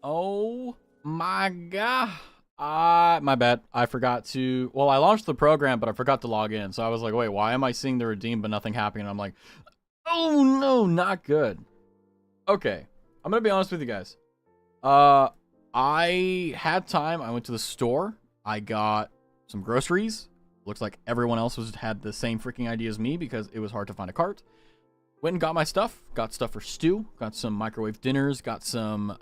Oh my god. My bad. I forgot to. Well, I launched the program, but I forgot to log in. So I was like, wait, why am I seeing the redeem but nothing happening? And I'm like, oh no, not good. Okay, I'm gonna be honest with you guys. I had time. I went to the store. I got some groceries. Looks like everyone else had the same freaking idea as me because it was hard to find a cart. Went and got my stuff. Got stuff for stew. Got some microwave dinners. Got some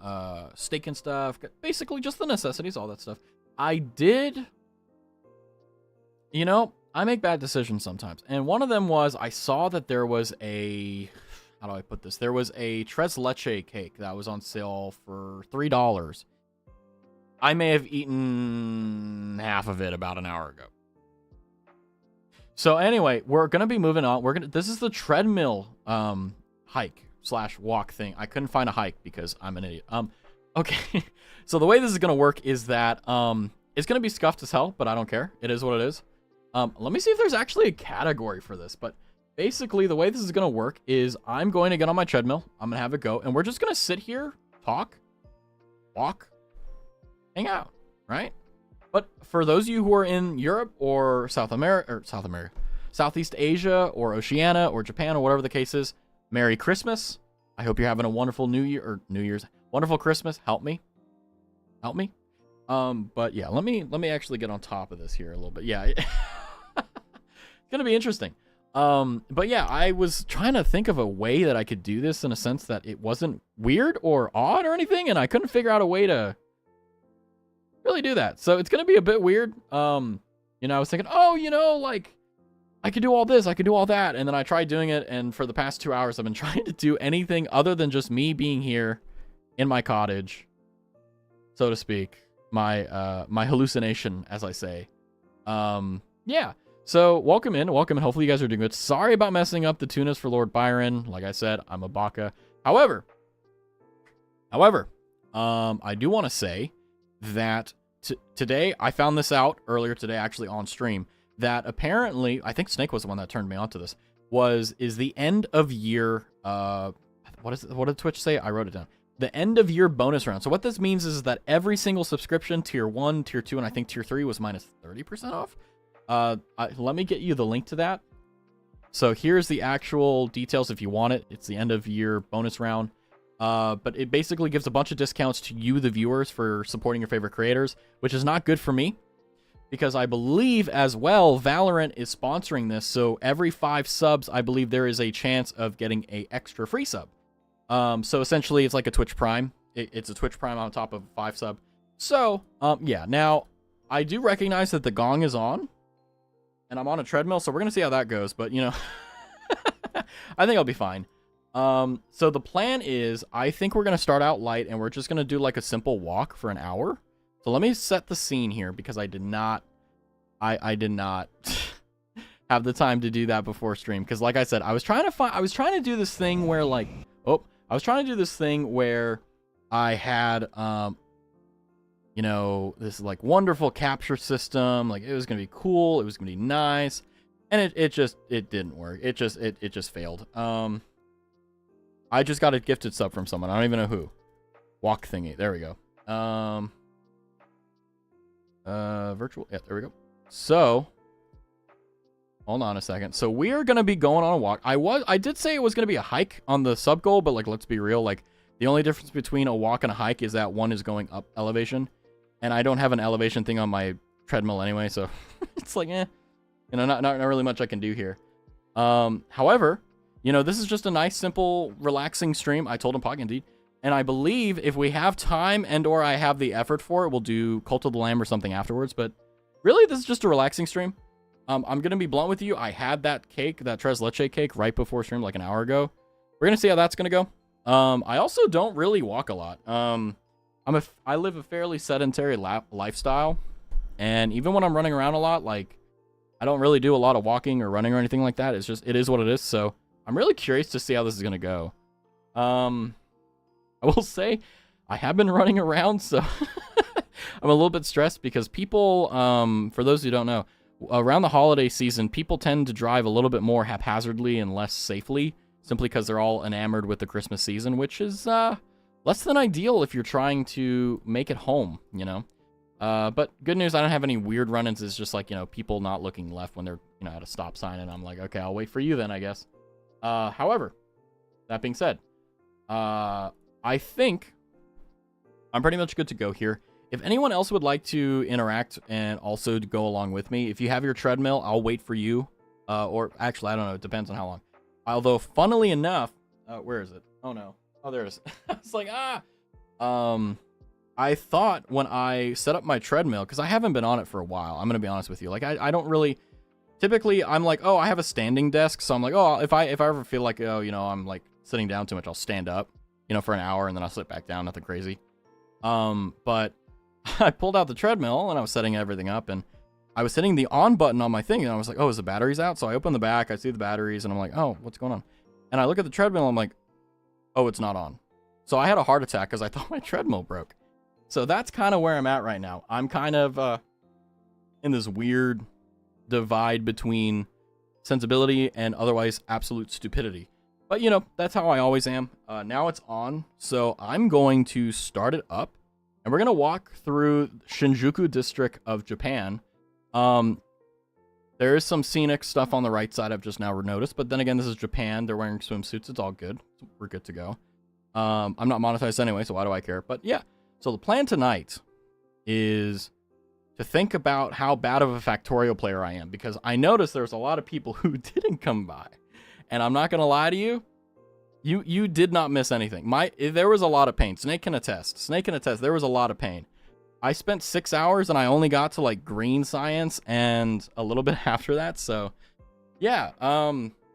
steak and stuff. Got basically just the necessities, all that stuff. I did... You know, I make bad decisions sometimes. And one of them was I saw that there was a... How do I put this? There was a tres leche cake that was on sale for $3. I may have eaten half of it about an hour ago. So anyway, we're gonna be moving on. This is the treadmill hike / walk thing. I couldn't find a hike because I'm an idiot. Okay. So the way this is gonna work is that it's gonna be scuffed as hell, but I don't care. It is what it is. Let me see if there's actually a category for this, but basically the way this is gonna work is I'm going to get on my treadmill. I'm gonna have it go, and we're just gonna sit here, talk, walk, hang out, right? But for those of you who are in Europe or Southeast Asia or Oceania or Japan or whatever the case is, Merry Christmas. I hope you're having a wonderful New Year's, wonderful Christmas. Help me. But yeah, let me actually get on top of this here a little bit. Yeah, it's gonna be interesting. But yeah, I was trying to think of a way that I could do this in a sense that it wasn't weird or odd or anything, and I couldn't figure out a way to really do that. So it's gonna be a bit weird. You know, I was thinking, oh, you know, like I could do all this, I could do all that, and then I tried doing it, and for the past 2 hours I've been trying to do anything other than just me being here in my cottage, so to speak. My hallucination, as I say. Yeah. So welcome in. Hopefully you guys are doing good. Sorry about messing up the tunas for Lord Byron. Like I said, I'm a baka. However, I do want to say that today, I found this out earlier today, actually on stream, that apparently, I think Snake was the one that turned me onto this, is the end of year, what did Twitch say? I wrote it down. The end of year bonus round. So what this means is that every single subscription, tier 1, tier 2, and I think tier 3 was minus 30% off. Let me get you the link to that. So here's the actual details if you want it. It's the end of year bonus round. But it basically gives a bunch of discounts to you, the viewers, for supporting your favorite creators, which is not good for me because I believe as well Valorant is sponsoring this. So every 5 subs, I believe there is a chance of getting a extra free sub. So essentially it's like a Twitch Prime. It's a Twitch Prime on top of 5 sub. So, yeah, now I do recognize that the gong is on and I'm on a treadmill. So we're going to see how that goes. But, you know, I think I'll be fine. So the plan is, I think we're going to start out light and we're just going to do like a simple walk for an hour. So let me set the scene here because I did not have the time to do that before stream. Cause like I said, I was trying to do this thing where like, I had, you know, this like wonderful capture system. Like it was going to be cool. It was going to be nice. And it didn't work. It just failed. I just got a gifted sub from someone. I don't even know who. Walk thingy. There we go. Virtual. Yeah, there we go. So, hold on a second. So we are going to be going on a walk. I did say it was going to be a hike on the sub goal, but like, let's be real. Like the only difference between a walk and a hike is that one is going up elevation. And I don't have an elevation thing on my treadmill anyway. So it's like, you know, not really much I can do here. However, you know, this is just a nice, simple, relaxing stream. I told him Pog indeed. And I believe if we have time and or I have the effort for it, we'll do Cult of the Lamb or something afterwards. But really, this is just a relaxing stream. I'm going to be blunt with you. I had that cake, that tres leche cake, right before stream, like an hour ago. We're going to see how that's going to go. I also don't really walk a lot. I live a fairly sedentary lifestyle. And even when I'm running around a lot, like, I don't really do a lot of walking or running or anything like that. It's just, it is what it is. So I'm really curious to see how this is going to go. I will say I have been running around, so I'm a little bit stressed because people, for those who don't know, around the holiday season, people tend to drive a little bit more haphazardly and less safely, simply because they're all enamored with the Christmas season, which is less than ideal if you're trying to make it home, you know. But good news, I don't have any weird run-ins. It's just like, you know, people not looking left when they're, you know, at a stop sign, and I'm like, okay, I'll wait for you then, I guess. However, that being said, I think I'm pretty much good to go here. If anyone else would like to interact and also to go along with me, if you have your treadmill, I'll wait for you. Or actually, I don't know. It depends on how long. Although, funnily enough, where is it? Oh, no. Oh, there it is. I was like, I thought when I set up my treadmill, because I haven't been on it for a while, I'm going to be honest with you. Like, I don't really, typically, I'm like, oh, I have a standing desk. So I'm like, oh, if I ever feel like, oh, you know, I'm like sitting down too much, I'll stand up, you know, for an hour, and then I'll sit back down, nothing crazy. But I pulled out the treadmill, and I was setting everything up, and I was hitting the on button on my thing, and I was like, oh, is the batteries out? So I open the back, I see the batteries, and I'm like, oh, what's going on? And I look at the treadmill, I'm like, oh, it's not on. So I had a heart attack because I thought my treadmill broke. So that's kind of where I'm at right now. I'm kind of in this weird divide between sensibility and otherwise absolute stupidity. But, you know, that's how I always am. Now it's on, so I'm going to start it up, and we're going to walk through Shinjuku district of Japan. There is some scenic stuff on the right side I've just now noticed, but then again, this is Japan. They're wearing swimsuits. It's all good. We're good to go. I'm not monetized anyway, so why do I care? But yeah, so the plan tonight is to think about how bad of a Factorio player I am, because I noticed there's a lot of people who didn't come by. And I'm not going to lie to you, you did not miss anything. There was a lot of pain. Snake can attest. There was a lot of pain. I spent 6 hours and I only got to like green science and a little bit after that. So yeah,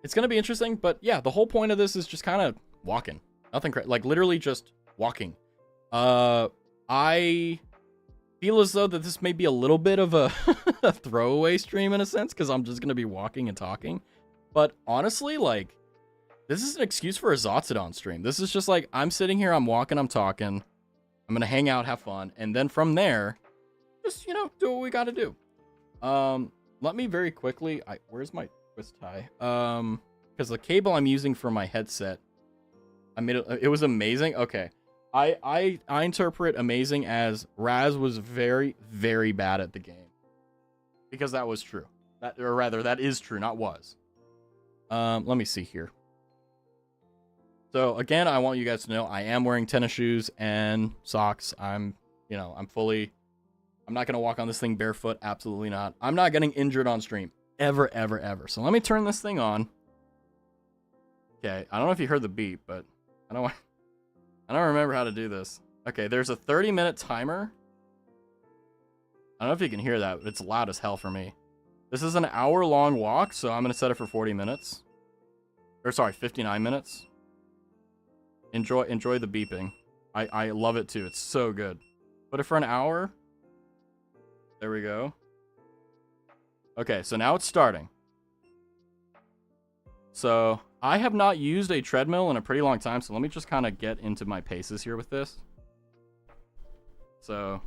it's going to be interesting, but yeah, the whole point of this is just kind of walking. Nothing like literally just walking. I feel as though that this may be a little bit of a, a throwaway stream in a sense, because I'm just going to be walking and talking. But honestly, like, this is an excuse for a Razathon stream. This is just like, I'm sitting here, I'm walking, I'm talking. I'm going to hang out, have fun. And then from there, just, you know, do what we got to do. Let me very quickly, where's my twist tie? Because the cable I'm using for my headset, I made it was amazing. Okay. I interpret amazing as Raz was very, very bad at the game. Because that was true. Or rather, that is true, not was. Let me see here. So again, I want you guys to know I am wearing tennis shoes and socks. I'm not going to walk on this thing barefoot. Absolutely not. I'm not getting injured on stream. Ever, ever, ever. So let me turn this thing on. Okay. I don't know if you heard the beep, but I don't remember how to do this. Okay. There's a 30-minute timer. I don't know if you can hear that, but it's loud as hell for me. This is an hour-long walk, so I'm going to set it for 40 minutes. Or sorry, 59 minutes. Enjoy the beeping. I love it too. It's so good. Put it for an hour. There we go. Okay, so now it's starting. So I have not used a treadmill in a pretty long time, so let me just kind of get into my paces here with this. So,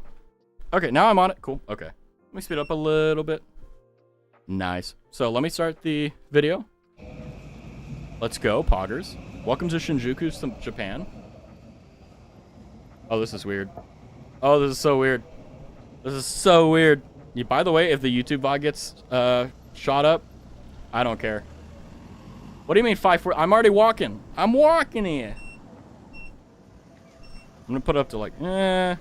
okay, now I'm on it. Cool. Okay. Let me speed up a little bit. Nice. So let me start the video. Let's go, poggers. Welcome to Shinjuku, Japan. Oh, this is weird. Oh, this is so weird. This is so weird. By the way, if the YouTube VOD gets shot up, I don't care. What do you mean 5-4? I'm already walking. I'm walking here. I'm gonna put it up to like there.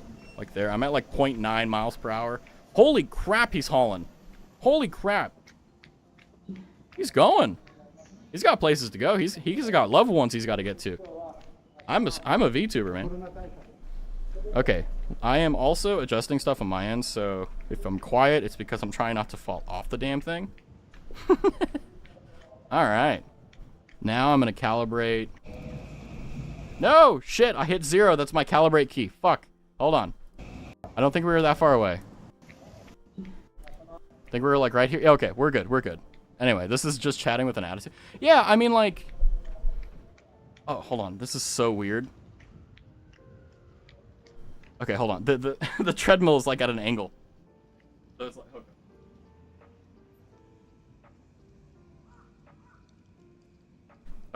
I'm at like 0.9 miles per hour. Holy crap, he's hauling. Holy crap. He's going. He's got places to go. He's got loved ones he's got to get to. I'm a VTuber, man. Okay. I am also adjusting stuff on my end, so if I'm quiet, it's because I'm trying not to fall off the damn thing. Alright. Now I'm going to calibrate. No! Shit! I hit 0. That's my calibrate key. Fuck. Hold on. I don't think we were that far away. I think we were like right here. Okay, we're good. We're good. Anyway, this is just chatting with an attitude. Yeah, I mean, like... Oh, hold on. This is so weird. Okay, hold on. The treadmill is, like, at an angle. So it's like... Okay.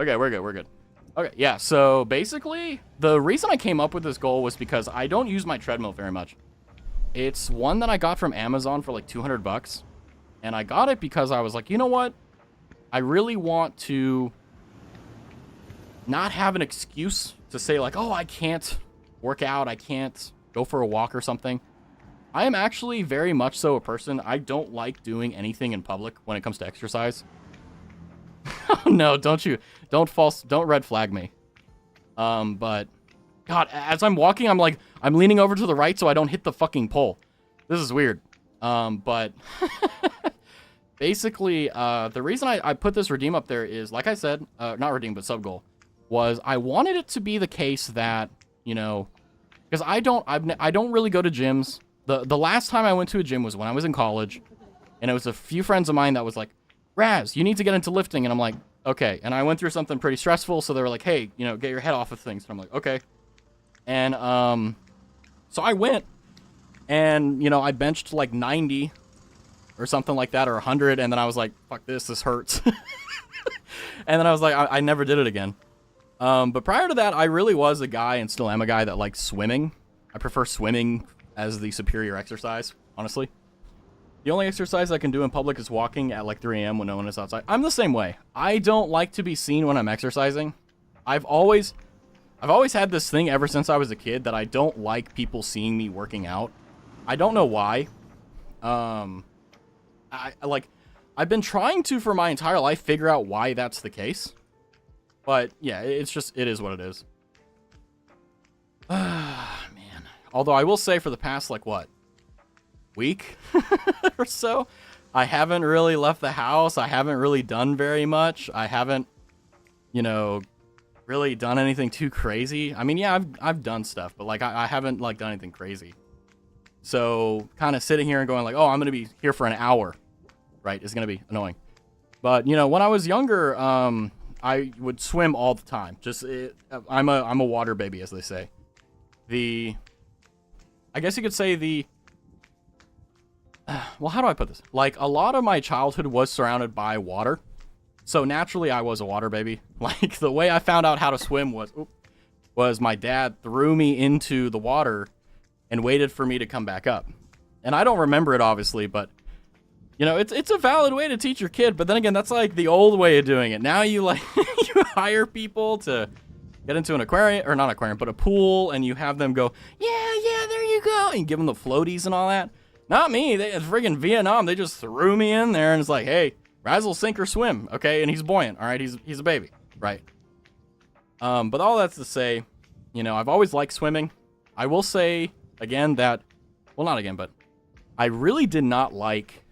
Okay, we're good. We're good. Okay, yeah, so basically, the reason I came up with this goal was because I don't use my treadmill very much. It's one that I got from Amazon for like 200 bucks. And I got it because I was like, you know what? I really want to not have an excuse to say like, oh, I can't work out, I can't go for a walk or something. I am actually very much so a person, I don't like doing anything in public when it comes to exercise. No, don't red flag me. But God, as I'm walking, I'm leaning over to the right so I don't hit the fucking pole. This is weird. But basically, the reason I put this redeem up there is, like I said, not redeem, but sub goal, was I wanted it to be the case that, you know, because I don't really go to gyms. The last time I went to a gym was when I was in college, and it was a few friends of mine that was like, Raz, you need to get into lifting. And I'm like, okay. And I went through something pretty stressful, so they were like, hey, you know, get your head off of things. And I'm like, okay. And so I went, and, you know, I benched like 90 or something like that, or 100, and then I was like, fuck this hurts. And then I was like, I never did it again. But prior to that, I really was a guy, and still am a guy, that likes swimming. I prefer swimming as the superior exercise, honestly. The only exercise I can do in public is walking at like 3 a.m. when no one is outside. I'm the same way. I don't like to be seen when I'm exercising. I've always had this thing ever since I was a kid that I don't like people seeing me working out. I don't know why. I've been trying to, for my entire life, figure out why that's the case. But yeah, it is what it is. Man. Although I will say, for the past, like, what, week or so, I haven't really left the house. I haven't really done very much. I haven't, you know, really done anything too crazy. I mean, yeah, I've done stuff, but like I haven't like done anything crazy. So kind of sitting here and going like, oh, I'm gonna be here for an hour, right, is gonna be annoying. But you know, when I was younger, I would swim all the time. I'm a water baby, as they say. I guess you could say well, how do I put this? Like, a lot of my childhood was surrounded by water. So naturally, I was a water baby. Like, the way I found out how to swim was my dad threw me into the water and waited for me to come back up. And I don't remember it, obviously, but, you know, it's a valid way to teach your kid. But then again, that's like the old way of doing it. Now you, like, you hire people to get into an aquarium, or not aquarium, but a pool, and you have them go, yeah, there you go, and give them the floaties and all that. Not me. It's friggin' Vietnam. They just threw me in there, and it's like, hey, Raz will sink or swim, okay? And he's buoyant, all right? He's a baby, right? But all that's to say, you know, I've always liked swimming. I will say, again, that, well, not again, but I really did not like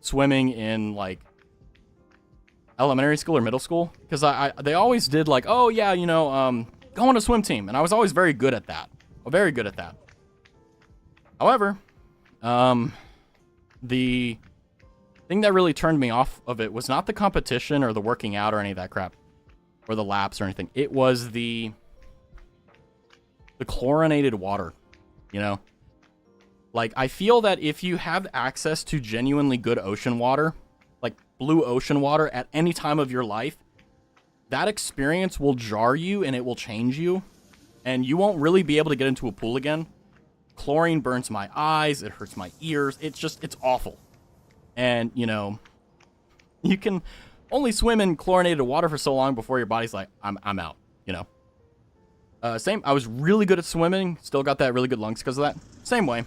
swimming in, like, elementary school or middle school, because they always did, like, oh, yeah, you know, go on a swim team, and I was always very good at that. Very good at that. However, the thing that really turned me off of it was not the competition or the working out or any of that crap, or the laps or anything. It was the chlorinated water, you know? Like, I feel that if you have access to genuinely good ocean water, like blue ocean water at any time of your life, that experience will jar you and it will change you, and you won't really be able to get into a pool again. Chlorine burns my eyes, it hurts my ears, it's awful. And, you know, you can only swim in chlorinated water for so long before your body's like, I'm out, you know. I was really good at swimming, still got that really good lungs because of that. Same way.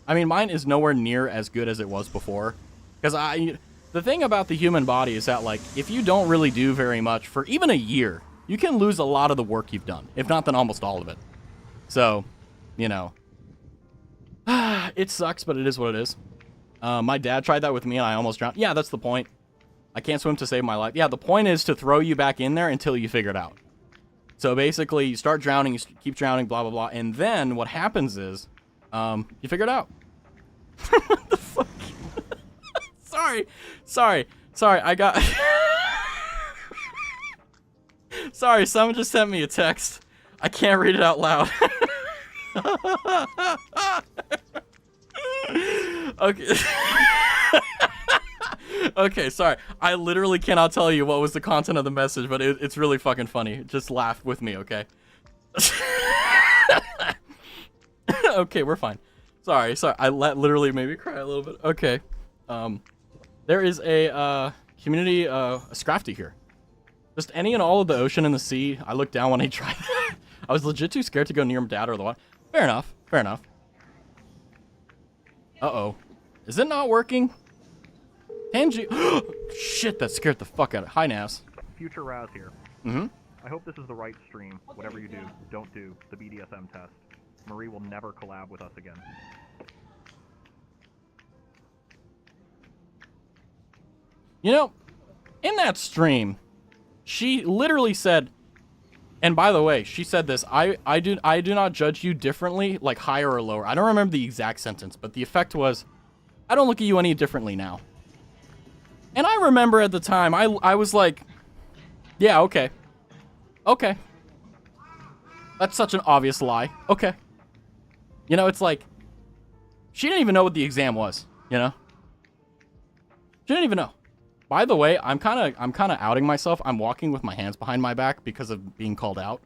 I mean, mine is nowhere near as good as it was before. Because the thing about the human body is that, like, if you don't really do very much for even a year, you can lose a lot of the work you've done, if not then almost all of it. So, you know, it sucks, but it is what it is. My dad tried that with me and I almost drowned. Yeah, that's the point. I can't swim to save my life. Yeah, the point is to throw you back in there until you figure it out. So basically, you start drowning, you keep drowning, blah, blah, blah. And then what happens is, you figure it out. What the fuck? Sorry, I got... Sorry, someone just sent me a text. I can't read it out loud. Okay. Okay, sorry. I literally cannot tell you what was the content of the message, but it's really fucking funny. Just laugh with me, okay? Okay, we're fine. Sorry. I literally made me cry a little bit. Okay. There is a community, a Scrafty here. Just any and all of the ocean and the sea. I looked down when I tried it. I was legit too scared to go near Dad or the water. Fair enough. Fair enough. Uh-oh. Is it not working? Tangy. Shit, that scared the fuck out of. Hi, Nas. Future Raz here. Mm-hmm. I hope this is the right stream. Whatever you do, don't do the BDSM test. Marie will never collab with us again. You know, in that stream, she literally said, and by the way, she said this, I do not judge you differently, like higher or lower. I don't remember the exact sentence, but the effect was, I don't look at you any differently now. And I remember at the time, I was like, yeah, okay. Okay. That's such an obvious lie. Okay. You know, it's like, she didn't even know what the exam was, you know? She didn't even know. By the way, I'm kind of outing myself. I'm walking with my hands behind my back because of being called out.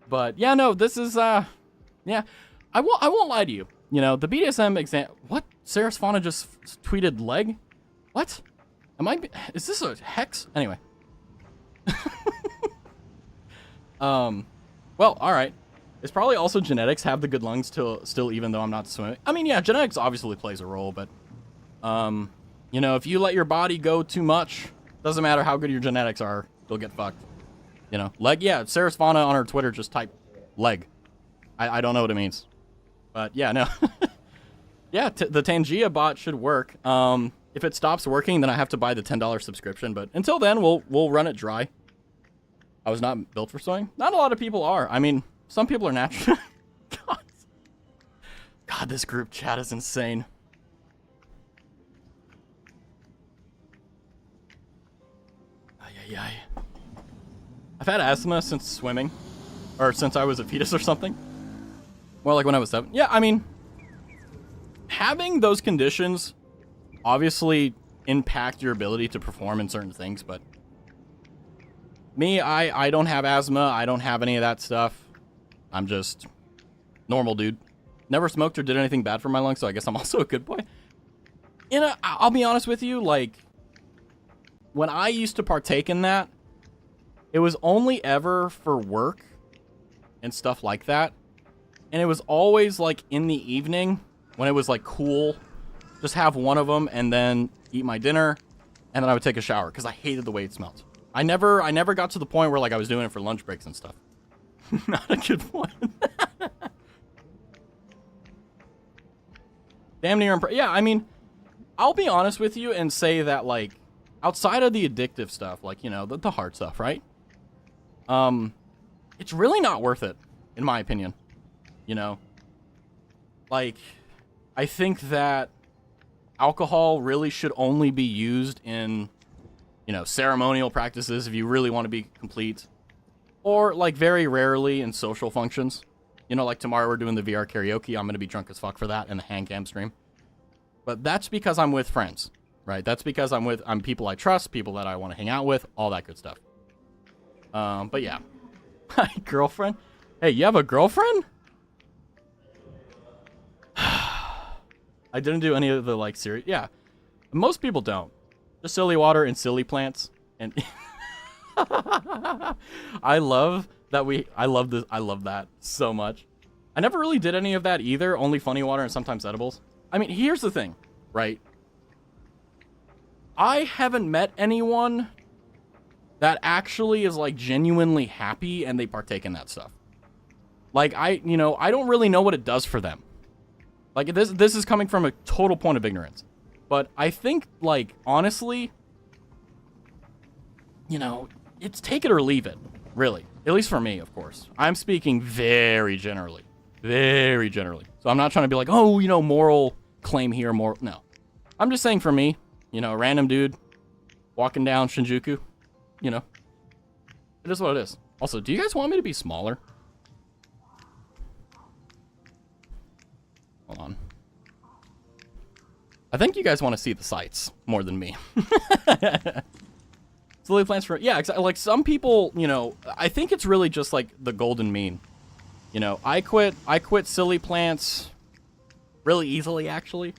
But yeah, no, this is yeah. I won't lie to you. You know, the BDSM exam. What? Sarah's Fauna just tweeted leg? What? Is this a hex? Anyway. Well, all right. It's probably also genetics have the good lungs still, even though I'm not swimming. I mean, yeah, genetics obviously plays a role, but you know, if you let your body go too much, doesn't matter how good your genetics are, you'll get fucked. You know, leg. Yeah, Sarah's Fauna on her Twitter just type leg. I don't know what it means, but yeah, no. Yeah, the Tangia bot should work. If it stops working, then I have to buy the $10 subscription. But until then, we'll run it dry. I was not built for swimming. Not a lot of people are. I mean, some people are natural. God, this group chat is insane. I've had asthma since swimming, or since I was a fetus or something. More like when I was 7. Yeah, I mean, having those conditions obviously impact your ability to perform in certain things, but me, I don't have asthma. I don't have any of that stuff. I'm just normal dude. Never smoked or did anything bad for my lungs, so I guess I'm also a good boy. I'll be honest with you, like, when I used to partake in that, it was only ever for work and stuff like that. And it was always, like, in the evening when it was, like, cool. Just have one of them and then eat my dinner. And then I would take a shower because I hated the way it smelled. I never got to the point where, like, I was doing it for lunch breaks and stuff. Not a good point. Damn near yeah, I mean, I'll be honest with you and say that, like, outside of the addictive stuff, like, you know, the hard stuff, right? It's really not worth it, in my opinion. You know? Like, I think that alcohol really should only be used in, you know, ceremonial practices if you really want to be complete. Or, like, very rarely in social functions. You know, like tomorrow we're doing the VR karaoke. I'm going to be drunk as fuck for that and the hand cam stream. But that's because I'm with friends, right? That's because I'm people I trust, people that I want to hang out with, all that good stuff. But yeah. Hi, girlfriend. Hey, you have a girlfriend? I didn't do any of the, like, serious. Yeah. Most people don't. Just silly water and silly plants. And I love that so much. I never really did any of that either. Only funny water and sometimes edibles. I mean, here's the thing, right? I haven't met anyone that actually is, like, genuinely happy and they partake in that stuff. Like, I don't really know what it does for them. Like, this is coming from a total point of ignorance. But I think, like, honestly, you know, it's take it or leave it, really. At least for me, of course. I'm speaking very generally. Very generally. So I'm not trying to be like, oh, you know, moral claim here, moral. No. I'm just saying for me, you know, a random dude walking down Shinjuku, you know. It is what it is. Also, do you guys want me to be smaller? Hold on. I think you guys want to see the sights more than me. Silly plants for, yeah, exactly. Like some people, you know, I think it's really just like the golden mean. You know, I quit silly plants really easily, actually.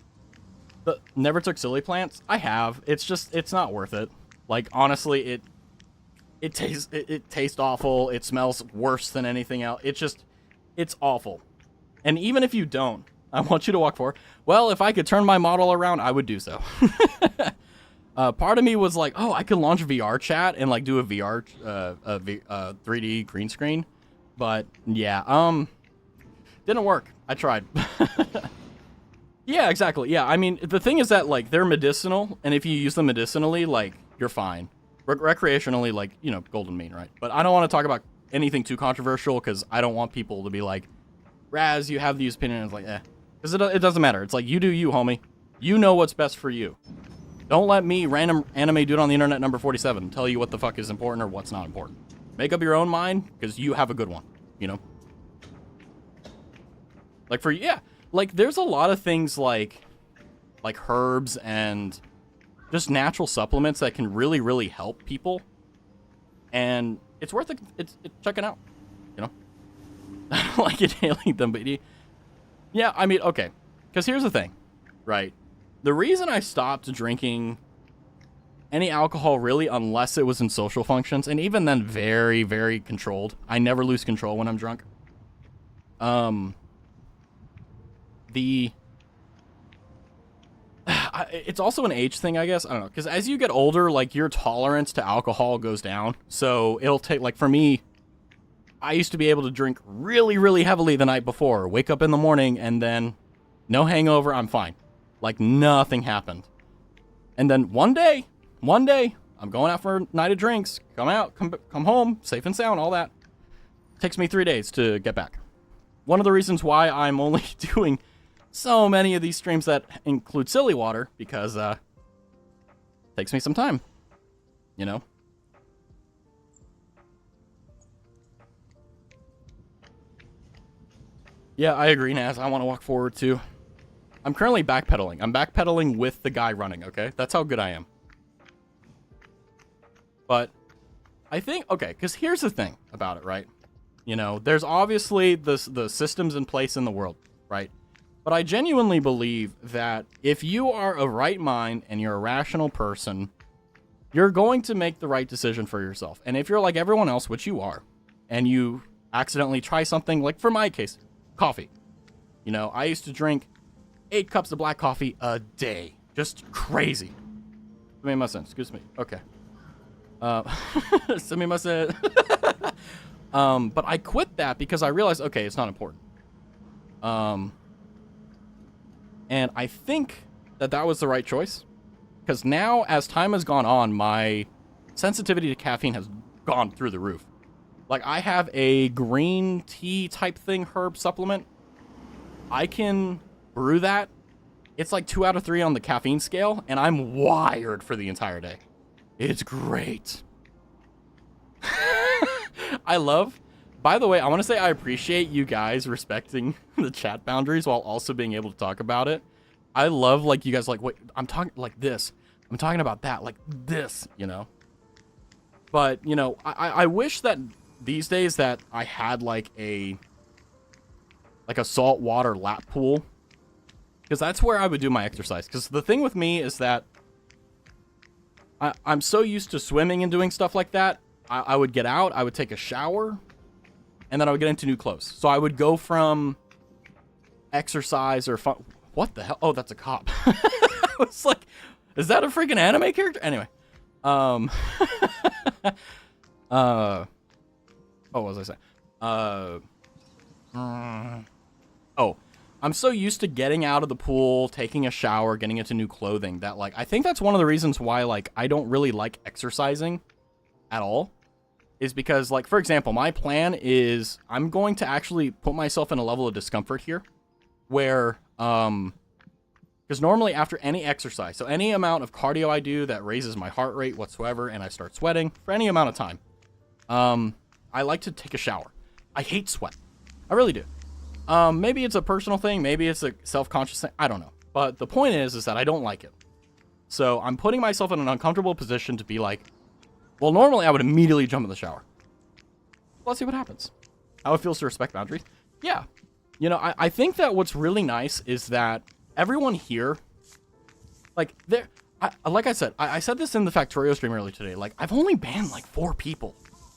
But never took silly plants. I have. It's not worth it. Like, honestly, it tastes awful. It smells worse than anything else. It's awful. And even if you don't, I want you to walk forward. Well, if I could turn my model around, I would do so. Part of me was like, oh, I could launch VR chat and like do a VR 3D green screen. But yeah, didn't work. I tried. Yeah, exactly. Yeah, I mean, the thing is that like they're medicinal, and if you use them medicinally, like you're fine. Recreationally, like, you know, golden mean, right? But I don't want to talk about anything too controversial because I don't want people to be like, Raz, you have these opinions. Like, because it doesn't matter. It's like, you do you, homie. You know what's best for you. Don't let me, random anime dude on the internet number 47, tell you what the fuck is important or what's not important. Make up your own mind because you have a good one, you know? Like for, yeah, like there's a lot of things like herbs and just natural supplements that can really, really help people. And it's worth it. It's checking out, you know? I don't like inhaling them, but yeah, I mean, okay. Because here's the thing, right? The reason I stopped drinking any alcohol really, unless it was in social functions, and even then very, very controlled. I never lose control when I'm drunk. It's also an age thing, I guess. I don't know. Because as you get older, like, your tolerance to alcohol goes down. So it'll take, like, for me, I used to be able to drink really, really heavily the night before. Wake up in the morning, and then no hangover, I'm fine. Like, nothing happened. And then one day, I'm going out for a night of drinks. Come home, safe and sound, all that. Takes me 3 days to get back. One of the reasons why I'm only doing so many of these streams that include silly water, because takes me some time, you know? Yeah, I agree, Naz. I want to walk forward too. I'm currently backpedaling. I'm backpedaling with the guy running, okay? That's how good I am. But I think, okay, because here's the thing about it, right? You know, there's obviously the systems in place in the world, right? But I genuinely believe that if you are of right mind and you're a rational person, you're going to make the right decision for yourself. And if you're like everyone else, which you are, and you accidentally try something, like for my case, coffee. You know, I used to drink 8 cups of black coffee a day. Just crazy. Sumimasen, excuse me. Okay. Sumimasen. But I quit that because I realized, okay, it's not important. And I think that was the right choice. Because now, as time has gone on, my sensitivity to caffeine has gone through the roof. Like, I have a green tea type thing, herb supplement. I can brew that. It's like 2 out of 3 on the caffeine scale, and I'm wired for the entire day. It's great. By the way, I want to say I appreciate you guys respecting the chat boundaries while also being able to talk about it. I love, like, you guys like, wait, I'm talking like this. I'm talking about that, like this, you know? But, you know, I wish that these days that I had, like a saltwater lap pool. Because that's where I would do my exercise. Because the thing with me is that I'm so used to swimming and doing stuff like that. I would get out, I would take a shower, and then I would get into new clothes. So I would go from exercise or fun. What the hell? Oh, that's a cop. I was like, is that a freaking anime character? Anyway. What was I saying? Oh, I'm so used to getting out of the pool, taking a shower, getting into new clothing that, like, I think that's one of the reasons why, like, I don't really like exercising at all. Is because, like, for example, my plan is I'm going to actually put myself in a level of discomfort here where, because normally after any exercise, so any amount of cardio I do that raises my heart rate whatsoever and I start sweating for any amount of time, I like to take a shower. I hate sweat. I really do. Maybe it's a personal thing. Maybe it's a self-conscious thing. I don't know. But the point is that I don't like it. So I'm putting myself in an uncomfortable position to be like, well, normally I would immediately jump in the shower. Let's see what happens. How it feels to respect boundaries. Yeah. You know, I think that what's really nice is that everyone here, like, like I said, I said this in the Factorio stream earlier today. Like, I've only banned like 4 people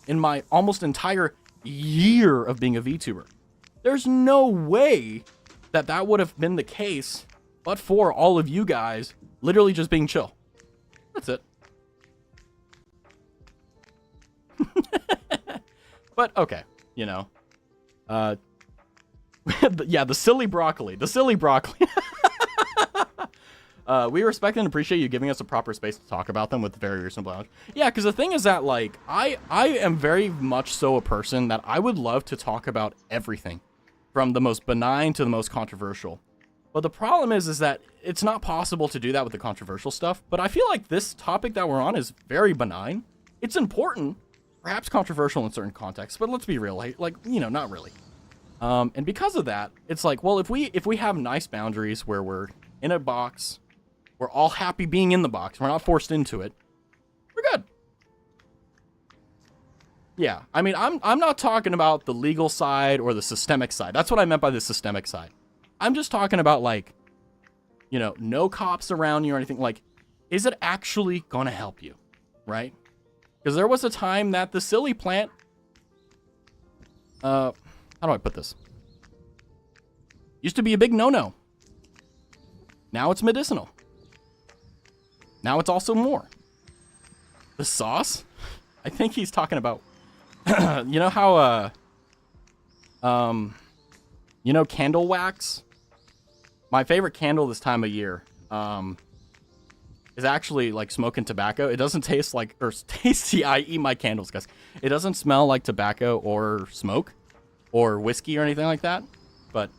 in my almost entire year of being a VTuber. There's no way that that would have been the case but for all of you guys literally just being chill. That's it. But okay, you know. Yeah, the silly broccoli. The silly broccoli. We respect and appreciate you giving us a proper space to talk about them with very reasonable knowledge. Yeah, because the thing is that, like, I am very much so a person that I would love to talk about everything, from the most benign to the most controversial. But the problem is that it's not possible to do that with the controversial stuff. But I feel like this topic that we're on is very benign. It's important, perhaps controversial in certain contexts, but let's be real, like, you know, not really. And because of that, it's like, well, if we have nice boundaries where we're in a box, we're all happy being in the box, we're not forced into it, we're good. Yeah, I mean, I'm not talking about the legal side or the systemic side. That's what I meant by the systemic side. I'm just talking about, like, you know, no cops around you or anything. Like, is it actually gonna help you, right? Because there was a time that the silly plant, how do I put this? Used to be a big no-no. Now it's medicinal. Now it's also more. The sauce? I think he's talking about, you know how, you know, candle wax? My favorite candle this time of year, is actually like smoking tobacco. It doesn't taste like, or tasty. I eat my candles, guys. It doesn't smell like tobacco or smoke or whiskey or anything like that. But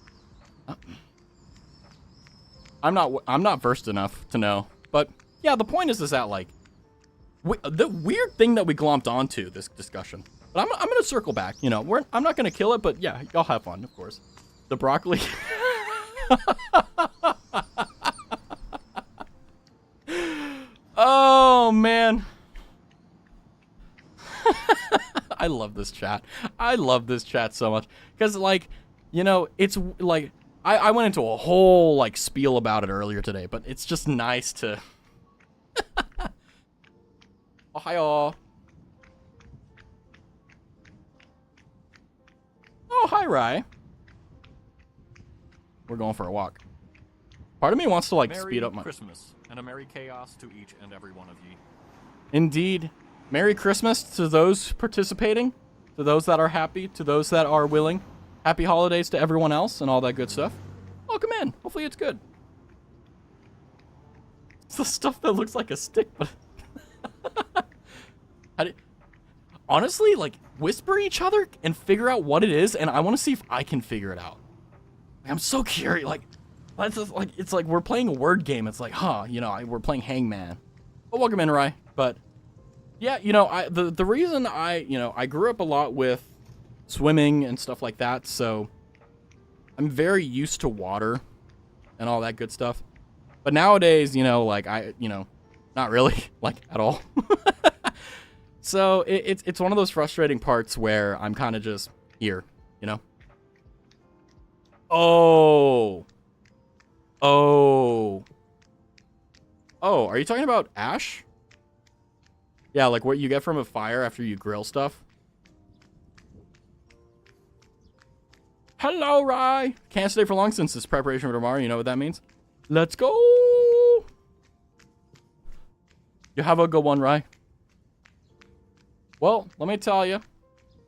I'm not versed enough to know. But yeah, the point is that, like, the weird thing that we glomped onto this discussion. But I'm gonna circle back. You know, I'm not gonna kill it, but yeah, y'all have fun, of course. The broccoli. Oh man. I love this chat. I love this chat so much. Because, like, you know, it's like, I went into a whole, like, spiel about it earlier today, but it's just nice to... Oh, hi, all. Oh, hi, Rye. We're going for a walk. Part of me wants to, like, speed up my... Merry Christmas, and a Merry Chaos to each and every one of ye. Indeed. Merry Christmas to those participating, to those that are happy, to those that are willing. Happy holidays to everyone else and all that good stuff. Welcome in. Hopefully it's good. It's the stuff that looks like a stick, but... Honestly, like, whisper each other and figure out what it is, and I want to see if I can figure it out. I'm so curious, like, it's like we're playing a word game. It's like, huh, you know, we're playing Hangman. But welcome in, Rye. But yeah, you know, the reason I grew up a lot with swimming and stuff like that, so I'm very used to water and all that good stuff. But nowadays, you know, like, not really, like, at all. So it's one of those frustrating parts where I'm kind of just here, you know. Oh, are you talking about ash? Yeah, like what you get from a fire after you grill stuff. Hello, Rye. Can't stay for long since it's preparation for tomorrow. You know what that means? Let's go. You have a good one, Rye. Well, let me tell you,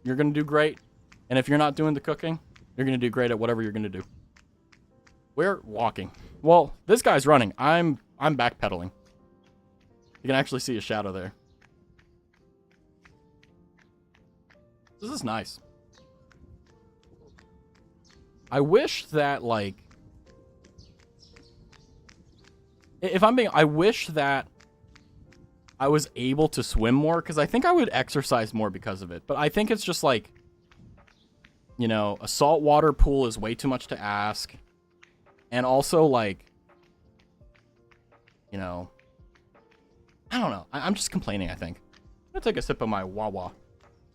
you're going to do great. And if you're not doing the cooking, you're going to do great at whatever you're going to do. We're walking. Well, this guy's running. I'm backpedaling. You can actually see a shadow there. This is nice. I wish that, like... I wish that I was able to swim more, because I think I would exercise more because of it. But I think it's just like, you know, a saltwater pool is way too much to ask. And also, like, you know, I don't know. I'm just complaining, I think. I'm gonna take a sip of my Wawa.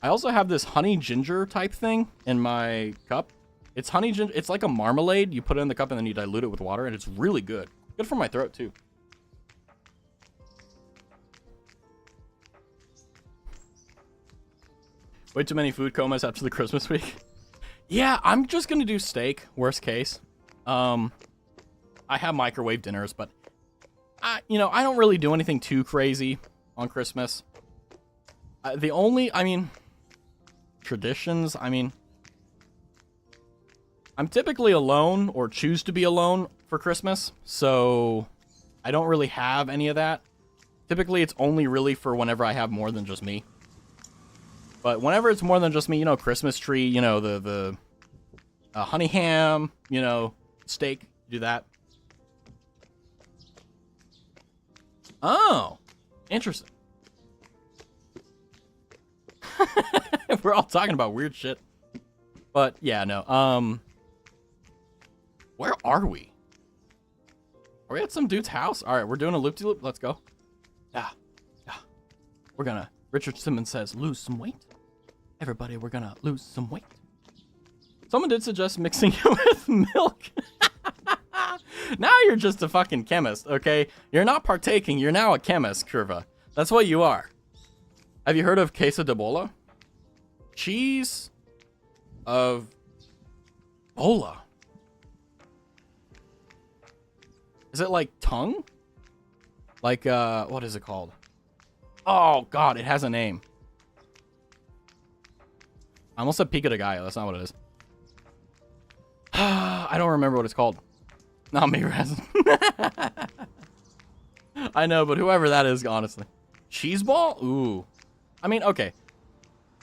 I also have this honey ginger type thing in my cup. It's honey ginger. It's like a marmalade. You put it in the cup and then you dilute it with water, and it's really good. Good for my throat too. Way too many food comas after the Christmas week. Yeah, I'm just gonna do steak. Worst case. I have microwave dinners, but I don't really do anything too crazy on Christmas. Traditions, I'm typically alone or choose to be alone for Christmas, so I don't really have any of that. Typically, it's only really for whenever I have more than just me. But whenever it's more than just me, Christmas tree, the honey ham, steak, do that. Oh, interesting. We're all talking about weird shit. But yeah, no. Where are we? Are we at some dude's house? All right, we're doing a loop-de-loop. Let's go. Yeah. We're gonna. Richard Simmons says, lose some weight. Everybody, we're gonna lose some weight. Someone did suggest mixing it with milk. Now you're just a fucking chemist, okay? You're not partaking. You're now a chemist, Curva. That's what you are. Have you heard of queso de bola? Cheese of bola. Is it like tongue? Like, what is it called? Oh, God, it has a name. I almost said pico de gallo. That's not what it is. I don't remember what it's called. Not me, Raz. I know, but whoever that is, honestly. Cheese ball? Ooh. Okay.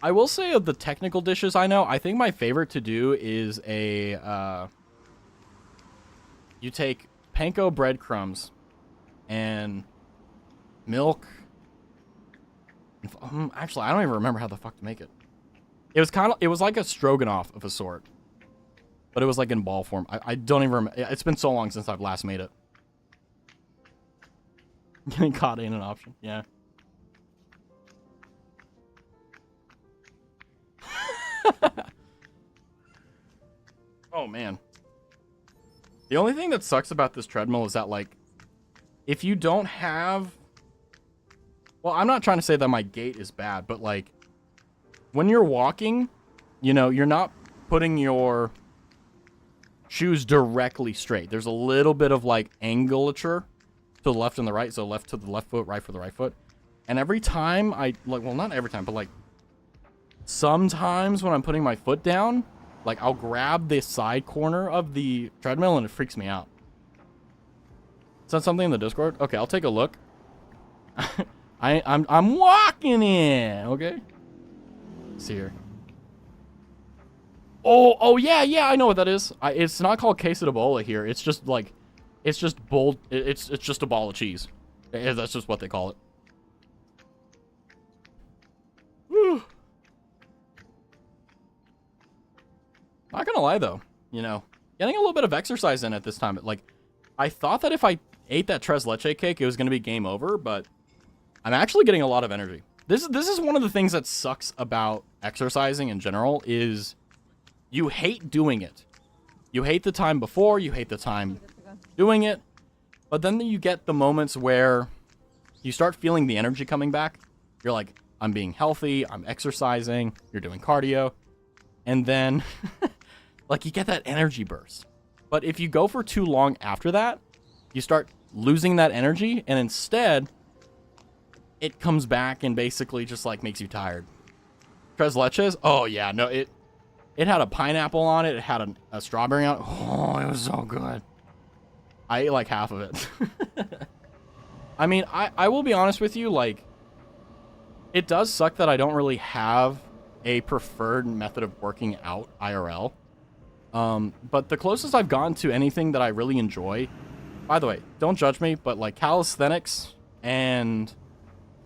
I will say of the technical dishes I know, I think my favorite to do is you take panko breadcrumbs and milk. Actually, I don't even remember how the fuck to make it. It was like a stroganoff of a sort. But it was like in ball form. I don't even remember. It's been so long since I've last made it. Getting caught ain't an option. Yeah. Oh, man. The only thing that sucks about this treadmill is that, like, if you don't have... Well, I'm not trying to say that my gait is bad, but, like, when you're walking, you're not putting your shoes directly straight. There's a little bit of, like, angulature to the left and the right. So left to the left foot, right for the right foot. And every time well, not every time, but, like, sometimes when I'm putting my foot down, like, I'll grab the side corner of the treadmill and it freaks me out. Is that something in the Discord? Okay, I'll take a look. I'm walking in, okay? Let's see here. Oh yeah, I know what that is. It's not called queso de bola here. It's just like, it's just a ball of cheese. That's just what they call it. Whew. Not gonna lie though, getting a little bit of exercise in at this time. Like, I thought that if I ate that tres leche cake, it was gonna be game over, but I'm actually getting a lot of energy. This is one of the things that sucks about exercising in general is you hate doing it. You hate the time before, you hate the time doing it, but then you get the moments where you start feeling the energy coming back. You're like, I'm being healthy, I'm exercising, you're doing cardio, and then like you get that energy burst. But if you go for too long after that, you start losing that energy, and instead it comes back and basically just like makes you tired. Tres leches? Oh yeah, no, it had a pineapple on it. It had a strawberry on it. Oh, it was so good. I ate like half of it. I will be honest with you, like, it does suck that I don't really have a preferred method of working out IRL. But the closest I've gotten to anything that I really enjoy, by the way, don't judge me, but like calisthenics and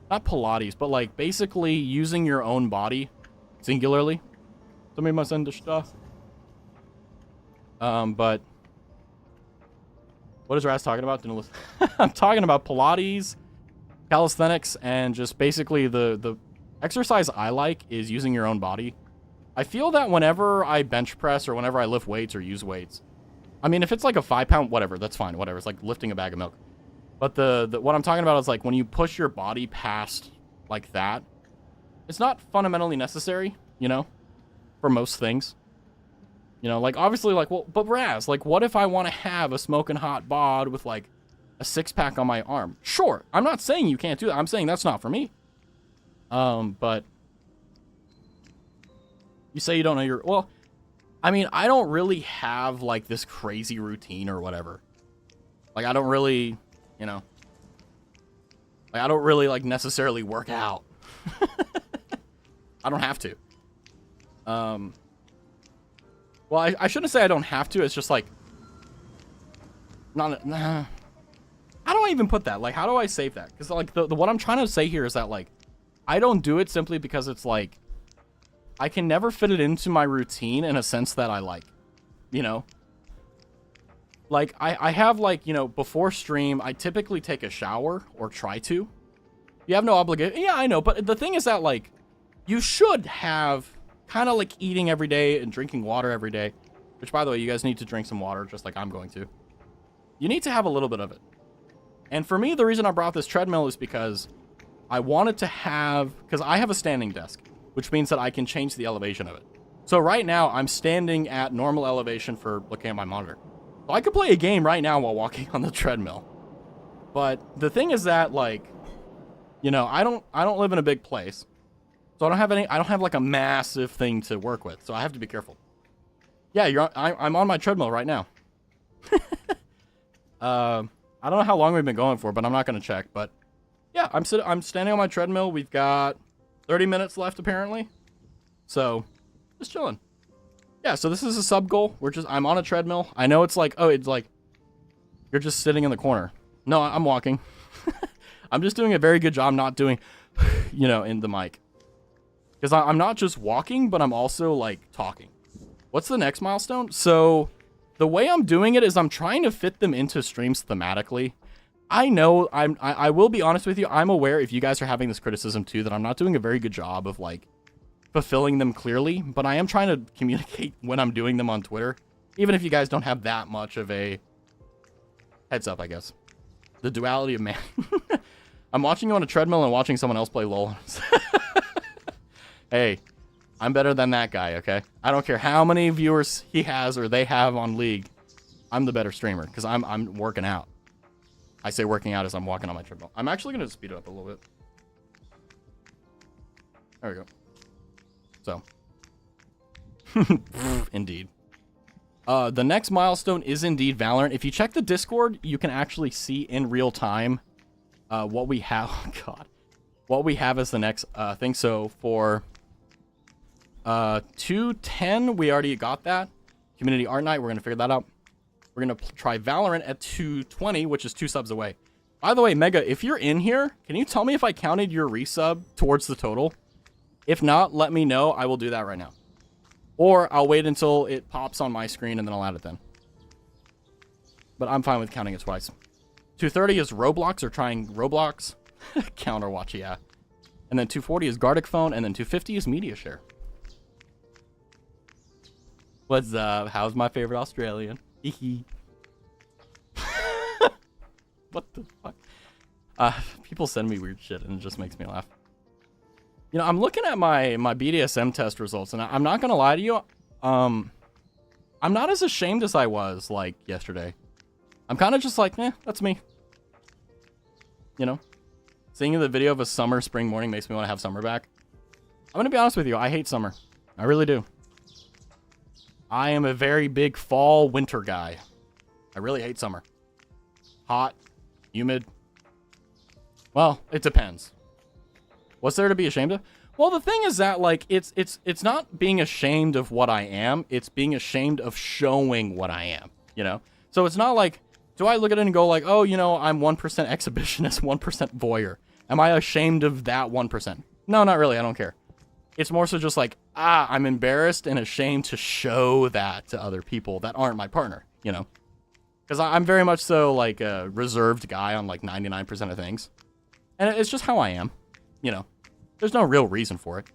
not Pilates, but like basically using your own body singularly. Somebody must end the stuff. But What is Raz talking about? Didn't listen. I'm talking about Pilates, calisthenics, and just basically the exercise I like is using your own body. I feel that whenever I bench press or whenever I lift weights or use weights, I mean, if it's like a 5-pound, whatever, that's fine, whatever. It's like lifting a bag of milk. But the what I'm talking about is like when you push your body past like that, it's not fundamentally necessary, you know, for most things. You know, like obviously like, well, but Raz, like what if I want to have a smoking hot bod with like a 6-pack on my arm? Sure. I'm not saying you can't do that. I'm saying that's not for me. But you say you don't know your, well, I mean, I don't really have like this crazy routine or whatever. Like I don't really, you know, like I don't really like necessarily work out. I don't have to. Well, I shouldn't say I don't have to. It's just like, not. Nah. How do I even put that? Like, how do I save that? Because like the what I'm trying to say here is that like, I don't do it simply because it's like, I can never fit it into my routine in a sense that I like, you know. Like I have like, you know, before stream, I typically take a shower or try to. You have no obligation. Yeah, I know. But the thing is that like, you should have kind of like eating every day and drinking water every day, which by the way, you guys need to drink some water just like I'm going to. You need to have a little bit of it. And for me, the reason I brought this treadmill is because I wanted to have, because I have a standing desk, which means that I can change the elevation of it. So right now I'm standing at normal elevation for looking at my monitor. So I could play a game right now while walking on the treadmill. But the thing is that like, you know, I don't live in a big place. So I don't have like a massive thing to work with. So I have to be careful. Yeah, I'm on my treadmill right now. I don't know how long we've been going for, but I'm not going to check. But yeah, I'm standing on my treadmill. We've got 30 minutes left apparently. So just chilling. Yeah, so this is a sub goal. I'm on a treadmill. I know it's like, oh, it's like you're just sitting in the corner. No, I'm walking. I'm just doing a very good job not doing, you know, in the mic. Because I'm not just walking, but I'm also, like, talking. What's the next milestone? So, the way I'm doing it is I'm trying to fit them into streams thematically. I know, I will be honest with you, I'm aware if you guys are having this criticism too, that I'm not doing a very good job of, like, fulfilling them clearly. But I am trying to communicate when I'm doing them on Twitter. Even if you guys don't have that much of a heads up, I guess. The duality of man. I'm watching you on a treadmill and watching someone else play LOL. Hey, I'm better than that guy, okay? I don't care how many viewers he has or they have on League. I'm the better streamer because I'm working out. I say working out as I'm walking on my treadmill. I'm actually going to speed it up a little bit. There we go. So. Indeed. The next milestone is indeed Valorant. If you check the Discord, you can actually see in real time what we have. Oh, God. What we have as the next thing. So for 2:10, we already got that. Community Art Night, we're going to figure that out. We're going to try Valorant at 2:20, which is 2 subs away. By the way, Mega, if you're in here, can you tell me if I counted your resub towards the total? If not, let me know. I will do that right now. Or I'll wait until it pops on my screen and then I'll add it then. But I'm fine with counting it twice. 2:30 is Roblox or trying Roblox. Counterwatch, yeah. And then 2:40 is Gardic Phone, and then 2:50 is Media Share. What's up? How's my favorite Australian? What the fuck? People send me weird shit, and it just makes me laugh. You know, I'm looking at my BDSM test results, and I'm not gonna lie to you. I'm not as ashamed as I was, like, yesterday. I'm kind of just like, that's me. You know? Seeing the video of a summer spring morning makes me want to have summer back. I'm gonna be honest with you, I hate summer. I really do. I am a very big fall winter guy. I really hate summer. Hot, humid. Well, it depends. What's there to be ashamed of? Well, the thing is that, like, it's not being ashamed of what I am. It's being ashamed of showing what I am, you know? So it's not like, do I look at it and go like, oh, you know, I'm 1% exhibitionist, 1% voyeur. Am I ashamed of that 1%? No, not really. I don't care. It's more so just like, I'm embarrassed and ashamed to show that to other people that aren't my partner, you know? Because I'm very much so like a reserved guy on like 99% of things. And it's just how I am. You know, there's no real reason for it.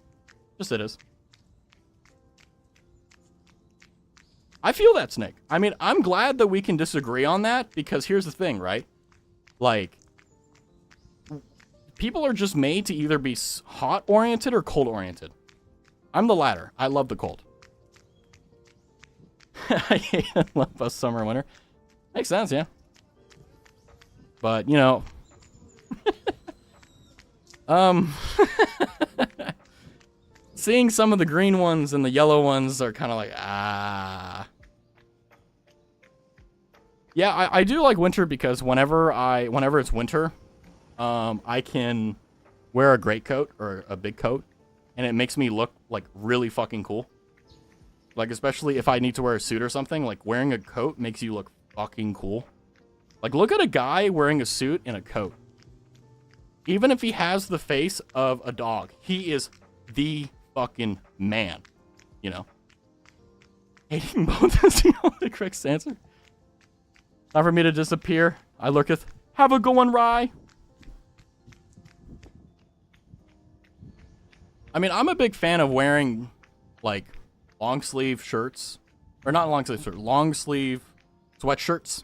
Just it is. I feel that, Snake. I mean, I'm glad that we can disagree on that because here's the thing, right? Like, people are just made to either be hot-oriented or cold-oriented. I'm the latter. I love the cold. I hate and love both summer and winter. Makes sense, yeah. But, you know... seeing some of the green ones and the yellow ones are kind of like, Yeah, I do like winter because whenever it's winter, I can wear a greatcoat or a big coat, and it makes me look like really fucking cool. Like, especially if I need to wear a suit or something, like wearing a coat makes you look fucking cool. Like, look at a guy wearing a suit and a coat. Even if he has the face of a dog, he is the fucking man, you know? Hating both is the only correct answer. Not for me to disappear. I lurketh. Have a good one, Rye. I mean, I'm a big fan of wearing, like, long sleeve shirts. Or not long sleeve shirts, long sleeve sweatshirts.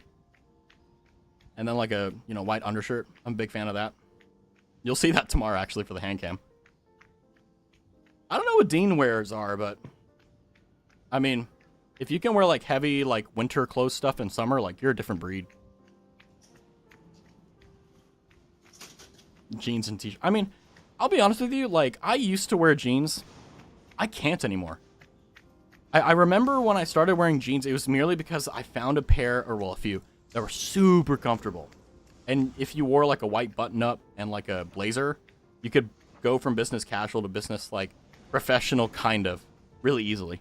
And then, like, a, you know, white undershirt. I'm a big fan of that. You'll see that tomorrow, actually, for the hand cam. I don't know what Dean wears are, but... I mean, if you can wear, like, heavy, like, winter clothes stuff in summer, like, you're a different breed. Jeans and t-shirts. I mean, I'll be honest with you, like, I used to wear jeans. I can't anymore. I remember when I started wearing jeans, it was merely because I found a pair, or, well, a few, that were super comfortable. And if you wore, like, a white button-up and, like, a blazer, you could go from business casual to business, like, professional, kind of, really easily.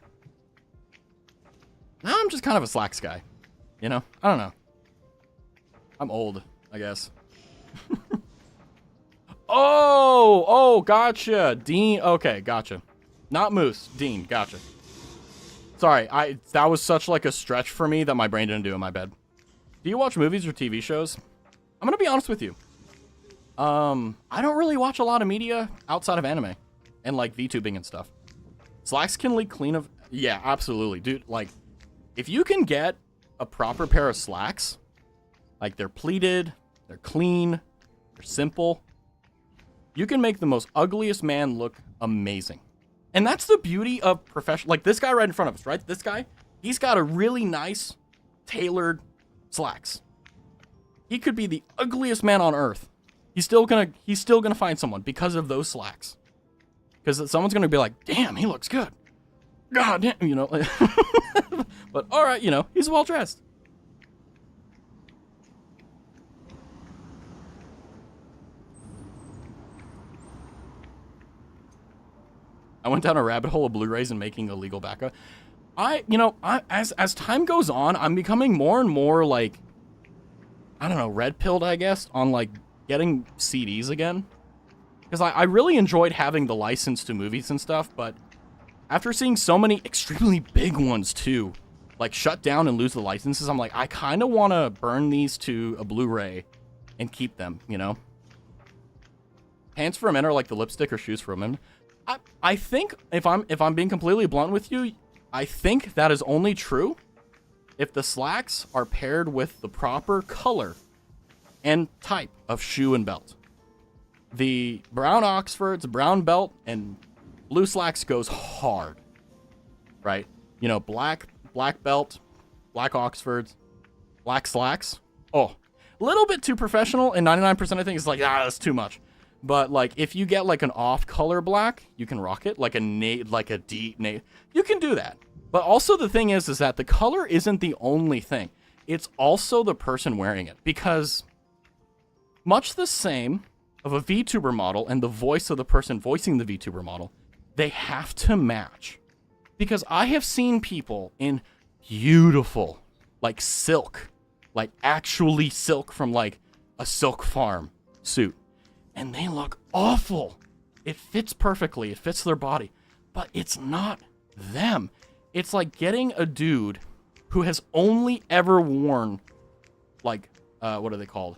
Now I'm just kind of a slacks guy. You know? I don't know. I'm old, I guess. Oh, gotcha. Dean, okay, gotcha. Not Moose, Dean, gotcha. Sorry, that was such, like, a stretch for me that my brain didn't do it, my bad. Do you watch movies or TV shows? I'm gonna be honest with you. I don't really watch a lot of media outside of anime and like VTubing and stuff. Slacks can leak clean of, yeah, absolutely, dude. Like, if you can get a proper pair of slacks, like they're pleated, they're clean, they're simple, you can make the most ugliest man look amazing. And that's the beauty of professional, like this guy right in front of us, right? This guy, he's got a really nice, tailored slacks. He could be the ugliest man on earth. He's still gonna find someone because of those slacks. Because someone's gonna be like, damn, he looks good. God damn, you know. But all right, you know, he's well dressed. I went down a rabbit hole of Blu-rays and making illegal backup. As time goes on, I'm becoming more and more like, I don't know, red-pilled, I guess, on, like, getting CDs again. Because I really enjoyed having the license to movies and stuff, but after seeing so many extremely big ones, too, like, shut down and lose the licenses, I'm like, I kind of want to burn these to a Blu-ray and keep them, you know? Pants for men are like the lipstick or shoes for women. I think, if I'm being completely blunt with you, I think that is only true if the slacks are paired with the proper color and type of shoe and belt. The brown Oxfords, brown belt, and blue slacks goes hard, right? You know, black belt, black Oxfords, black slacks. Oh, a little bit too professional, and 99% I think is like, that's too much. But, like, if you get, like, an off-color black, you can rock it. Like a deep navy. You can do that. But also the thing is that the color isn't the only thing. It's also the person wearing it. Because much the same of a VTuber model and the voice of the person voicing the VTuber model, they have to match. Because I have seen people in beautiful, like, silk. Like, actually silk from, like, a silk farm suit. And they look awful. It fits perfectly. It fits their body. But it's not them. It's like getting a dude who has only ever worn like, what are they called?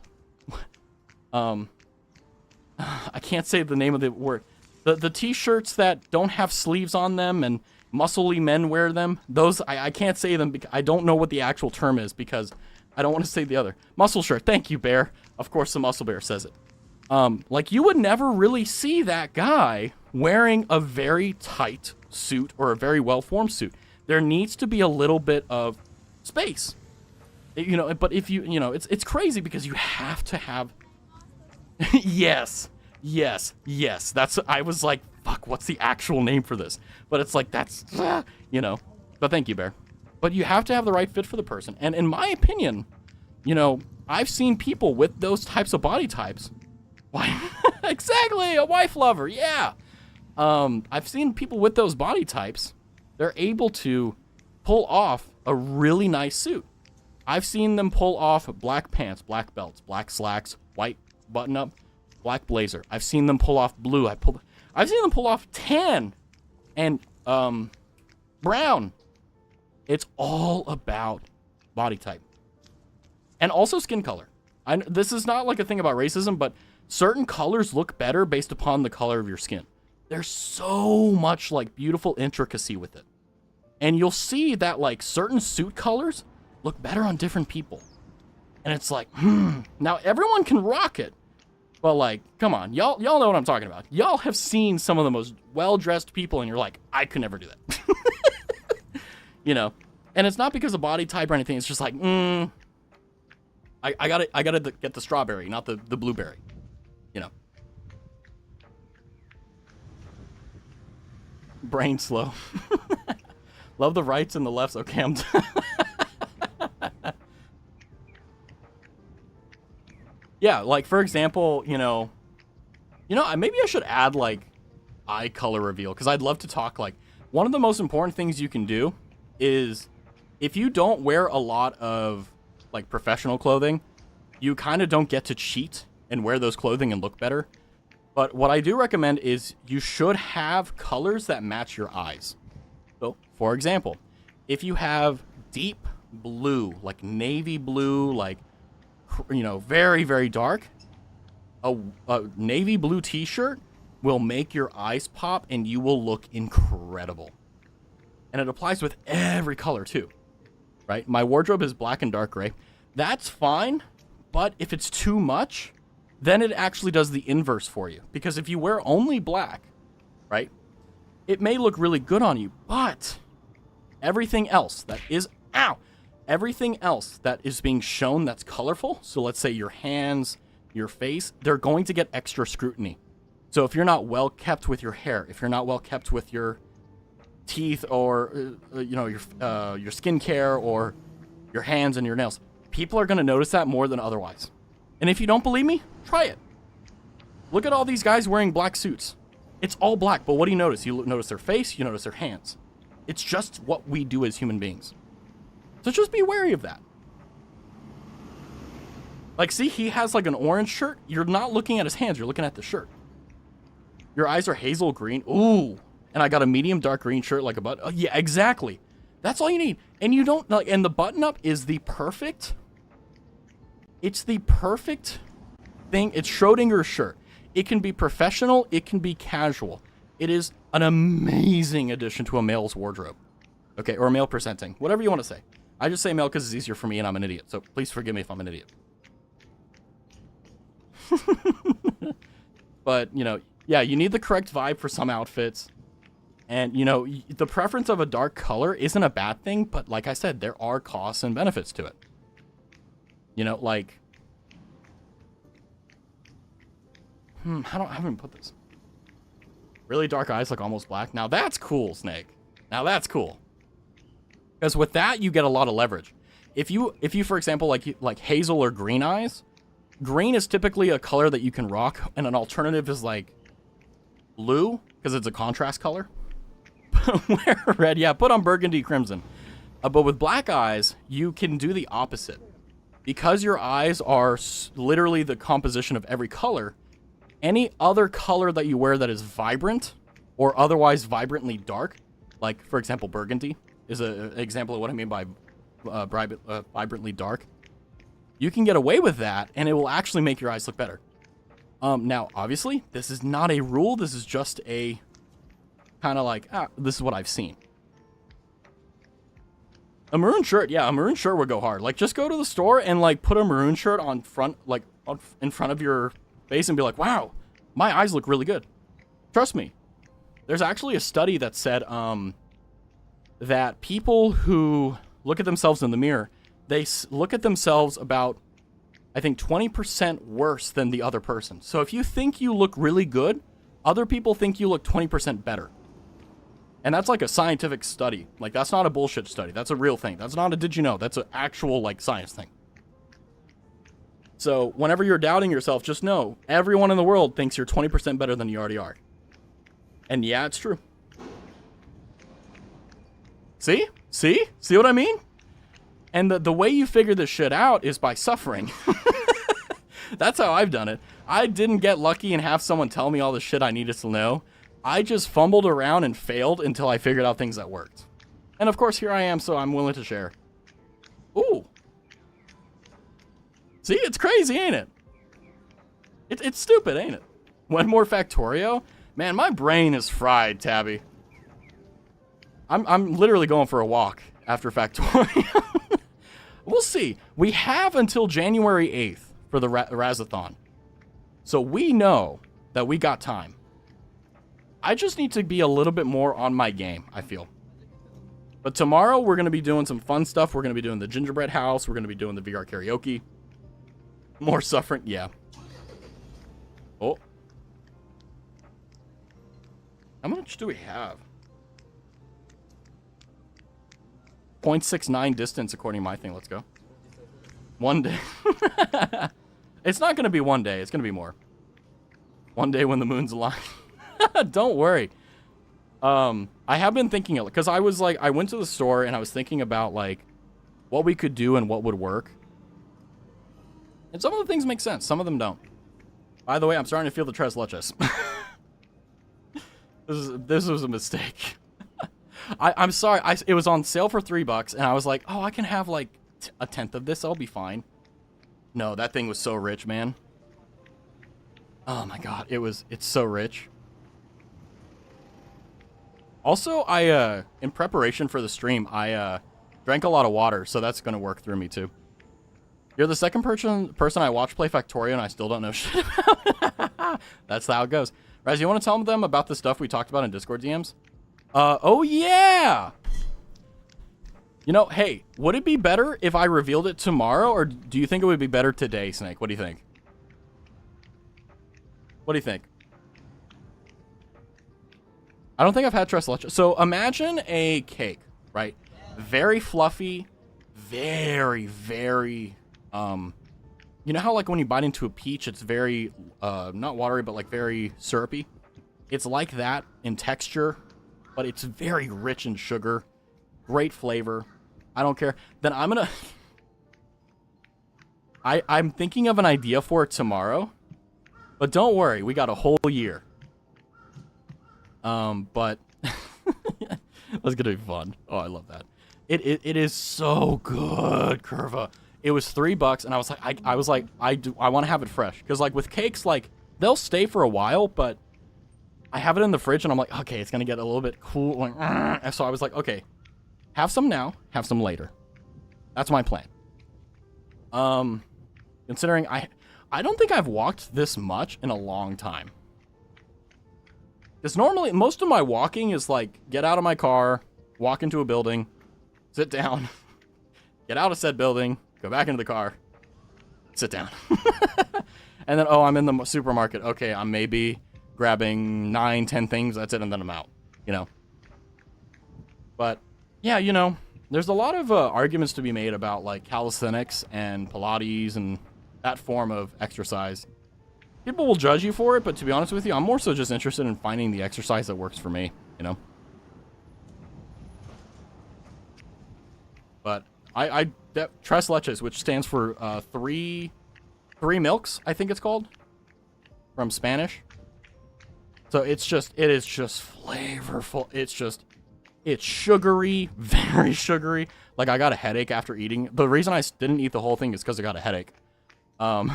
I can't say the name of the word. The t-shirts that don't have sleeves on them and muscly men wear them. Those, I can't say them because I don't know what the actual term is because I don't want to say the other. Muscle shirt. Thank you, Bear. Of course, the muscle bear says it. Like, you would never really see that guy wearing a very tight suit or a very well-formed suit. There needs to be a little bit of space. You know, but if you know, it's crazy because you have to have... Yes. That's, I was like, fuck, what's the actual name for this? But it's like, that's, you know, but thank you, Bear. But you have to have the right fit for the person. And in my opinion, you know, I've seen people with those types of body types. Why? Exactly, a wife lover, yeah. I've seen people with those body types. They're able to pull off a really nice suit. I've seen them pull off black pants, black belts, black slacks, white button-up, black blazer. I've seen them pull off blue. I've seen them pull off tan and brown. It's all about body type. And also skin color. This is not like a thing about racism, but certain colors look better based upon the color of your skin. There's so much like beautiful intricacy with it. And you'll see that like certain suit colors look better on different people. And it's like, now everyone can rock it. But like, come on, y'all know what I'm talking about. Y'all have seen some of the most well-dressed people and you're like, I could never do that. You know? And it's not because of body type or anything. It's just like, I gotta get the strawberry, not the blueberry. You know? Brain slow. Love the rights and the lefts. Okay, I'm yeah, like, for example, you know, maybe I should add, like, eye color reveal, because I'd love to talk, like, one of the most important things you can do is, if you don't wear a lot of, like, professional clothing, you kind of don't get to cheat and wear those clothing and look better. But what I do recommend is you should have colors that match your eyes. So, for example, if you have deep blue, like navy blue, like, you know, very, very dark, a navy blue t-shirt will make your eyes pop and you will look incredible. And it applies with every color too, right? My wardrobe is black and dark gray. That's fine, but if it's too much, then it actually does the inverse for you. Because if you wear only black, right, it may look really good on you, but everything else that is, everything else that is being shown that's colorful, so let's say your hands, your face, they're going to get extra scrutiny. So if you're not well kept with your hair, if you're not well kept with your teeth or, you know, your skincare or your hands and your nails, people are going to notice that more than otherwise. And if you don't believe me, try it. Look at all these guys wearing black suits. It's all black, but what do you notice? You notice their face, you notice their hands. It's just what we do as human beings. So just be wary of that. Like, see, he has like an orange shirt. You're not looking at his hands, you're looking at the shirt. Your eyes are hazel green. Ooh. And I got a medium dark green shirt like a button. Oh, yeah, exactly. That's all you need. And you don't, like, and the button up is the perfect, it's the perfect thing. It's Schrodinger's shirt. It can be professional, it can be casual. It is an amazing addition to a male's wardrobe. Okay, or a male presenting, whatever you want to say. I just say male because it's easier for me and I'm an idiot. So please forgive me if I'm an idiot. But, you know, yeah, you need the correct vibe for some outfits. And, you know, the preference of a dark color isn't a bad thing. But like I said, there are costs and benefits to it. You know, like... how do I even put this? Really dark eyes, like almost black. Now that's cool, Snake. Now that's cool. Because with that, you get a lot of leverage. If you for example, like hazel or green eyes, green is typically a color that you can rock, and an alternative is like blue, because it's a contrast color. Wear red, yeah, put on burgundy crimson. But with black eyes, you can do the opposite. Because your eyes are literally the composition of every color, any other color that you wear that is vibrant or otherwise vibrantly dark, like, for example, burgundy is an example of what I mean by vibrantly dark. you can get away with that, and it will actually make your eyes look better. Now, obviously, this is not a rule. This is just a kind of like, this is what I've seen. A maroon shirt, yeah, a maroon shirt would go hard. Like, just go to the store and, like, put a maroon shirt on front, like, in front of your face and be like, wow, my eyes look really good. Trust me. There's actually a study that said, that people who look at themselves in the mirror, they look at themselves about, I think, 20% worse than the other person. So if you think you look really good, other people think you look 20% better. And that's like a scientific study. Like, that's not a bullshit study. That's a real thing. That's not a did you know. That's an actual, like, science thing. So whenever you're doubting yourself, just know everyone in the world thinks you're 20% better than you already are. And yeah, it's true. See? See? See what I mean? And the way you figure this shit out is by suffering. That's how I've done it. I didn't get lucky and have someone tell me all the shit I needed to know. I just fumbled around and failed until I figured out things that worked. And of course, here I am, so I'm willing to share. Ooh. See? It's crazy, ain't it? It's stupid, ain't it? One more Factorio? Man, my brain is fried, Tabby. I'm literally going for a walk after Factorio. We'll see. We have until January 8th for the Razathon. So we know that we got time. I just need to be a little bit more on my game, I feel. But tomorrow we're going to be doing some fun stuff. We're going to be doing the gingerbread house. We're going to be doing the VR karaoke. More suffering. Yeah. Oh. How much do we have? 0.69 distance according to my thing. Let's go. One day. It's not going to be one day. It's going to be more. One day when the moon's aligned. Don't worry. I have been thinking, because I was like, I went to the store and I was thinking about like what we could do and what would work. And some of the things make sense. Some of them don't. By the way, I'm starting to feel the tres leches. This was a mistake. I'm sorry. It was on sale for $3, and I was like, oh, I can have like a tenth of this. I'll be fine. No, that thing was so rich, man. Oh my god, it's so rich. Also, in preparation for the stream, I drank a lot of water, so that's gonna work through me too. You're the second person I watch play Factorio, and I still don't know shit about it. That's how it goes. Raz, you want to tell them about the stuff we talked about in Discord DMs? Oh yeah! You know, hey, would it be better if I revealed it tomorrow, or do you think it would be better today, Snake? What do you think? What do you think? I don't think I've had tres leches. So imagine a cake, right? Very fluffy, very, very, you know how like when you bite into a peach, it's very, not watery, but like very syrupy? It's like that in texture, but it's very rich in sugar. Great flavor. I don't care. Then I'm gonna... I'm thinking of an idea for it tomorrow. But don't worry, we got a whole year. But... That's gonna be fun. Oh, I love that. It is so good, Curva. It was $3, and I was like, I want to have it fresh. Because, like, with cakes, like, they'll stay for a while, but... I have it in the fridge, and I'm like, okay, it's gonna get a little bit cool. Like, so I was like, okay, have some now, have some later. That's my plan. Considering I don't think I've walked this much in a long time. Because normally, most of my walking is like, get out of my car, walk into a building, sit down, get out of said building, go back into the car, sit down. And then, oh, I'm in the supermarket. Okay, I'm maybe grabbing 9-10 things, that's it, and then I'm out, you know. But yeah, you know, there's a lot of arguments to be made about like calisthenics and Pilates and that form of exercise. People will judge you for it, but to be honest with you, I'm more so just interested in finding the exercise that works for me, you know. But tres leches, which stands for three milks, I think it's called, from Spanish. So it is just flavorful. It's just It's sugary, very sugary. Like, I got a headache after eating. The reason I didn't eat the whole thing is because I got a headache. And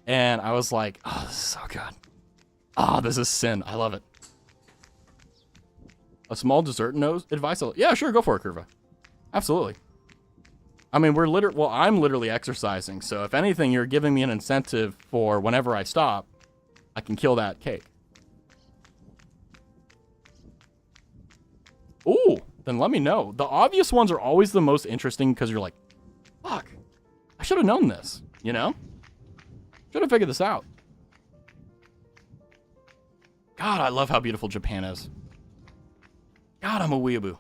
I was like, oh, this is so good. Oh, this is sin. I love it. A small dessert advice? Yeah, sure, go for it, Curva. Absolutely. I mean, I'm literally exercising, so if anything, you're giving me an incentive for whenever I stop, I can kill that cake. Ooh, then let me know. The obvious ones are always the most interesting because you're like, fuck, I should have known this, you know? Should have figured this out. God, I love how beautiful Japan is. God, I'm a weeaboo.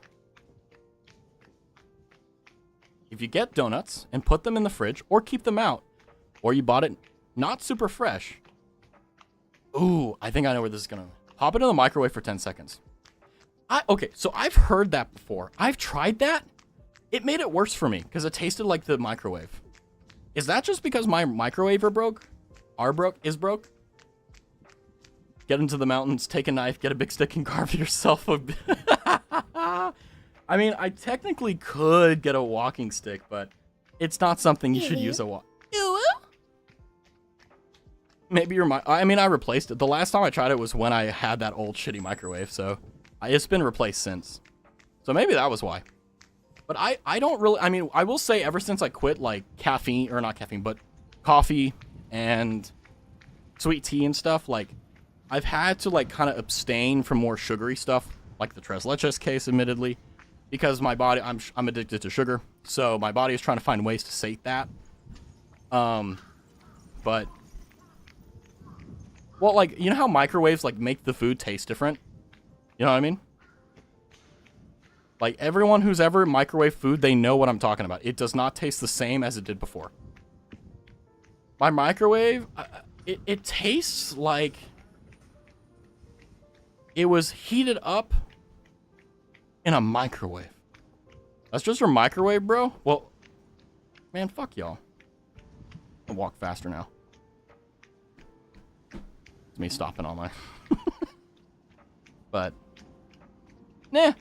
If you get donuts and put them in the fridge or keep them out, or you bought it not super fresh. Ooh, I think I know where this is going to. Pop it in the microwave for 10 seconds. Okay, so I've heard that before. I've tried that. It made it worse for me because it tasted like the microwave. Is that just because my microwave is broke? Get into the mountains, take a knife, get a big stick and carve yourself a... I mean, I technically could get a walking stick, but it's not something you should use a walk. Maybe I replaced it. The last time I tried it was when I had that old shitty microwave, so it's been replaced since. So maybe that was why. But I don't really, I mean, I will say ever since I quit, like, coffee and sweet tea and stuff, like, I've had to, like, kind of abstain from more sugary stuff, like the tres leches case, admittedly, because my body, I'm addicted to sugar, so my body is trying to find ways to sate that. But, well, like, you know how microwaves, like, make the food taste different? You know what I mean? Like, everyone who's ever microwaved food, they know what I'm talking about. It does not taste the same as it did before. My microwave, it tastes like it was heated up in a microwave. That's just your microwave, bro? Well, man, fuck y'all. I'll walk faster now. It's me stopping on my... But, nah.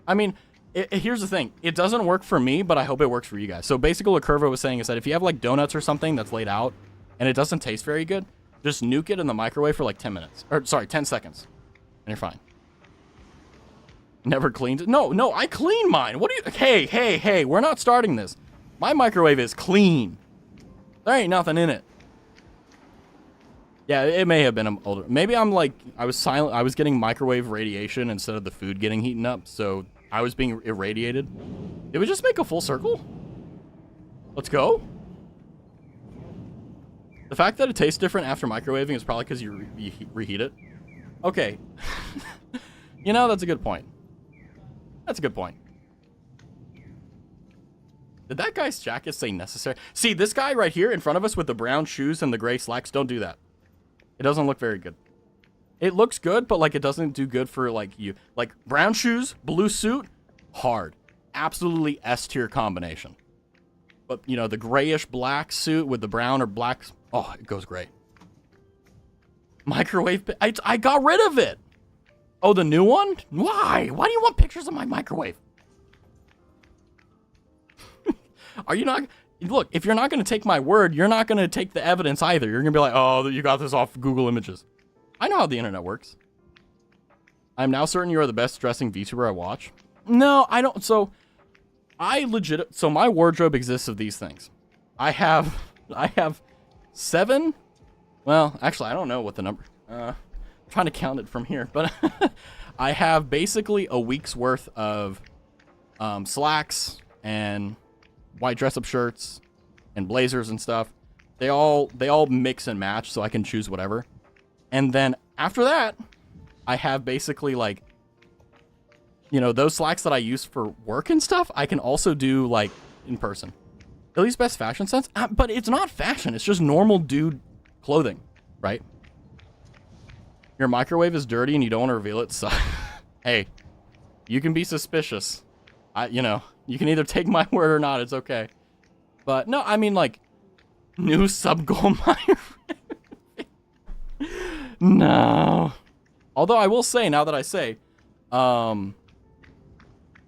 I mean, here's the thing. It doesn't work for me, but I hope it works for you guys. So basically what Curva was saying is that if you have, like, donuts or something that's laid out and it doesn't taste very good, just nuke it in the microwave for, like, 10 minutes. Or, sorry, 10 seconds. And you're fine. Never cleaned it? No, I clean mine. What do you... Hey, we're not starting this. My microwave is clean. There ain't nothing in it. Yeah, it may have been older. Maybe I'm like, I was getting microwave radiation instead of the food getting heated up, so I was being irradiated. Did we just make a full circle? Let's go. The fact that it tastes different after microwaving is probably because you reheat it. Okay. You know, that's a good point. That's a good point. Did that guy's jacket say necessary? See, this guy right here in front of us with the brown shoes and the gray slacks, don't do that. It doesn't look very good. It looks good, but, like, it doesn't do good for, like, you. Like, brown shoes, blue suit, hard. Absolutely S-tier combination. But, you know, the grayish black suit with the brown or black, oh, it goes great. Microwave, I got rid of it. Oh, the new one? Why? Why do you want pictures of my microwave? Are you not... Look, if you're not going to take my word, you're not going to take the evidence either. You're going to be like, oh, you got this off Google Images. I know how the internet works. I'm now certain you are the best dressing VTuber I watch. No, I don't. So, so my wardrobe exists of these things. I have 7. Well, actually, I don't know what the number. I'm trying to count it from here, but I have basically a week's worth of slacks and white dress-up shirts and blazers and stuff. They all mix and match, so I can choose whatever. And then after that, I have basically, like, you know, those slacks that I use for work and stuff, I can also do, like, in person. At least best fashion sense. But it's not fashion. It's just normal dude clothing, right? Your microwave is dirty and you don't want to reveal it, so... Hey, you can be suspicious. You know, you can either take my word or not. It's okay. But, no, I mean, like, new sub-goal microwave. No. Although I will say, now that I say,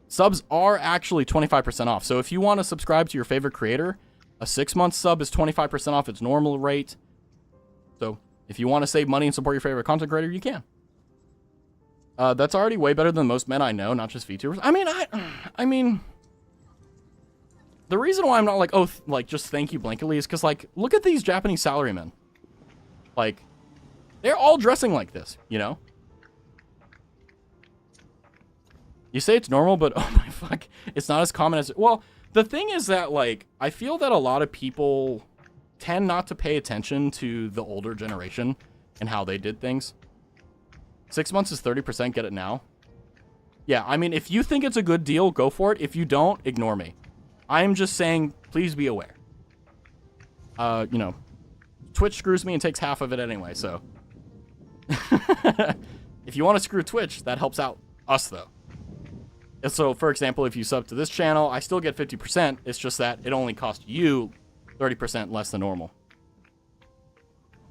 subs are actually 25% off. So if you want to subscribe to your favorite creator, a 6-month sub is 25% off its normal rate. So if you want to save money and support your favorite content creator, you can. That's already way better than most men I know, not just VTubers. I mean, the reason why I'm not like, oh, like, just thank you blanketly is because, like, look at these Japanese salarymen. Like, they're all dressing like this, you know? You say it's normal, but oh my fuck, it's not as common as... Well, the thing is that, like, I feel that a lot of people tend not to pay attention to the older generation and how they did things. 6 months is 30%, get it now. Yeah, I mean, if you think it's a good deal, go for it. If you don't, ignore me. I'm just saying, please be aware. You know, Twitch screws me and takes half of it anyway, so. If you want to screw Twitch, that helps out us, though. And so, for example, if you sub to this channel, I still get 50%. It's just that it only costs you 30% less than normal.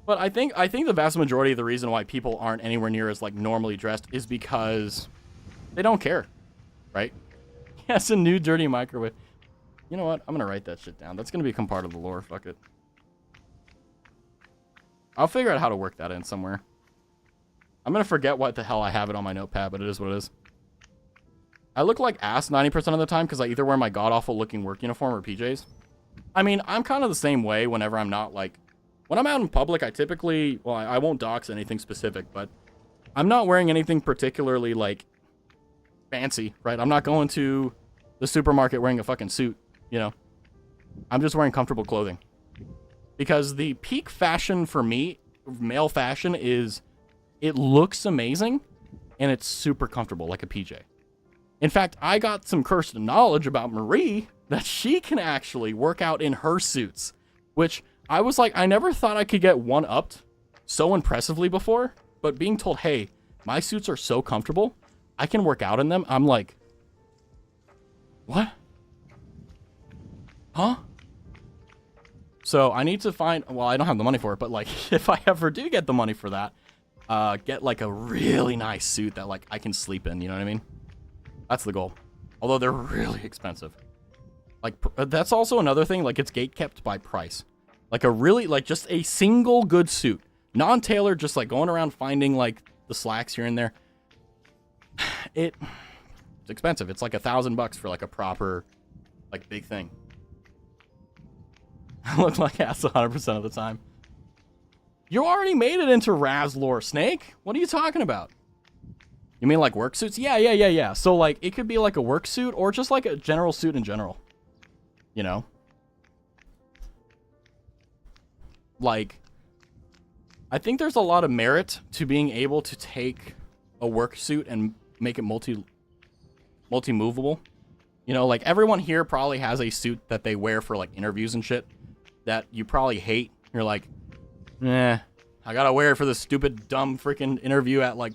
But I think the vast majority of the reason why people aren't anywhere near as, like, normally dressed is because they don't care, right? Yes, a new dirty microwave. You know what? I'm going to write that shit down. That's going to become part of the lore. Fuck it. I'll figure out how to work that in somewhere. I'm going to forget what the hell I have it on my notepad, but it is what it is. I look like ass 90% of the time because I either wear my god-awful looking work uniform or PJs. I mean, I'm kind of the same way whenever I'm not, like... When I'm out in public, I typically... Well, I won't dox anything specific, but... I'm not wearing anything particularly, like... fancy, right? I'm not going to the supermarket wearing a fucking suit, you know? I'm just wearing comfortable clothing. Because the peak fashion for me, male fashion, is... It looks amazing, and it's super comfortable, like a PJ. In fact, I got some cursed knowledge about Marie that she can actually work out in her suits, which I was like, I never thought I could get one-upped so impressively before, but being told, hey, my suits are so comfortable, I can work out in them, I'm like, what? Huh? So I need to find, well, I don't have the money for it, but like, if I ever do get the money for that, get like a really nice suit that like I can sleep in, you know what I mean? That's the goal. Although they're really expensive. Like, that's also another thing, like it's gate-kept by price. Like a really, like just a single good suit. Non-tailored, just like going around finding like the slacks here and there. It's expensive. It's like $1,000 for like a proper, like big thing. I look like ass 100% of the time. You already made it into Raz lore, Snake. What are you talking about? You mean like work suits? Yeah. So like it could be like a work suit or just like a general suit in general. You know? Like, I think there's a lot of merit to being able to take a work suit and make it multi-movable. You know, like everyone here probably has a suit that they wear for like interviews and shit that you probably hate. You're like, I gotta wear it for this stupid, dumb freaking interview at like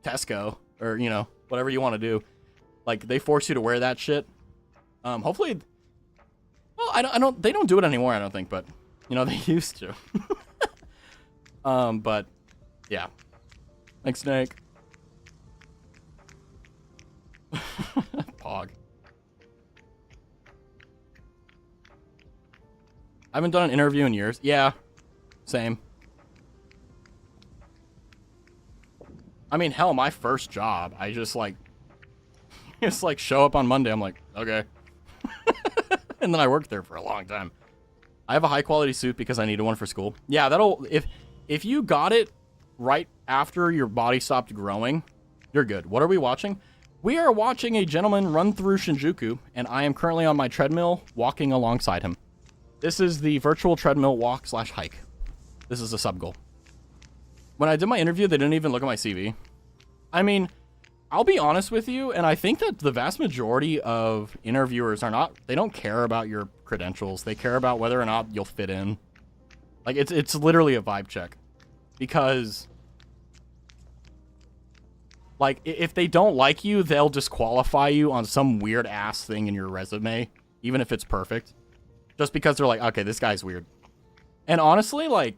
Tesco or, you know, whatever you want to do. Like they force you to wear that shit. Hopefully, well, they don't do it anymore, I don't think, but you know, they used to. But yeah. Thanks, Snake. Pog. I haven't done an interview in years. Yeah, same. I mean, hell, my first job, I just like show up on Monday. I'm like, okay. And then I worked there for a long time. I have a high quality suit because I needed one for school. Yeah, that'll, if you got it right after your body stopped growing, you're good. What are we watching? We are watching a gentleman run through Shinjuku, and I am currently on my treadmill walking alongside him. This is the virtual treadmill walk/hike. This is a sub goal. When I did my interview, they didn't even look at my CV. I mean, I'll be honest with you, and I think that the vast majority of interviewers they don't care about your credentials. They care about whether or not you'll fit in. Like, it's literally a vibe check. Because, like, if they don't like you, they'll disqualify you on some weird-ass thing in your resume, even if it's perfect. Just because they're like, okay, this guy's weird. And honestly, like,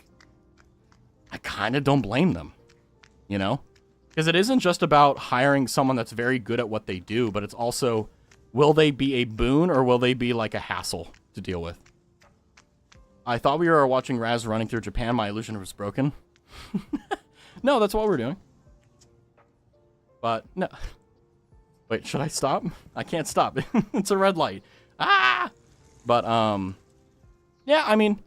I kind of don't blame them, you know? Because it isn't just about hiring someone that's very good at what they do, but it's also Will they be a boon or will they be like a hassle to deal with? I thought we were watching Raz running through Japan. My illusion was broken. No, that's what we're doing. But, no. Wait, should I stop? I can't stop. It's a red light. Ah! But, yeah, I mean,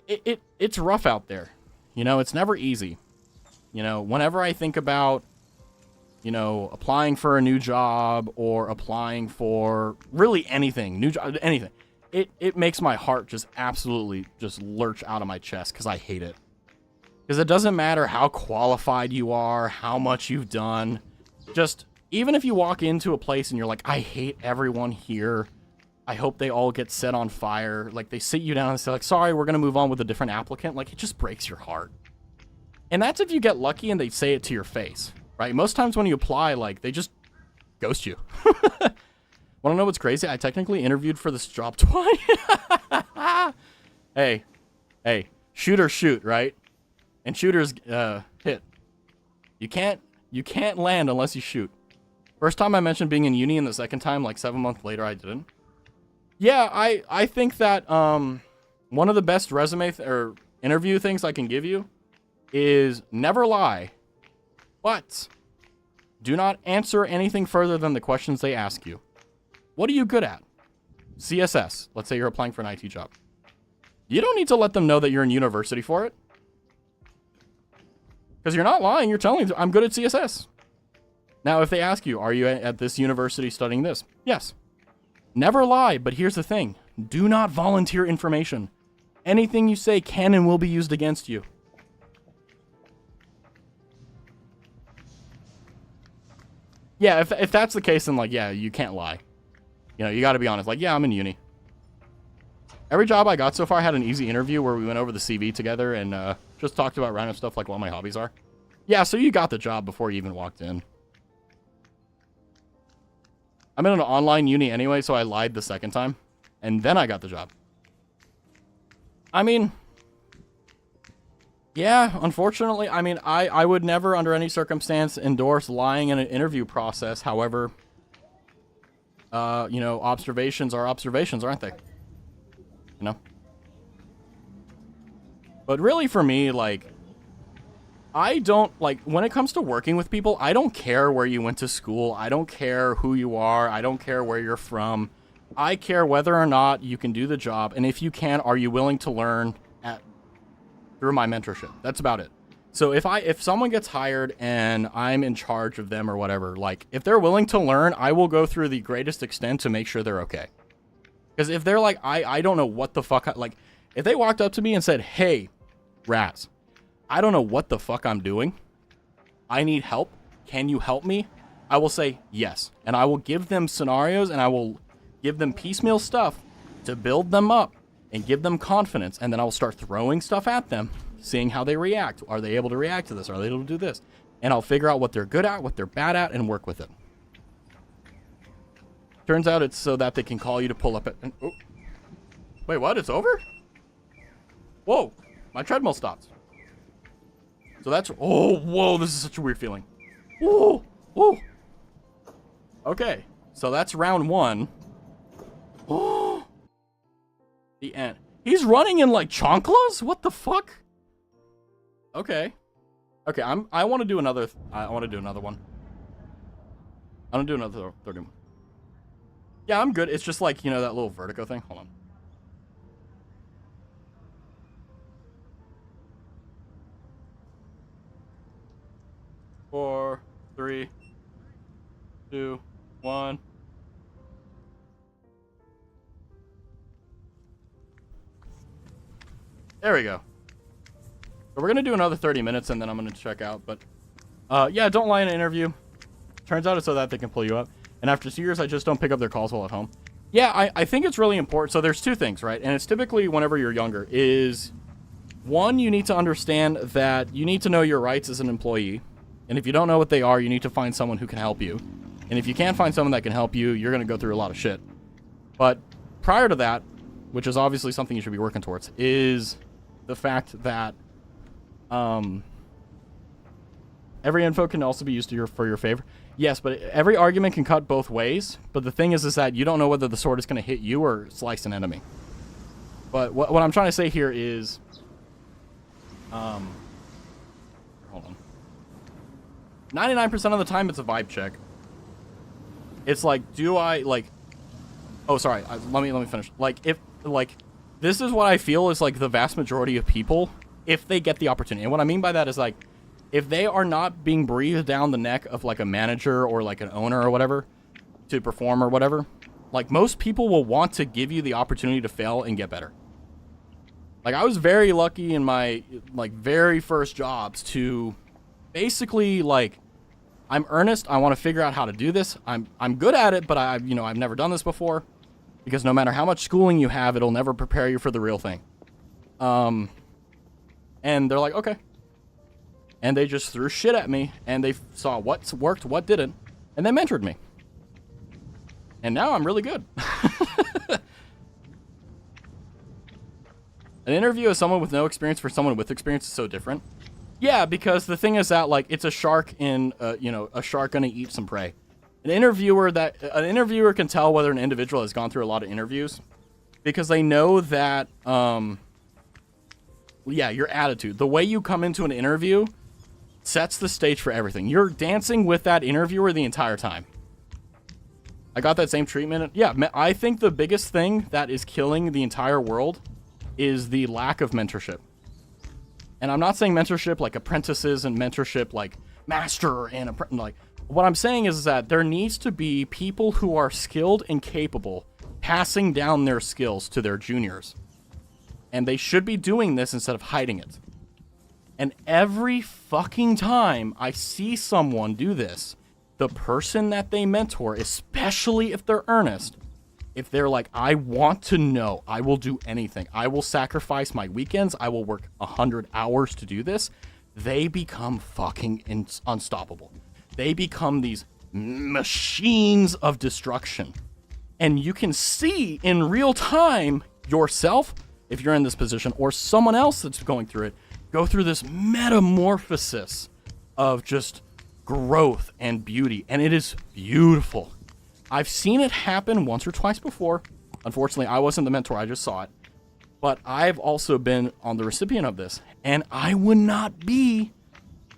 it's rough out there. You know, it's never easy. You know, whenever I think about, you know, applying for a new job or applying for really anything, new job, anything, it makes my heart just absolutely just lurch out of my chest because I hate it. Because it doesn't matter how qualified you are, how much you've done. Just, even if you walk into a place and you're like, I hate everyone here. I hope they all get set on fire. Like, they sit you down and say, like, sorry, we're going to move on with a different applicant. Like, it just breaks your heart. And that's if you get lucky and they say it to your face, right? Most times when you apply, like, they just ghost you. Want to know what's crazy? I technically interviewed for this job twice. Hey, shooters shoot, right? And shooters hit. You can't land unless you shoot. First time I mentioned being in uni, and the second time, like 7 months later, I didn't. Yeah, I think that one of the best resume or interview things I can give you is never lie, but do not answer anything further than the questions they ask you. What are you good at? CSS. Let's say you're applying for an IT job. You don't need to let them know that you're in university for it. Because you're not lying. You're telling them, I'm good at CSS. Now, if they ask you, are you at this university studying this? Yes. Never lie, but here's the thing. Do not volunteer information. Anything you say can and will be used against you. Yeah, if that's the case, then, like, yeah, you can't lie. You know, you got to be honest. Like, yeah, I'm in uni. Every job I got so far, I had an easy interview where we went over the CV together and just talked about random stuff like what my hobbies are. Yeah, so you got the job before you even walked in. I'm in an online uni anyway, so I lied the second time. And then I got the job. I mean, yeah, unfortunately, I mean, I would never under any circumstance endorse lying in an interview process. However, you know, observations are observations, aren't they? You know? But really for me, like, I don't, like, when it comes to working with people, I don't care where you went to school. I don't care who you are. I don't care where you're from. I care whether or not you can do the job. And if you can, are you willing to learn through my mentorship? That's about it. So if someone gets hired and I'm in charge of them or whatever, like, if they're willing to learn, I will go through the greatest extent to make sure they're okay. Because if they're like, I don't know what the fuck, like, if they walked up to me and said, hey, Raz, I don't know what the fuck I'm doing. I need help. Can you help me? I will say yes. And I will give them scenarios and I will give them piecemeal stuff to build them up and give them confidence. And then I will start throwing stuff at them, seeing how they react. Are they able to react to this? Are they able to do this? And I'll figure out what they're good at, what they're bad at, and work with it. Turns out it's so that they can call you to pull up it. Oh. Wait, what? It's over? Whoa. My treadmill stopped. So that's... Oh, whoa. This is such a weird feeling. Whoa. Whoa. Okay. So that's round one. Oh. The end. He's running in, like, chanclas? What the fuck? Okay. Okay, I want to do another... I want to do another one. I want to do another 31. Yeah, I'm good. It's just like, you know, that little vertigo thing. Hold on. Four, 3, 2, 1. There we go. So we're going to do another 30 minutes and then I'm going to check out. But, yeah, don't lie in an interview. Turns out it's so that they can pull you up. And after 2 years, I just don't pick up their calls while at home. Yeah, I think it's really important. So there's two things, right? And it's typically whenever you're younger is, one, you need to understand that you need to know your rights as an employee. And if you don't know what they are, you need to find someone who can help you. And if you can't find someone that can help you, you're going to go through a lot of shit. But prior to that, which is obviously something you should be working towards, is the fact that every info can also be used for your favor. Yes, but every argument can cut both ways. But the thing is that you don't know whether the sword is going to hit you or slice an enemy. But what I'm trying to say here is, hold on. 99% of the time, it's a vibe check. It's like, do I like? Oh, sorry. Let me finish. Like, if like, this is what I feel is like the vast majority of people, if they get the opportunity. And what I mean by that is like, if they are not being breathed down the neck of like a manager or like an owner or whatever to perform or whatever, like most people will want to give you the opportunity to fail and get better. Like, I was very lucky in my, like, very first jobs to basically, like, I'm earnest. I want to figure out how to do this. I'm good at it, but I've never done this before. Because no matter how much schooling you have, it'll never prepare you for the real thing. And they're like, okay. And they just threw shit at me, and they saw what worked, what didn't, and they mentored me. And now I'm really good. An interview as someone with no experience for someone with experience is so different. Yeah, because the thing is that, like, it's a shark in, a shark gonna eat some prey. An interviewer can tell whether an individual has gone through a lot of interviews because they know that, your attitude, the way you come into an interview sets the stage for everything. You're dancing with that interviewer the entire time. I got that same treatment. Yeah, I think the biggest thing that is killing the entire world is the lack of mentorship. And I'm not saying mentorship like apprentices and mentorship like master and like, what I'm saying is that there needs to be people who are skilled and capable passing down their skills to their juniors. And they should be doing this instead of hiding it. And every fucking time I see someone do this, the person that they mentor, especially if they're earnest, if they're like, I want to know, I will do anything. I will sacrifice my weekends. I will work 100 hours to do this. They become fucking unstoppable. They become these machines of destruction. And you can see in real time yourself, if you're in this position, or someone else that's going through it, go through this metamorphosis of just growth and beauty. And it is beautiful. I've seen it happen once or twice before. Unfortunately, I wasn't the mentor. I just saw it. But I've also been on the recipient of this. And I would not be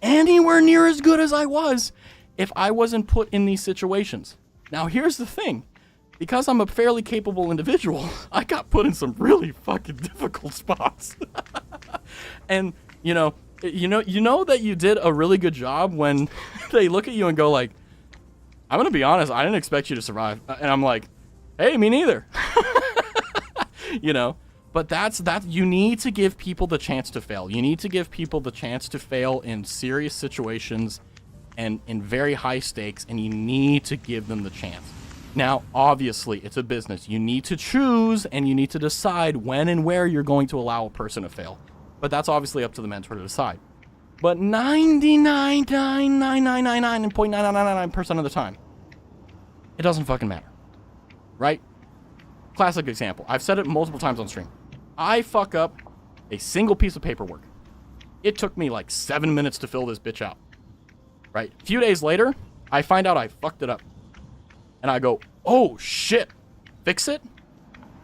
anywhere near as good as I was if I wasn't put in these situations. Now, here's the thing. Because I'm a fairly capable individual, I got put in some really fucking difficult spots. And, you know that you did a really good job when they look at you and go like, I'm going to be honest, I didn't expect you to survive. And I'm like, hey, me neither. But that's you need to give people the chance to fail. You need to give people the chance to fail in serious situations and in very high stakes, and you need to give them the chance. Now, obviously, it's a business. You need to choose and you need to decide when and where you're going to allow a person to fail. But that's obviously up to the mentor to decide. But 99.99999% of the time, it doesn't fucking matter. Right? Classic example. I've said it multiple times on stream. I fuck up a single piece of paperwork. It took me like 7 minutes to fill this bitch out. Right? A few days later, I find out I fucked it up. And I go, oh shit, fix it?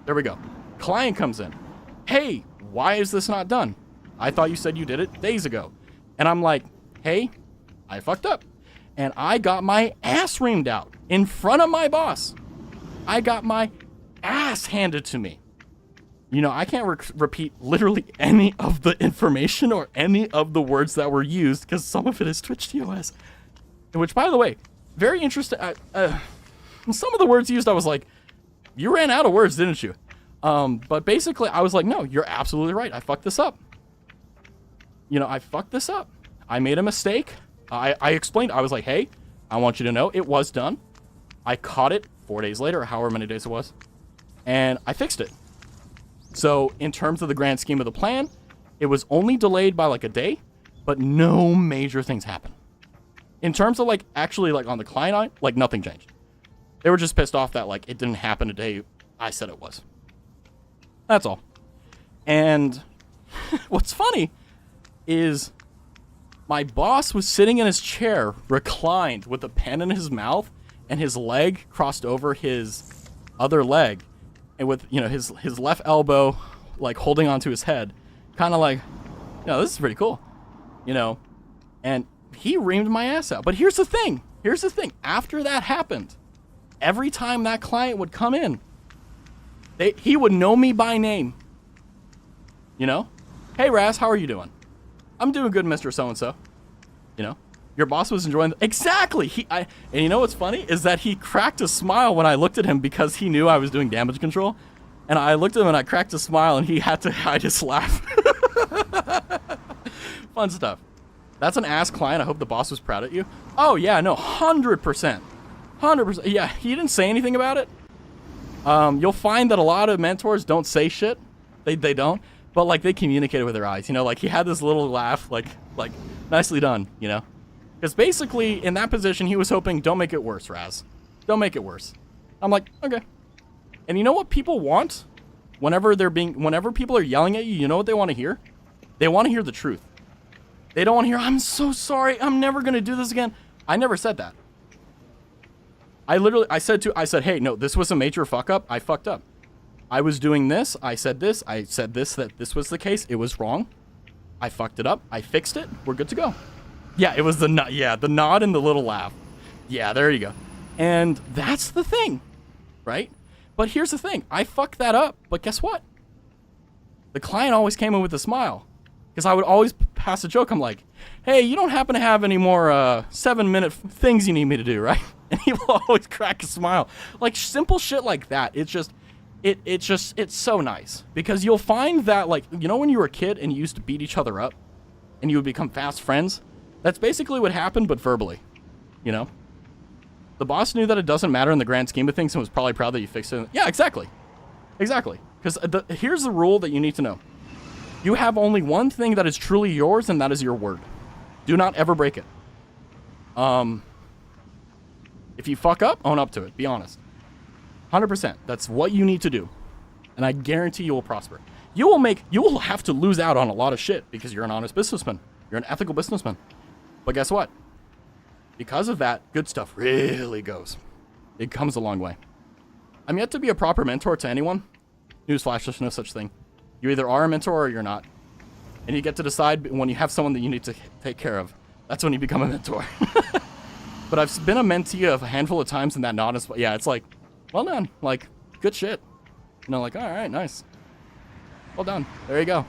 There we go. Client comes in. Hey, why is this not done? I thought you said you did it days ago. And I'm like, hey, I fucked up. And I got my ass reamed out in front of my boss. I got my ass handed to me. I can't repeat literally any of the information or any of the words that were used because some of it is Twitch TOS. Which, by the way, very interesting. Some of the words used, I was like, you ran out of words, didn't you? But basically, I was like, no, you're absolutely right. I fucked this up. I fucked this up. I made a mistake. I explained. I was like, hey, I want you to know it was done. I caught it 4 days later, or however many days it was, and I fixed it. So in terms of the grand scheme of the plan, it was only delayed by like a day, but no major things happened. In terms of like actually like on the client eye, like nothing changed. They were just pissed off that like it didn't happen a day I said it was. That's all. And what's funny is My boss was sitting in his chair, reclined, with a pen in his mouth, and his leg crossed over his other leg, and with, you know, his left elbow, like, holding onto his head, kind of like, you know, this is pretty cool, you know, and he reamed my ass out. But here's the thing. After that happened, every time that client would come in, he would know me by name, you know? Hey, Raz, how are you doing? I'm doing good, Mr. So-and-so. You know, your boss was enjoying exactly. And you know what's funny is that he cracked a smile when I looked at him because he knew I was doing damage control. And I looked at him and I cracked a smile and he had to hide his laugh. Fun stuff. That's an ass client. I hope the boss was proud of you. Oh, yeah, no, 100%. 100%. Yeah, he didn't say anything about it. You'll find that a lot of mentors don't say shit. They don't. But, like, they communicated with their eyes, you know, like, he had this little laugh, like, nicely done, you know? Because basically, in that position, he was hoping, don't make it worse, Raz. Don't make it worse. I'm like, okay. And you know what people want? Whenever people are yelling at you, you know what they want to hear? They want to hear the truth. They don't want to hear, I'm so sorry, I'm never going to do this again. I never said that. I said, hey, no, this was a major fuck up. I fucked up. I was doing this. I said this, that this was the case. It was wrong. I fucked it up. I fixed it. We're good to go. Yeah, it was the nod. Yeah, the nod and the little laugh. Yeah, there you go. And that's the thing, right? But here's the thing. I fucked that up, but guess what? The client always came in with a smile. Because I would always pass a joke. I'm like, hey, you don't happen to have any more 7-minute things you need me to do, right? And he will always crack a smile. Like, simple shit like that. It's just... It's so nice because you'll find that, like, you know, when you were a kid and you used to beat each other up and you would become fast friends, that's basically what happened, but verbally, you know, the boss knew that it doesn't matter in the grand scheme of things and was probably proud that you fixed it. Yeah, exactly. Because here's the rule that you need to know. You have only one thing that is truly yours, and that is your word. Do not ever break it. If you fuck up, own up to it. Be honest. 100%. That's what you need to do. And I guarantee you will prosper. You will have to lose out on a lot of shit because you're an honest businessman. You're an ethical businessman. But guess what? Because of that, good stuff really goes. It comes a long way. I'm yet to be a proper mentor to anyone. Newsflash, there's no such thing. You either are a mentor or you're not. And you get to decide when you have someone that you need to take care of. That's when you become a mentor. But I've been a mentee a handful of times, and that nod is, yeah, it's like, well done. Like, good shit. You know, like, all right, nice. Well done. There you go.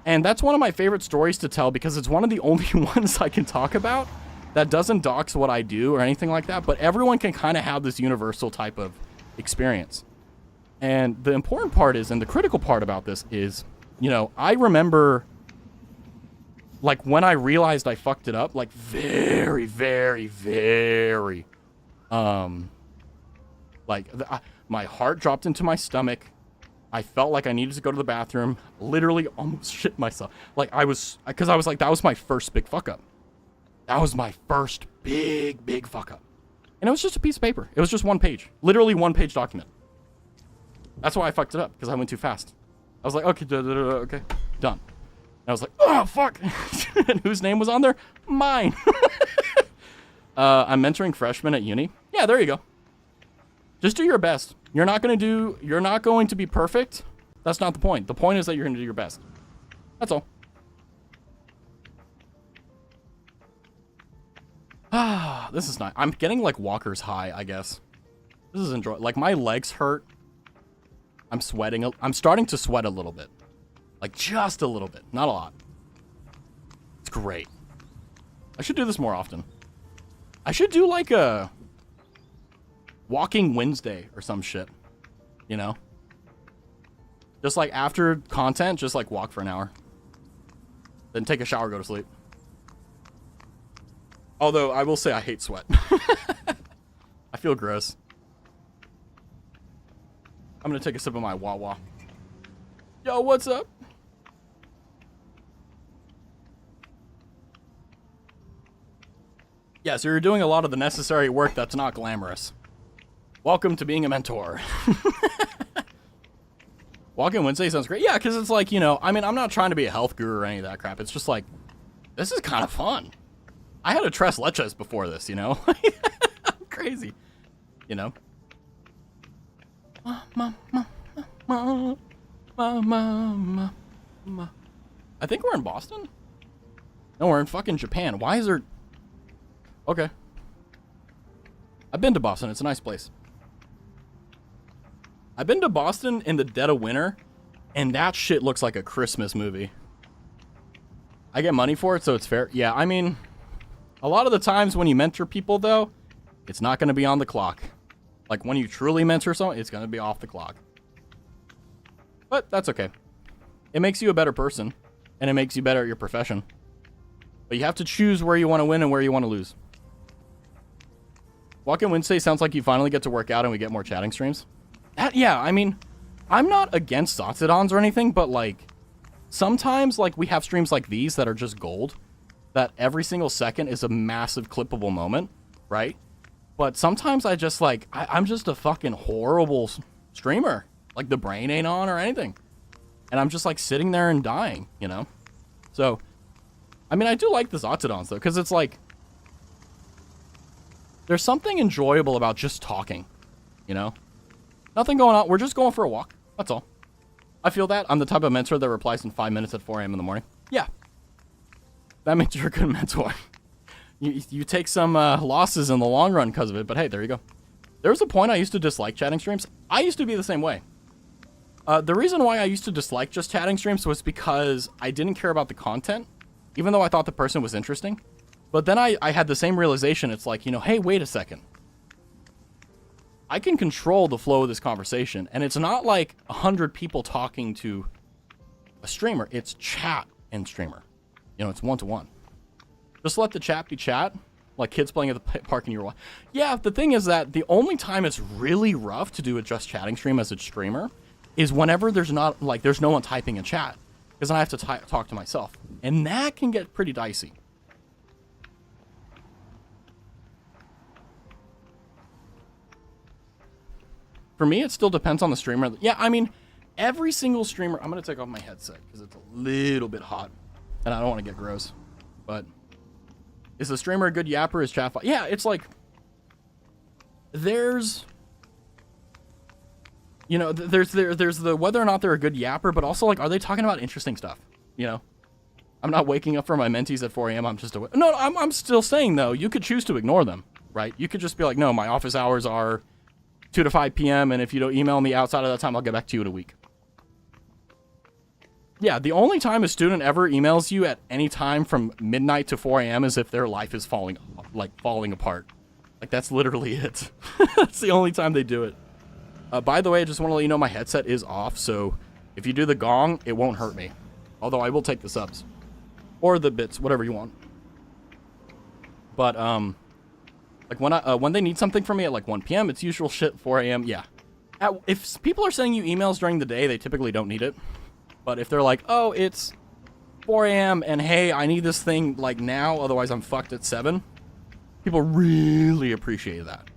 And that's one of my favorite stories to tell because it's one of the only ones I can talk about that doesn't dox what I do or anything like that, but everyone can kind of have this universal type of experience. And the important part is, and the critical part about this is, you know, I remember, like, when I realized I fucked it up, like, very, very, very, my heart dropped into my stomach. I felt like I needed to go to the bathroom. Literally almost shit myself. Like, because I was like, that was my first big fuck up. That was my first big fuck up. And it was just a piece of paper. It was just one page. Literally one page document. That's why I fucked it up, because I went too fast. I was like, okay, okay, done. And I was like, oh, fuck. And whose name was on there? Mine. I'm mentoring freshmen at uni. Yeah, there you go. Just do your best. You're not going to be perfect. That's not the point. The point is that you're going to do your best. That's all. Ah, this is nice. I'm getting like walker's high, I guess. This is enjoy. Like, my legs hurt. I'm sweating. I'm starting to sweat a little bit. Like, just a little bit. Not a lot. It's great. I should do this more often. I should do like a walking Wednesday or some shit. You know? Just like after content, just like walk for an hour. Then take a shower, go to sleep. Although, I will say I hate sweat. I feel gross. I'm gonna take a sip of my Wawa. Yo, what's up? Yeah, so you're doing a lot of the necessary work that's not glamorous. Welcome to being a mentor. Walking Wednesday sounds great. Yeah, because it's like, you know, I mean, I'm not trying to be a health guru or any of that crap. It's just like, This is kind of fun. I had a tres leches before this, you know? I'm crazy. You know? I think we're in Boston? No, we're in fucking Japan. Why is there... Okay. I've been to Boston. It's a nice place. I've been to Boston in the dead of winter, and that shit looks like a Christmas movie. I get money for it, so it's fair. Yeah, I mean, a lot of the times when you mentor people, though, it's not going to be on the clock. Like, when you truly mentor someone, it's going to be off the clock. But that's okay. It makes you a better person, and it makes you better at your profession. But you have to choose where you want to win and where you want to lose. Walk-in Wednesday sounds like you finally get to work out and we get more chatting streams. Yeah, I mean, I'm not against Razathons or anything, but, like, sometimes, like, we have streams like these that are just gold, that every single second is a massive clippable moment, right? But sometimes I just, like, I'm just a fucking horrible streamer. Like, the brain ain't on or anything. And I'm just, like, sitting there and dying, you know? So, I mean, I do like the Razathons, though, because it's, like, there's something enjoyable about just talking, you know? Nothing going on. We're just going for a walk. That's all. I feel that. I'm the type of mentor that replies in 5 minutes at 4 a.m. in the morning. Yeah. That means you're a good mentor. You take some losses in the long run because of it, but hey, there you go. There was a point I used to dislike chatting streams. I used to be the same way. The reason why I used to dislike just chatting streams was because I didn't care about the content, even though I thought the person was interesting. But then I had the same realization. It's like, you know, hey, wait a second. I can control the flow of this conversation, and it's not like 100 people talking to a streamer. It's chat and streamer. You know, it's one-to-one. Just let the chat be chat, like kids playing at the park in your... Yeah, the thing is that the only time it's really rough to do a just chatting stream as a streamer is whenever there's not, like, there's no one typing in chat, because then I have to talk to myself, and that can get pretty dicey. For me, it still depends on the streamer. Yeah, I mean, every single streamer... I'm going to take off my headset because it's a little bit hot, and I don't want to get gross. But is the streamer a good yapper? Is chat... Yeah, it's like... There's... You know, there's the whether or not they're a good yapper, but also, like, are they talking about interesting stuff? You know? I'm not waking up for my mentees at 4 a.m. I'm just... No, I'm still saying, though, you could choose to ignore them, right? You could just be like, no, my office hours are 2 to 5 p.m., and if you don't email me outside of that time, I'll get back to you in a week. Yeah, the only time a student ever emails you at any time from midnight to 4 a.m. is if their life is falling apart. Like, that's literally it. That's the only time they do it. By the way, I just want to let you know my headset is off, so if you do the gong, it won't hurt me. Although I will take the subs. Or the bits, whatever you want. But, like, when they need something from me at, like, 1 p.m., it's usual shit, 4 a.m., yeah. If people are sending you emails during the day, they typically don't need it. But if they're like, oh, it's 4 a.m., and hey, I need this thing, like, now, otherwise I'm fucked at 7, people really appreciate that.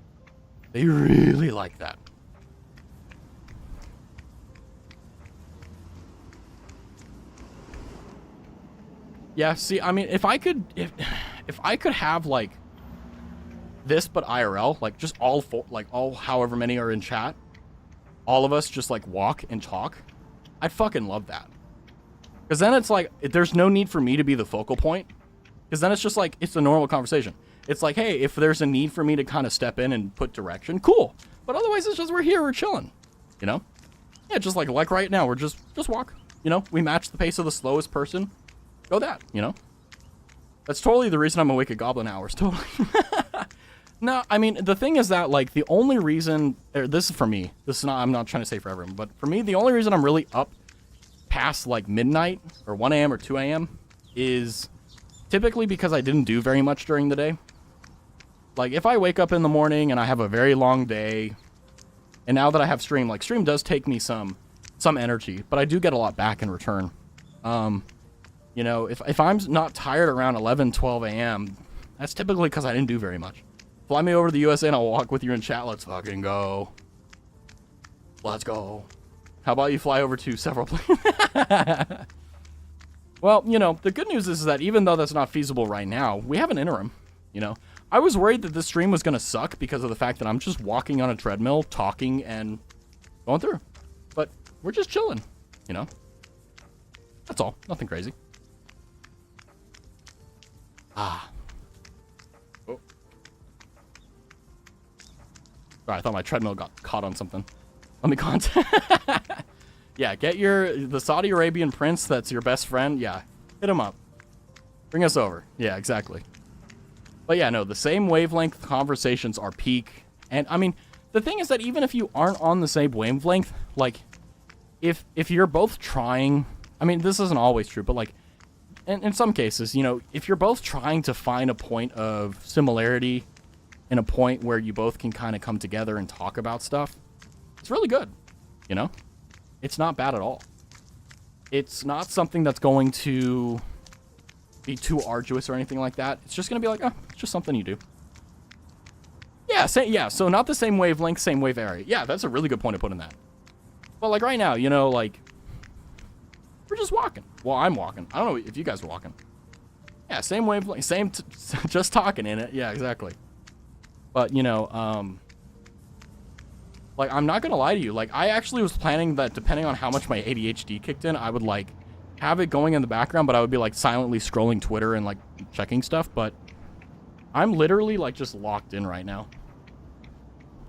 They really like that. Yeah, see, I mean, if I could have, like, this but IRL, like, just all however many are in chat, all of us just, like, walk and talk, I'd fucking love that. Because then it's like, there's no need for me to be the focal point. Because then it's just like, it's a normal conversation. It's like, hey, if there's a need for me to kind of step in and put direction, cool. But otherwise, it's just, we're here, we're chilling. You know? Yeah, just like right now, we're just walk. You know? We match the pace of the slowest person. Go that, you know? That's totally the reason I'm awake at goblin hours, totally. No, I mean, the thing is that, like, the only reason, this is for me, this is not, I'm not trying to say for everyone, but for me, the only reason I'm really up past, like, midnight, or 1 a.m. or 2 a.m. is typically because I didn't do very much during the day. Like, if I wake up in the morning and I have a very long day, and now that I have stream, like, stream does take me some energy, but I do get a lot back in return. You know, if I'm not tired around 11, 12 a.m., that's typically because I didn't do very much. Fly me over to the USA and I'll walk with you in chat. Let's fucking go. Let's go. How about you fly over to several places? Well, you know, the good news is that even though that's not feasible right now, we have an interim, you know. I was worried that this stream was going to suck because of the fact that I'm just walking on a treadmill, talking, and going through. But we're just chilling, you know. That's all. Nothing crazy. Ah. Oh. Sorry, I thought my treadmill got caught on something. Let me contact. Yeah, get the Saudi Arabian prince that's your best friend. Yeah, hit him up. Bring us over. Yeah, exactly. But yeah, no, the same wavelength conversations are peak. And I mean, the thing is that even if you aren't on the same wavelength, like, if you're both trying, I mean, this isn't always true, but like, in some cases, you know, if you're both trying to find a point of similarity and a point where you both can kind of come together and talk about stuff, it's really good, you know? It's not bad at all. It's not something that's going to be too arduous or anything like that. It's just going to be like, oh, it's just something you do. Yeah, so not the same wavelength, same wave area. Yeah, that's a really good point to put in that. But like right now, you know, like, we're just walking. Well, I'm walking. I don't know if you guys are walking. Yeah, same wavelength, just talking in it. Yeah, exactly. But, you know, like, I'm not going to lie to you. Like, I actually was planning that depending on how much my ADHD kicked in, I would, like, have it going in the background, but I would be, like, silently scrolling Twitter and, like, checking stuff. But I'm literally, like, just locked in right now.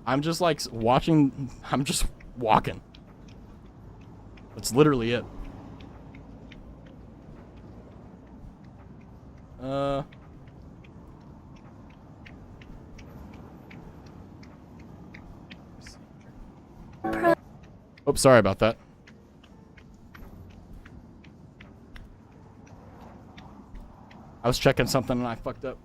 I'm just, like, I'm just walking. That's literally it. Oops, sorry about that. I was checking something and I fucked up.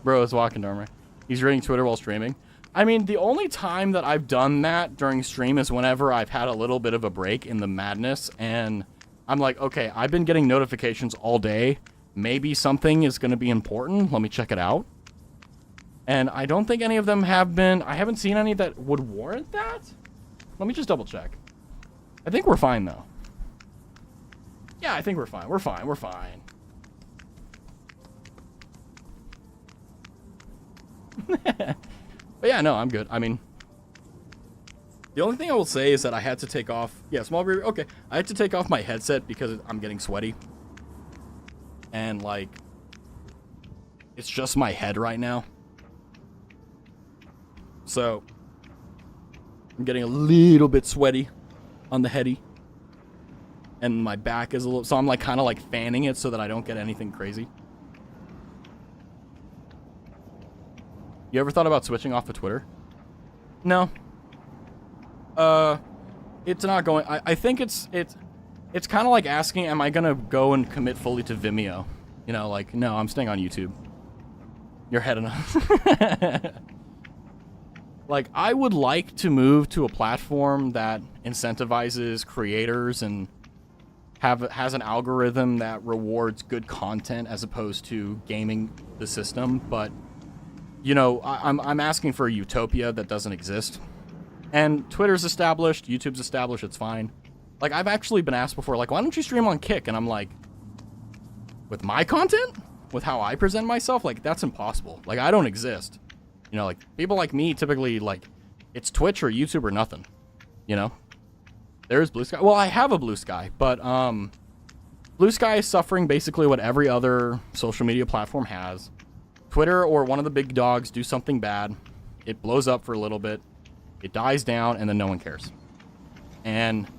Bro is walking, Dormer. He's reading Twitter while streaming. I mean, the only time that I've done that during stream is whenever I've had a little bit of a break in the madness and I'm like, okay, I've been getting notifications all day. Maybe something is going to be important. Let me check it out. And I don't think any of them have been. I haven't seen any that would warrant that. Let me just double check. I think we're fine, though. Yeah, I think we're fine. We're fine. We're fine. But yeah, no, I'm good. I mean, the only thing I will say is that I had to take off. Yeah, small breeder. Okay. I had to take off my headset because I'm getting sweaty. And, like, it's just my head right now. So, I'm getting a little bit sweaty on the heady. And my back is a little... So I'm, like, kind of, like, fanning it so that I don't get anything crazy. You ever thought about switching off of Twitter? No. It's not going... I think it's kind of like asking, am I going to go and commit fully to Vimeo? You know, like, no, I'm staying on YouTube. You're heading up. Like, I would like to move to a platform that incentivizes creators and has an algorithm that rewards good content as opposed to gaming the system. But, you know, I'm asking for a utopia that doesn't exist. And Twitter's established, YouTube's established, it's fine. Like, I've actually been asked before, like, why don't you stream on Kick? And I'm like, with my content? With how I present myself? Like, that's impossible. Like, I don't exist. You know, like, people like me typically, like, it's Twitch or YouTube or nothing. You know? There's Blue Sky. Well, I have a Blue Sky, but, Blue Sky is suffering basically what every other social media platform has. Twitter or one of the big dogs do something bad. It blows up for a little bit. It dies down, and then no one cares. And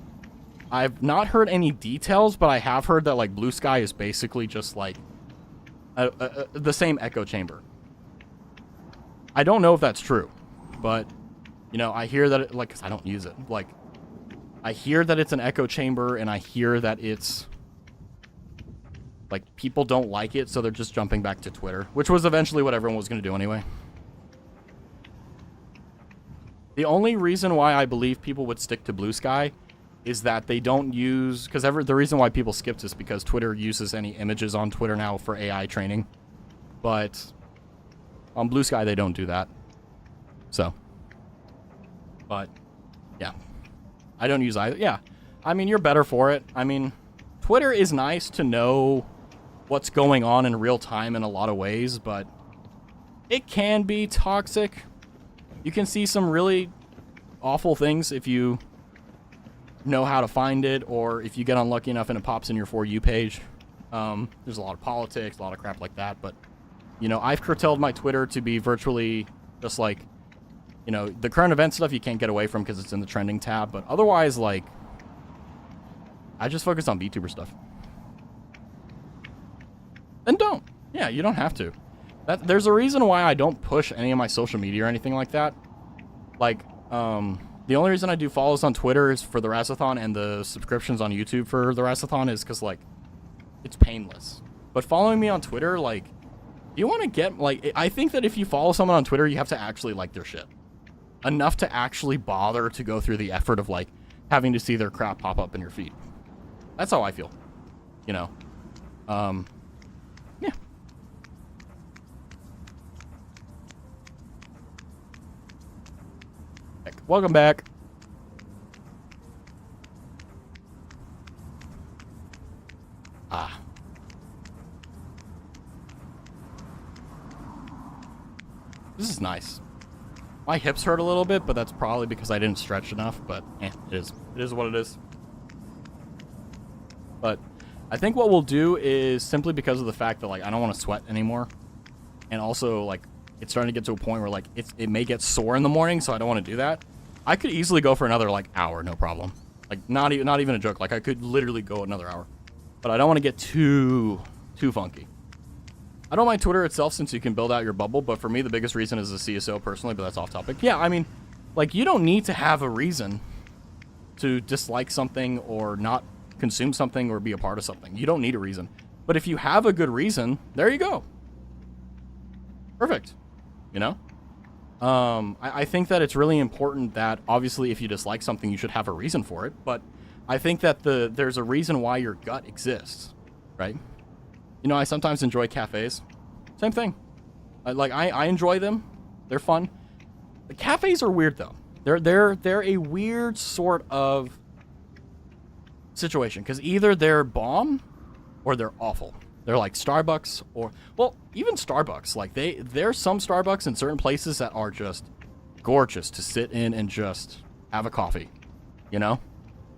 I've not heard any details, but I have heard that, like, Blue Sky is basically just, like, the same echo chamber. I don't know if that's true, but, you know, I hear that, it, like, 'cause I don't use it. Like, I hear that it's an echo chamber, and I hear that it's, like, people don't like it, so they're just jumping back to Twitter, which was eventually what everyone was going to do anyway. The only reason why I believe people would stick to Blue Sky is that they don't use... Because the reason why people skipped is because Twitter uses any images on Twitter now for AI training. But on Blue Sky, they don't do that. So, but yeah, I don't use either. Yeah, I mean, you're better for it. I mean, Twitter is nice to know what's going on in real time in a lot of ways, but it can be toxic. You can see some really awful things if you know how to find it, or if you get unlucky enough and it pops in your For You page. There's a lot of politics, a lot of crap like that, but, you know, I've curtailed my Twitter to be virtually just like, you know, the current event stuff you can't get away from because it's in the trending tab, but otherwise, like, I just focus on VTuber stuff. Then don't. Yeah, you don't have to. There's a reason why I don't push any of my social media or anything like that. Like, the only reason I do follows on Twitter is for the Razathon, and the subscriptions on YouTube for the Razathon is because, like, it's painless. But following me on Twitter, like, you want to get, like, I think that if you follow someone on Twitter, you have to actually like their shit. Enough to actually bother to go through the effort of, like, having to see their crap pop up in your feed. That's how I feel. You know? Yeah. Heck, welcome back. Ah. This is nice. My hips hurt a little bit, but that's probably because I didn't stretch enough, but it is. It is what it is. But I think what we'll do is, simply because of the fact that, like, I don't want to sweat anymore, and also, like, it's starting to get to a point where, like, it may get sore in the morning, so I don't want to do that. I could easily go for another, like, hour, no problem. Like, not even a joke. Like, I could literally go another hour. But I don't want to get too funky. I don't mind Twitter itself since you can build out your bubble, but for me, the biggest reason is the CSO personally, but that's off topic. Yeah, I mean, like, you don't need to have a reason to dislike something or not consume something or be a part of something. You don't need a reason. But if you have a good reason, there you go. Perfect. You know? I think that it's really important that, obviously, if you dislike something, you should have a reason for it, but I think that there's a reason why your gut exists, right? You know, I sometimes enjoy cafes. Same thing. I enjoy them. They're fun. The cafes are weird, though. They're a weird sort of situation, because either they're bomb or they're awful. They're like Starbucks, or, well, even Starbucks. Like, there's some Starbucks in certain places that are just gorgeous to sit in and just have a coffee, you know?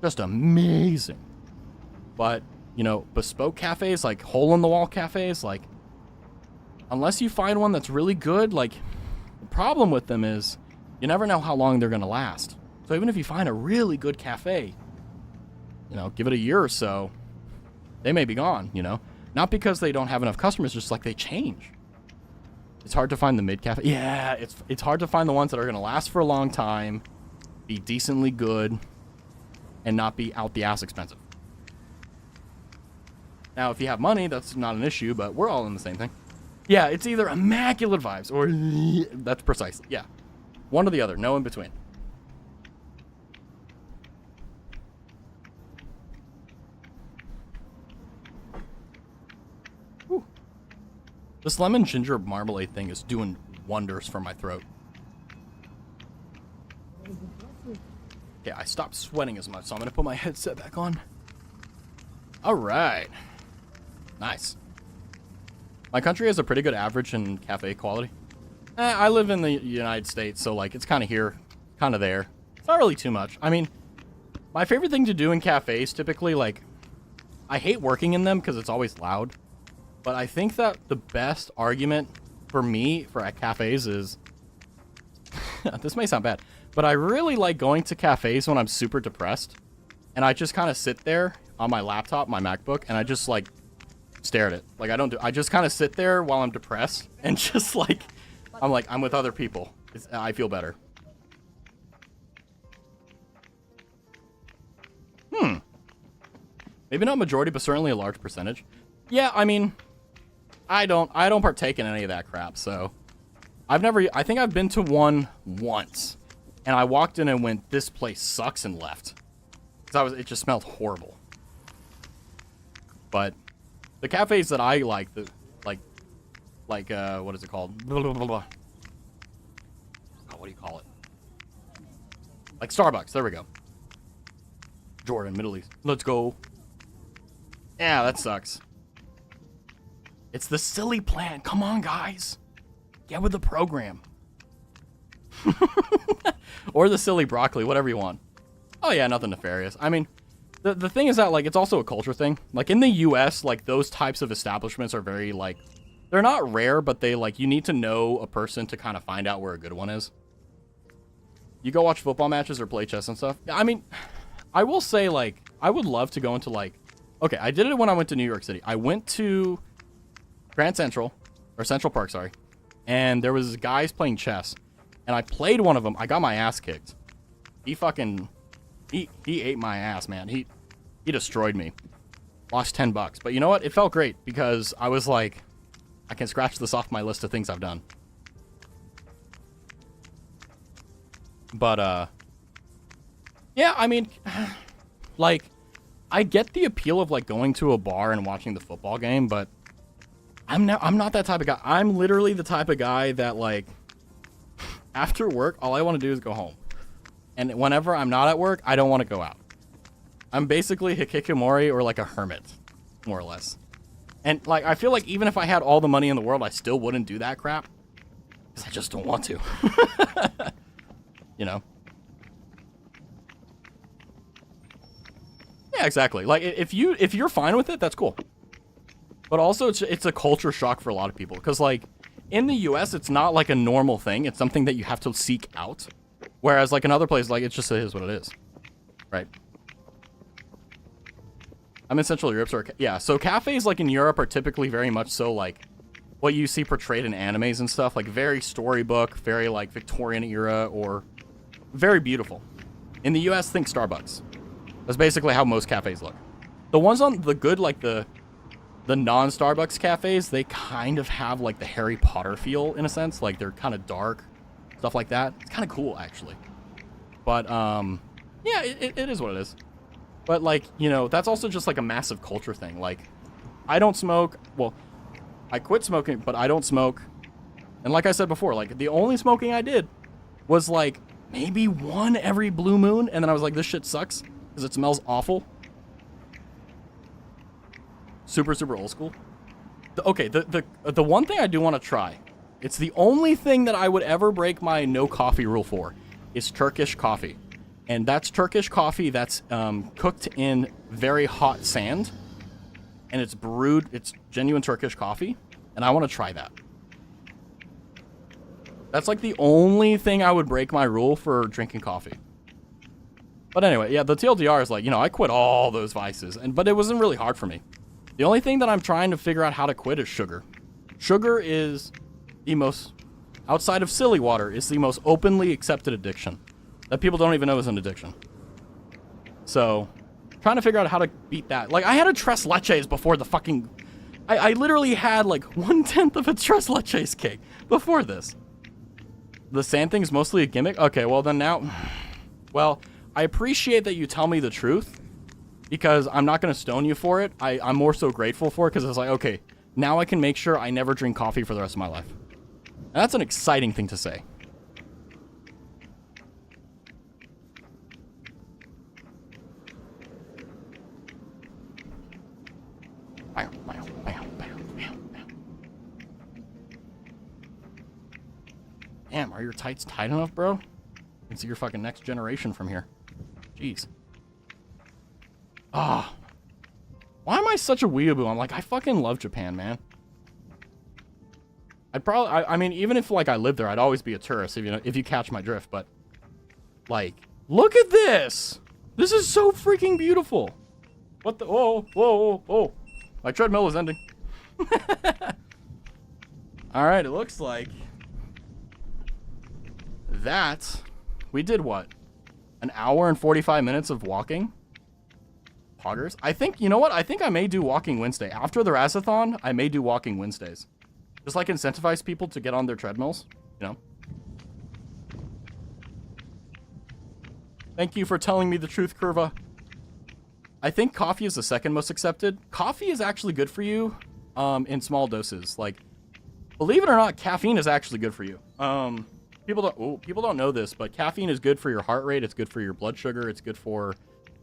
Just amazing. But, you know, bespoke cafes, like hole-in-the-wall cafes, like, unless you find one that's really good, like, the problem with them is you never know how long they're going to last. So even if you find a really good cafe, you know, give it a year or so, they may be gone, you know? Not because they don't have enough customers, just like they change. It's hard to find the mid-cafe. Yeah, it's hard to find the ones that are going to last for a long time, be decently good, and not be out the ass expensive. Now, if you have money, that's not an issue, but we're all in the same thing. Yeah, it's either immaculate vibes or... That's precisely, yeah. One or the other, no in between. Whew. This lemon ginger marmalade thing is doing wonders for my throat. Okay, I stopped sweating as much, so I'm going to put my headset back on. All right. Nice. My country has a pretty good average in cafe quality. I live in the United States, so, like, it's kind of here, kind of there. It's not really too much. I mean, my favorite thing to do in cafes, typically, like, I hate working in them because it's always loud. But I think that the best argument for me for at cafes is... This may sound bad, but I really like going to cafes when I'm super depressed. And I just kind of sit there on my laptop, my MacBook, and I just, like, stare at it. Like, I just kind of sit there while I'm depressed and just, like, I'm with other people. I feel better. Maybe not majority, but certainly a large percentage. Yeah, I mean, I don't partake in any of that crap, so I think I've been to one once, and I walked in and went, this place sucks, and left. Because it just smelled horrible. But the cafes that I like, what is it called? Blah, blah, blah, blah. what do you call it? Like Starbucks. There we go. Jordan, Middle East. Let's go. Yeah, that sucks. It's the silly plan. Come on, guys. Get with the program. Or the silly broccoli, whatever you want. Oh yeah, nothing nefarious. I mean, the thing is that, like, it's also a culture thing. Like, in the US, like, those types of establishments are very, like, they're not rare, but they, like, you need to know a person to kind of find out where a good one is. You go watch football matches or play chess and stuff. I mean, I will say, like, I would love to go into, like, okay, I did it when I went to New York City. I went to Grand Central, or Central Park, sorry, and there was guys playing chess, and I played one of them. I got my ass kicked. He ate my ass, man. He destroyed me. Lost $10. But you know what? It felt great because I was like, I can scratch this off my list of things I've done. But, yeah, I mean, like, I get the appeal of, like, going to a bar and watching the football game, but I'm not that type of guy. I'm literally the type of guy that, like, after work, all I want to do is go home. And whenever I'm not at work, I don't want to go out. I'm basically hikikomori or like a hermit, more or less. And like, I feel like even if I had all the money in the world, I still wouldn't do that crap. Because I just don't want to. You know? Yeah, exactly. Like, if you're fine with it, that's cool. But also, it's a culture shock for a lot of people. Because, like, in the US, it's not like a normal thing. It's something that you have to seek out. Whereas, like, in other places, like, it just is what it is. Right? I'm in Central Europe, so yeah. So cafes, like, in Europe are typically very much so, like, what you see portrayed in animes and stuff. Like, very storybook, very, like, Victorian era, or very beautiful. In the US, think Starbucks. That's basically how most cafes look. The ones on the good, like, the non-Starbucks cafes, they kind of have, like, the Harry Potter feel, in a sense. Like, they're kind of dark. Stuff like that. It's kind of cool, actually. But, yeah, it is what it is. But, like, you know, that's also just, like, a massive culture thing. Like, I don't smoke. Well, I quit smoking, but I don't smoke. And like I said before, like, the only smoking I did was, like, maybe one every blue moon. And then I was like, this shit sucks because it smells awful. Super, super old school. Okay, the one thing I do want to try, it's the only thing that I would ever break my no coffee rule for, is Turkish coffee. And that's Turkish coffee that's cooked in very hot sand. And it's brewed, it's genuine Turkish coffee. And I want to try that. That's like the only thing I would break my rule for drinking coffee. But anyway, yeah, the TLDR is like, you know, I quit all those vices. But it wasn't really hard for me. The only thing that I'm trying to figure out how to quit is sugar. Sugar is the most, outside of silly water, is the most openly accepted addiction that people don't even know is an addiction. So, trying to figure out how to beat that. Like, I had a tres leches before the fucking... I literally had, like, 1/10 of a tres leches cake before this. The sand thing's mostly a gimmick? Okay, well then now... Well, I appreciate that you tell me the truth, because I'm not going to stone you for it. I'm more so grateful for it, because it's like, okay, now I can make sure I never drink coffee for the rest of my life. And that's an exciting thing to say. Damn, are your tights tight enough, bro? You can see your fucking next generation from here. Jeez. Ah. Why am I such a weeaboo? I'm like, I fucking love Japan, man. I mean, even if, like, I lived there, I'd always be a tourist, if you catch my drift, but, like, look at this! This is so freaking beautiful! What the, whoa, whoa, whoa. My treadmill is ending. Alright, it looks like that we did what? An hour and 45 minutes of walking? Poggers? I think, you know what? I think I may do Walking Wednesday. After the Razathon, I may do Walking Wednesdays. Just like incentivize people to get on their treadmills, you know? Thank you for telling me the truth, Curva. I think coffee is the second most accepted. Coffee is actually good for you in small doses. Like, believe it or not, caffeine is actually good for you. people don't know this, but caffeine is good for your heart rate. It's good for your blood sugar. It's good for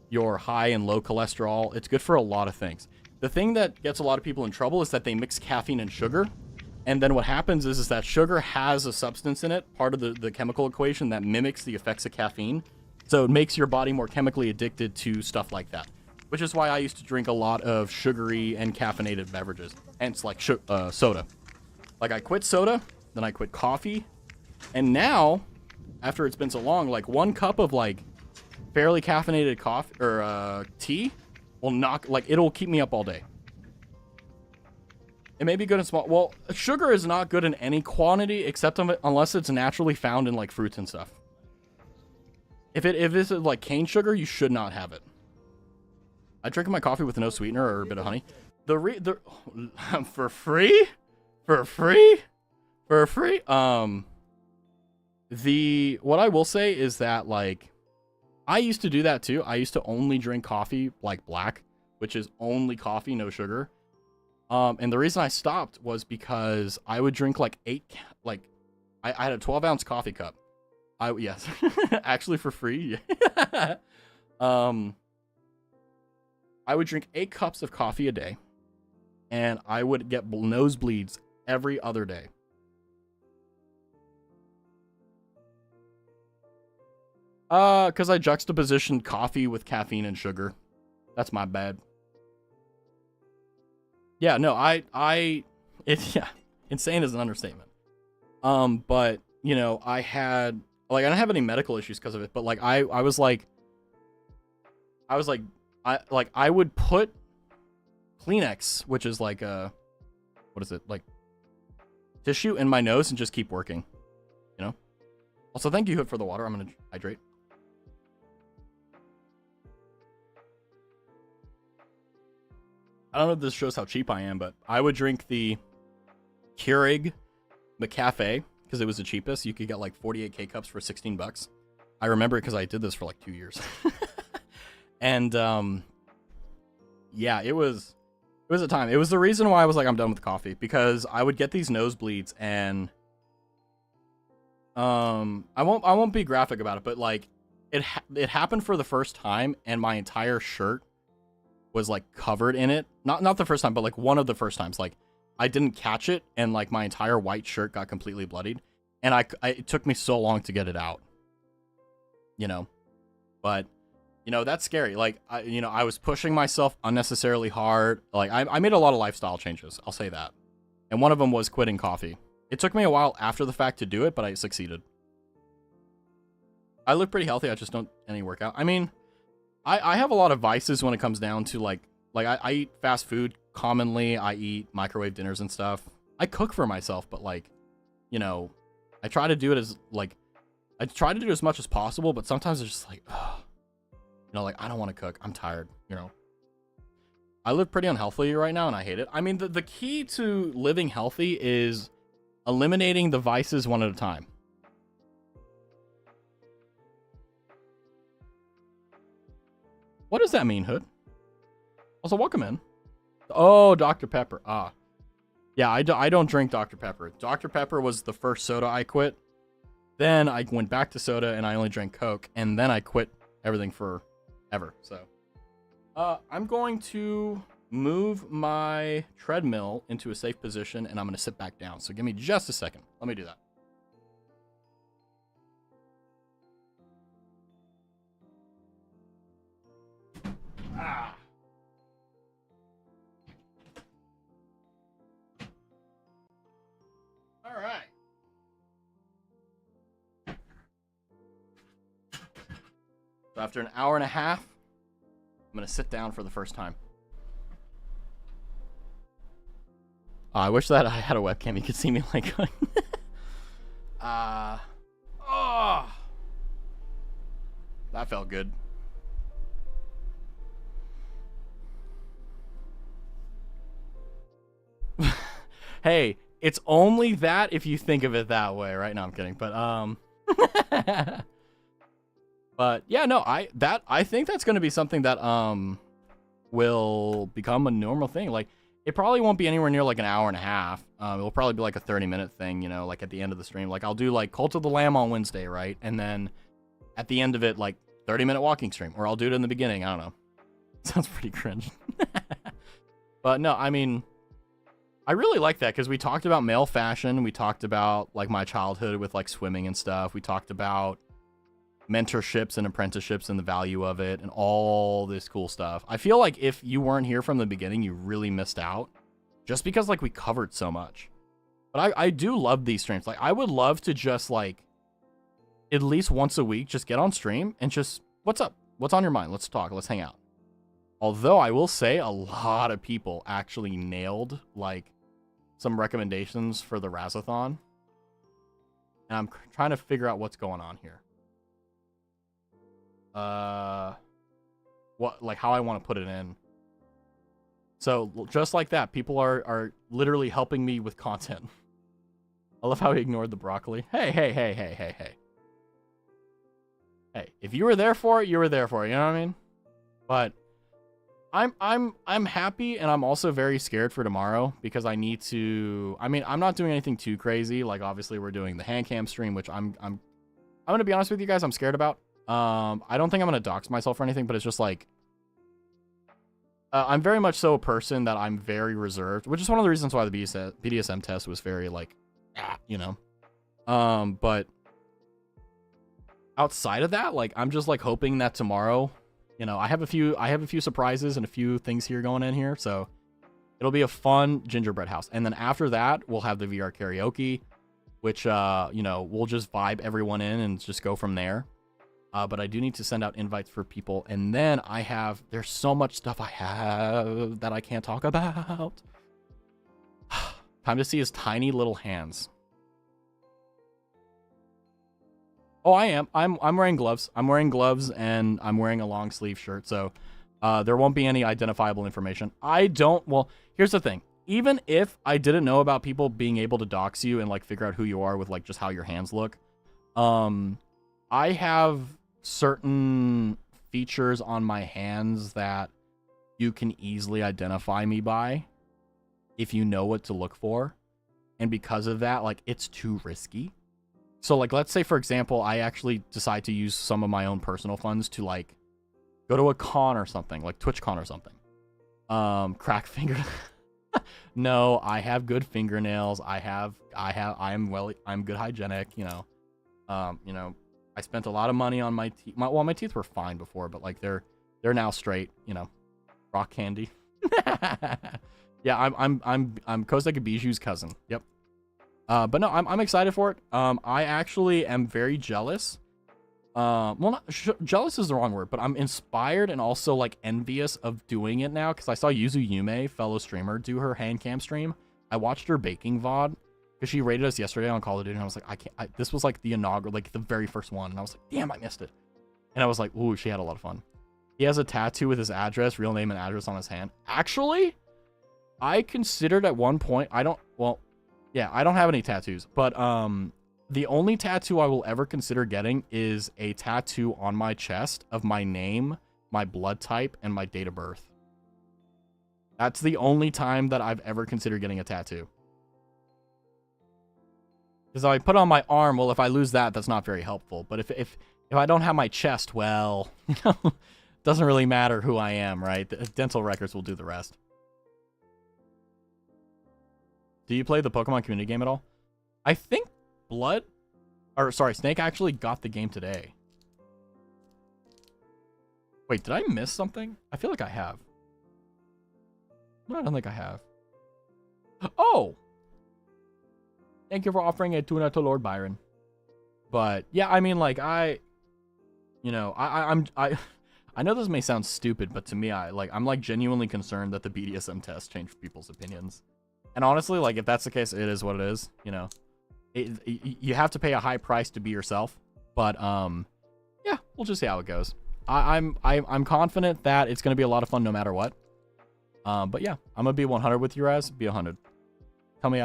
your high and low cholesterol. It's good for a lot of things. The thing that gets a lot of people in trouble is that they mix caffeine and sugar. And then what happens is that sugar has a substance in it, part of the chemical equation that mimics the effects of caffeine. So it makes your body more chemically addicted to stuff like that. Which is why I used to drink a lot of sugary and caffeinated beverages. Hence, like, soda. Like, I quit soda, then I quit coffee. And now, after it's been so long, like, 1 cup of, like, fairly caffeinated coffee, or, tea will knock, like, it'll keep me up all day. It may be good in small... Well, sugar is not good in any quantity, except unless it's naturally found in, like, fruits and stuff. If it's, like, cane sugar, you should not have it. I drink my coffee with no sweetener or a bit of honey. For free? For free? For free? What I will say is that, like, I used to do that too. I used to only drink coffee, like, black, which is only coffee, no sugar. And the reason I stopped was because I would drink, like, I had a 12-ounce coffee cup. Yes. Actually, for free. I would drink 8 cups of coffee a day, and I would get nosebleeds every other day. Because I juxtapositioned coffee with caffeine and sugar. That's my bad. Yeah, no, insane is an understatement. But, you know, I don't have any medical issues because of it, but, like, I would put Kleenex, which is like like tissue in my nose and just keep working, you know? Also, thank you for the water. I'm going to hydrate. I don't know if this shows how cheap I am, but I would drink the Keurig McCafe because it was the cheapest. You could get like 48 K-Cups for $16. I remember it because I did this for like 2 years. And, yeah, it was a time. It was the reason why I was like, I'm done with coffee, because I would get these nosebleeds, and, I won't be graphic about it, but, like, it happened for the first time, and my entire shirt was, like, covered in it. Not the first time, but, like, one of the first times. Like, I didn't catch it, and, like, my entire white shirt got completely bloodied, and it took me so long to get it out, you know, but... You know, that's scary. Like, I was pushing myself unnecessarily hard. Like, I made a lot of lifestyle changes. I'll say that. And one of them was quitting coffee. It took me a while after the fact to do it, but I succeeded. I look pretty healthy. I just don't any workout. I mean, I have a lot of vices when it comes down to, like I eat fast food commonly. I eat microwave dinners and stuff. I cook for myself, but, like, you know, I try to do it as much as possible, but sometimes it's just like, ugh. You know, like, I don't want to cook. I'm tired, you know. I live pretty unhealthily right now, and I hate it. I mean, the key to living healthy is eliminating the vices one at a time. What does that mean, Hood? Also, welcome in. Oh, Dr. Pepper. Ah. Yeah, I don't drink Dr. Pepper. Dr. Pepper was the first soda I quit. Then I went back to soda, and I only drank Coke. And then I quit everything forever. So, I'm going to move my treadmill into a safe position, and I'm going to sit back down. So give me just a second. Let me do that. Ah. All right. So after an hour and a half, I'm going to sit down for the first time. I wish that I had a webcam. You could see me, like, going. That felt good. Hey, it's only that if you think of it that way, right? No, I'm kidding. But, but yeah, no, I think that's going to be something that will become a normal thing. Like, It probably won't be anywhere near like an hour and a half. It'll probably be like a 30-minute thing, you know, like at the end of the stream. Like I'll do like Cult of the Lamb on Wednesday, right? And then at the end of it, like 30-minute walking stream, or I'll do it in the beginning. I don't know. Sounds pretty cringe. But no, I mean, I really like that because we talked about male fashion. We talked about like my childhood with like swimming and stuff. We talked about mentorships and apprenticeships and the value of it and all this cool stuff. I feel like if you weren't here from the beginning, you really missed out just because like we covered so much. But I do love these streams. Like I would love to just like at least once a week, just get on stream and just, what's up? What's on your mind? Let's talk. Let's hang out. Although I will say a lot of people actually nailed like some recommendations for the Razathon. And I'm trying to figure out what's going on here. What, like how I want to put it in. So just like that, people are literally helping me with content. I love how he ignored the broccoli. Hey. Hey, if you were there for it, you were there for it, you know what I mean? But I'm happy, and I'm also very scared for tomorrow because I need to. I mean, I'm not doing anything too crazy. Like obviously we're doing the hand cam stream, which I'm gonna be honest with you guys, I'm scared about. I don't think I'm gonna dox myself or anything, but it's just like I'm very much so a person that I'm very reserved, which is one of the reasons why the BDSM test was very like, you know. But outside of that, like I'm just like hoping that tomorrow, you know, I have a few surprises and a few things here going in here, so it'll be a fun gingerbread house. And then after that, we'll have the VR karaoke, which you know, we'll just vibe everyone in and just go from there. But I do need to send out invites for people, and then there's so much stuff I have that I can't talk about. Time to see his tiny little hands. Oh, I am. I'm wearing gloves. I'm wearing gloves, and I'm wearing a long sleeve shirt, so there won't be any identifiable information. Well, here's the thing. Even if I didn't know about people being able to dox you and like figure out who you are with like just how your hands look, I have certain features on my hands that you can easily identify me by if you know what to look for. And because of that, like it's too risky. So like, let's say for example, I actually decide to use some of my own personal funds to like go to a con or something, like TwitchCon or something. Crack finger. No, I have good fingernails. I'm good hygienic, you know. I spent a lot of money on my teeth. My teeth were fine before, but like they're now straight, you know. Rock candy. Yeah, I'm Kosek Bijou's cousin. Yep. But no, I'm excited for it. I actually am very jealous. Well, not jealous is the wrong word, but I'm inspired and also like envious of doing it now because I saw Yuzu Yume, fellow streamer, do her hand cam stream. I watched her baking VOD because she rated us yesterday on Call of Duty, and I was like, this was like the inaugural, like the very first one, and I was like, damn, I missed it. And I was like, ooh, she had a lot of fun. He has a tattoo with his address, real name and address on his hand. Actually, I considered at one point, I don't have any tattoos, but the only tattoo I will ever consider getting is a tattoo on my chest of my name, my blood type, and my date of birth. That's the only time that I've ever considered getting a tattoo. Because I put on my arm, well, if I lose that, that's not very helpful. But if I don't have my chest, well, you know, doesn't really matter who I am, right? The dental records will do the rest. Do you play the Pokemon community game at all? I think Snake actually got the game today. Wait, did I miss something? I feel like I have. No, I don't think I have. Oh! Thank you for offering a tuna to Lord Byron. But yeah, I mean, like I know this may sound stupid, but to me, I'm like genuinely concerned that the BDSM test changed people's opinions. And honestly, like if that's the case, it is what it is. You know, you have to pay a high price to be yourself. But yeah, we'll just see how it goes. I'm confident that it's gonna be a lot of fun no matter what. But yeah, I'm gonna be 100 with you, Raz. Be 100. Tell me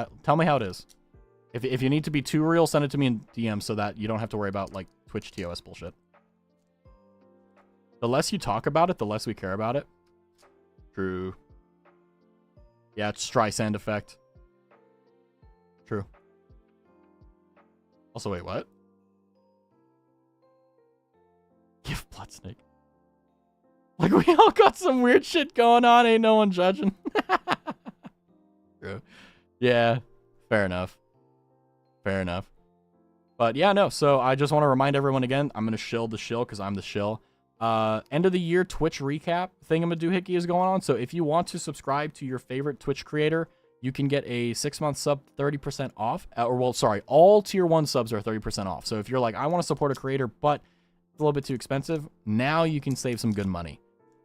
how it is. If you need to be too real, send it to me in DM so that you don't have to worry about like Twitch TOS bullshit. The less you talk about it, the less we care about it. True. Yeah, it's Streisand effect. True. Also, wait, what? Give Blood Snake. Like, we all got some weird shit going on. Ain't no one judging. True. Yeah, fair enough. Fair enough. But yeah, no. So I just want to remind everyone again, I'm going to shill the shill because I'm the shill. End of the year Twitch recap thingamadoohickey is going on. So if you want to subscribe to your favorite Twitch creator, you can get a 6-month sub 30% off. All tier 1 subs are 30% off. So if you're like, I want to support a creator, but it's a little bit too expensive, now you can save some good money.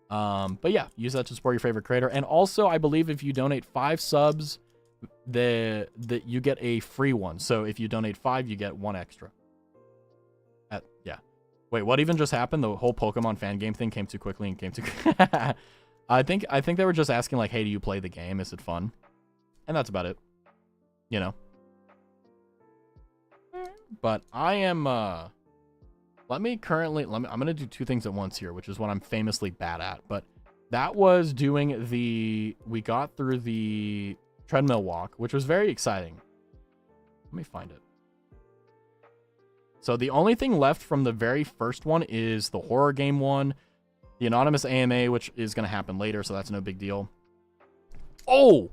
But yeah, use that to support your favorite creator. And also, I believe if you donate 5 subs, you get a free one. So if you donate 5, you get 1 extra. Yeah. Wait, what even just happened? The whole Pokemon fan game thing came too quickly and came too. I think they were just asking like, hey, do you play the game? Is it fun? And that's about it. You know. But I am. I'm gonna do 2 things at once here, which is what I'm famously bad at. But that was doing we got through the treadmill walk, which was very exciting. Let me find it. So the only thing left from the very first one is the horror game one, the anonymous AMA, which is going to happen later, so that's no big deal. Oh,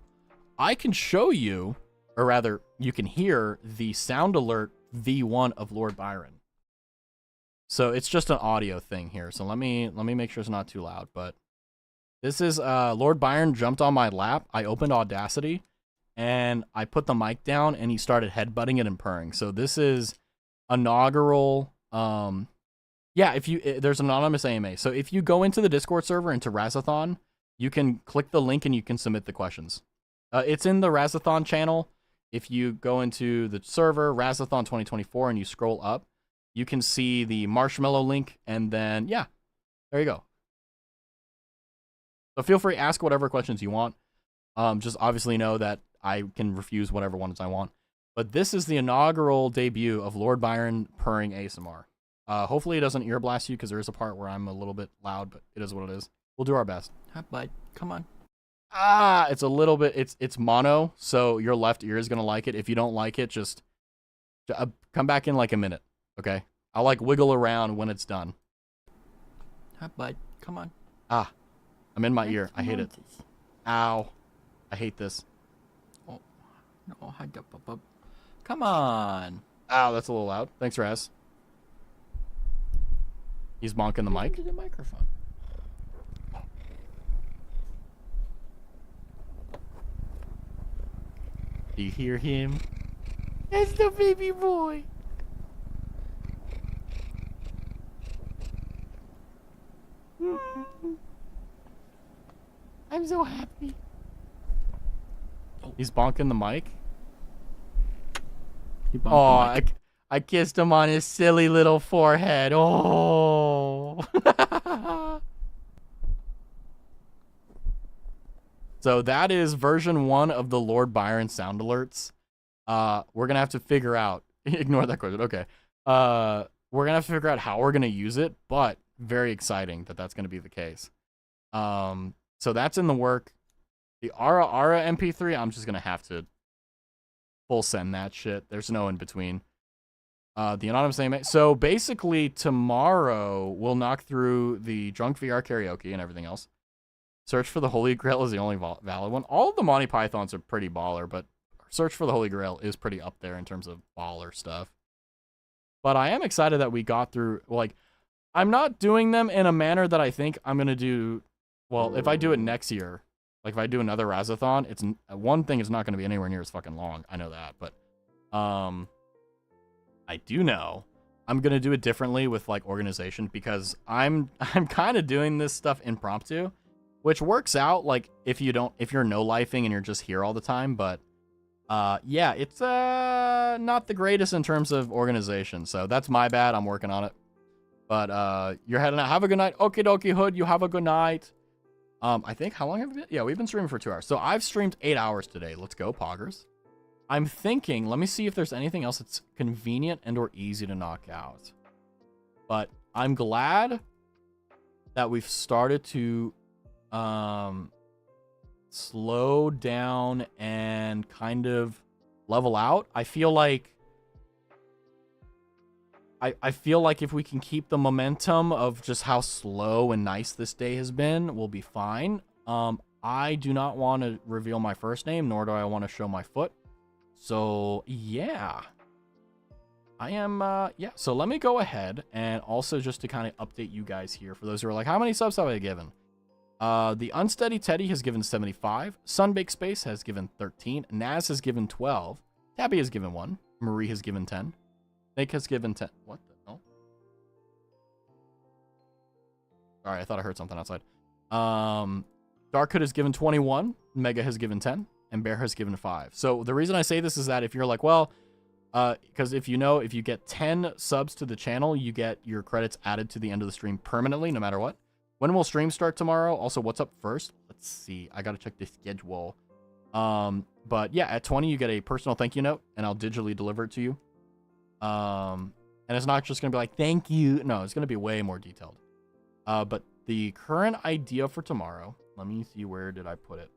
I can show you, or rather, you can hear the sound alert V1 of Lord Byron. So it's just an audio thing here. So let me make sure it's not too loud. But this is Lord Byron jumped on my lap. I opened Audacity, and I put the mic down, and he started headbutting it and purring. So this is inaugural. Yeah, there's an anonymous AMA. So if you go into the Discord server, into Razathon, you can click the link and you can submit the questions. It's in the Razathon channel. If you go into the server, Razathon 2024, and you scroll up, you can see the marshmallow link, and then, yeah, there you go. So feel free to ask whatever questions you want. Just obviously know that I can refuse whatever ones I want. But this is the inaugural debut of Lord Byron purring ASMR. Hopefully it doesn't ear blast you, because there is a part where I'm a little bit loud, but it is what it is. We'll do our best. Hi, bud. Come on. It's a little bit, it's mono, so your left ear is going to like it. If you don't like it, just come back in like a minute, okay? I'll like wiggle around when it's done. Hi, bud. Come on. I'm in my ear. I hate it. Ow. I hate this. Oh, no, hi, bub. Come on. Ow, that's a little loud. Thanks, Raz. He's bonking the mic. To the microphone. Do you hear him? That's the baby boy. I'm so happy. He's bonking the mic. Oh, I kissed him on his silly little forehead. Oh. So that is version 1 of the Lord Byron sound alerts. We're going to have to figure out. Ignore that question. Okay. We're going to have to figure out how we're going to use it, but very exciting that that's going to be the case. So that's in the work. The Ara MP3, I'm just going to have to full send that shit. There's no in between. The anonymous name. So basically tomorrow we'll knock through the Drunk VR karaoke and everything else. Search for the Holy Grail is the only valid one. All of the Monty Pythons are pretty baller, but Search for the Holy Grail is pretty up there in terms of baller stuff. But I am excited that we got through, like, I'm not doing them in a manner that I think I'm going to do. Well, if I do it next year, like if I do another Razathon, it's one thing is not going to be anywhere near as fucking long. I know that, but I do know I'm going to do it differently with like organization, because I'm kind of doing this stuff impromptu, which works out like if you're no lifing and you're just here all the time, but yeah, it's not the greatest in terms of organization. So that's my bad. I'm working on it. But you're heading out. Have a good night. Okie dokie, Hood. You have a good night. I think, how long have we been? Yeah, we've been streaming for 2 hours. So I've streamed 8 hours today. Let's go, Poggers. I'm thinking, let me see if there's anything else that's convenient and or easy to knock out. But I'm glad that we've started to slow down and kind of level out. I feel like if we can keep the momentum of just how slow and nice this day has been, we'll be fine. I do not want to reveal my first name, nor do I want to show my foot. So, yeah. I am, yeah. So let me go ahead and also just to kind of update you guys here, for those who are like, how many subs have I given? The Unsteady Teddy has given 75. Sunbake Space has given 13. Naz has given 12. Tabby has given 1. Marie has given 10. Nick has given 10. What the hell? Sorry, I thought I heard something outside. Darkhood has given 21. Mega has given 10. And Bear has given 5. So the reason I say this is that if you're like, well, because if you get 10 subs to the channel, you get your credits added to the end of the stream permanently, no matter what. When will stream start tomorrow? Also, what's up first? Let's see. I got to check the schedule. But yeah, at 20, you get a personal thank you note, and I'll digitally deliver it to you. And it's not just going to be like, thank you. No, it's going to be way more detailed. But the current idea for tomorrow, let me see, where did I put it?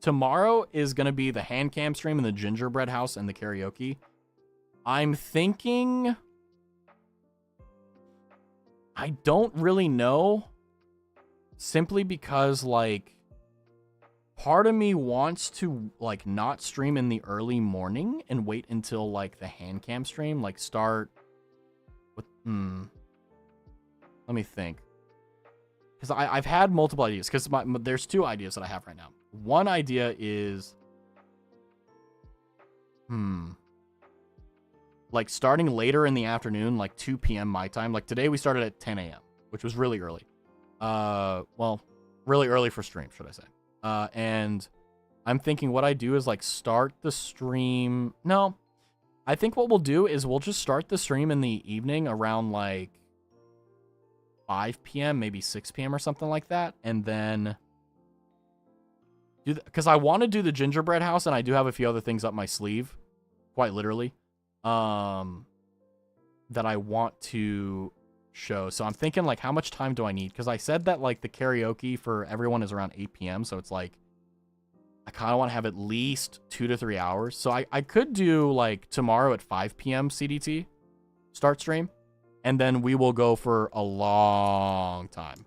Tomorrow is going to be the hand cam stream and the gingerbread house and the karaoke. I'm thinking, I don't really know, simply because, like, part of me wants to, like, not stream in the early morning and wait until, like, the hand cam stream, like, start with, let me think. Because I've had multiple ideas, because there's 2 ideas that I have right now. One idea is, like, starting later in the afternoon, like 2 p.m. my time. Like, today we started at 10 a.m., which was really early. Well, really early for stream, should I say. And I'm thinking what I do is, like, start the stream. No, I think what we'll do is we'll just start the stream in the evening around, like, 5 p.m., maybe 6 p.m. or something like that. And then, because I want to do the gingerbread house, and I do have a few other things up my sleeve, quite literally, that I want to show. So I'm thinking, like, how much time do I need? Because I said that, like, the karaoke for everyone is around 8 p.m. So it's like, I kind of want to have at least 2 to 3 hours. So I could do, like, tomorrow at 5 p.m. CDT, start stream, and then we will go for a long time.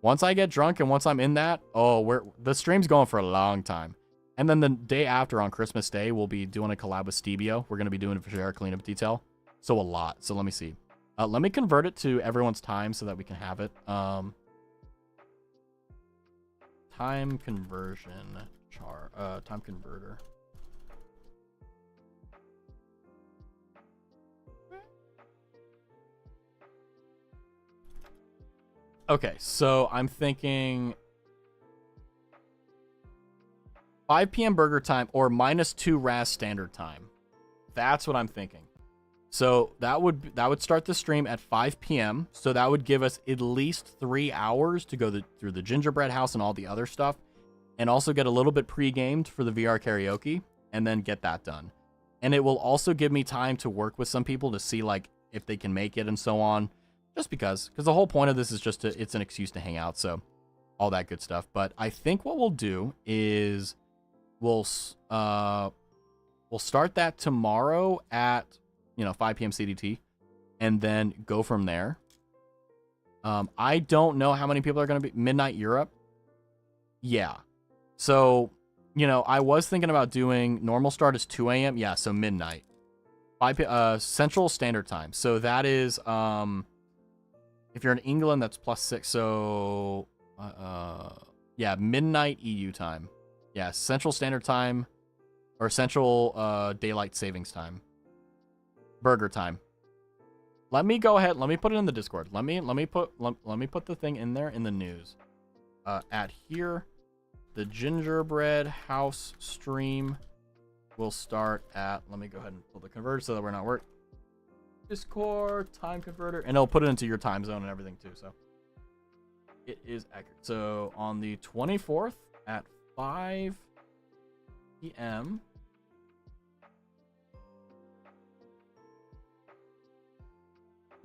Once I get drunk and once I'm in that, the stream's going for a long time. And then the day after, on Christmas Day, we'll be doing a collab with Stebio. We're going to be doing a Vajera cleanup detail. So a lot. So let me see. Let me convert it to everyone's time so that we can have it. Time conversion time converter. Okay, so I'm thinking 5 p.m. burger time or -2 Raz standard time. That's what I'm thinking. So that would start the stream at 5 p.m. So that would give us at least 3 hours to go through the gingerbread house and all the other stuff, and also get a little bit pre-gamed for the VR karaoke, and then get that done. And it will also give me time to work with some people to see, like, if they can make it and so on. Just because the whole point of this is just it's an excuse to hang out, so all that good stuff. But I think what we'll do is we'll start that tomorrow at 5 p.m. CDT, and then go from there. I don't know how many people are going to be midnight Europe. Yeah, so I was thinking about doing normal start is 2 a.m. Yeah, so midnight, 5 Central Standard Time. So that is if you're in England, that's +6. So, yeah, midnight EU time. Yeah, Central Standard Time, or Central Daylight Savings Time. Burger time. Let me go ahead. Let me put it in the Discord. Let me put the thing in there in the news. At here, the gingerbread house stream will start at. Let me go ahead and pull the converter so that we're not working. Discord time converter, and it'll put it into your time zone and everything too, so it is accurate. So on the 24th at 5 p.m.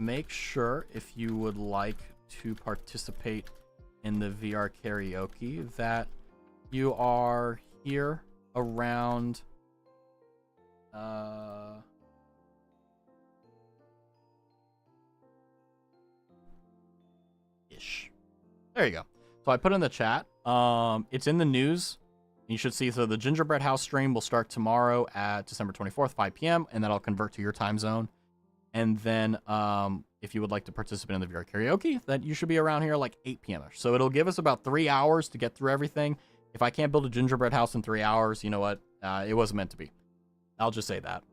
make sure, if you would like to participate in the VR karaoke, that you are here around ish. There you go. So I put in the chat. It's in the news. You should see, so the Gingerbread House stream will start tomorrow at December 24th, 5 p.m., and that'll convert to your time zone. And then if you would like to participate in the VR karaoke, that you should be around here like 8 p.m. -ish. So it'll give us about 3 hours to get through everything. If I can't build a gingerbread house in 3 hours, you know what? It wasn't meant to be. I'll just say that.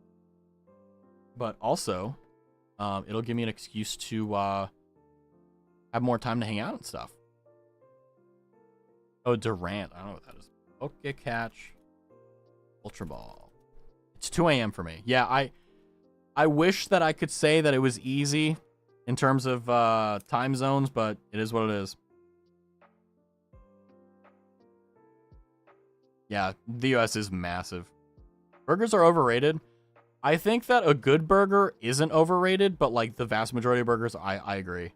But also, it'll give me an excuse to have more time to hang out and stuff. Oh, Durant. I don't know what that is. Okay, catch. Ultra Ball. It's 2 a.m. for me. Yeah, I wish that I could say that it was easy in terms of time zones, but it is what it is. Yeah, the US is massive. Burgers are overrated. I think that a good burger isn't overrated, but like the vast majority of burgers, I agree.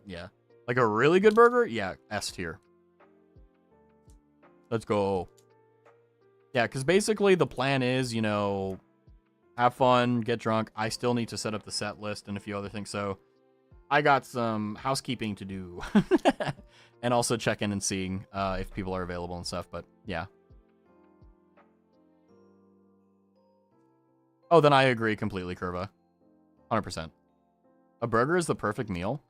Yeah. Like a really good burger, yeah, S tier. Let's go. Yeah, because basically the plan is, you know, have fun, get drunk. I still need to set up the set list and a few other things, so I got some housekeeping to do. And also check in and seeing if people are available and stuff, but yeah. Oh, then I agree completely, Curva. 100%. A burger is the perfect meal.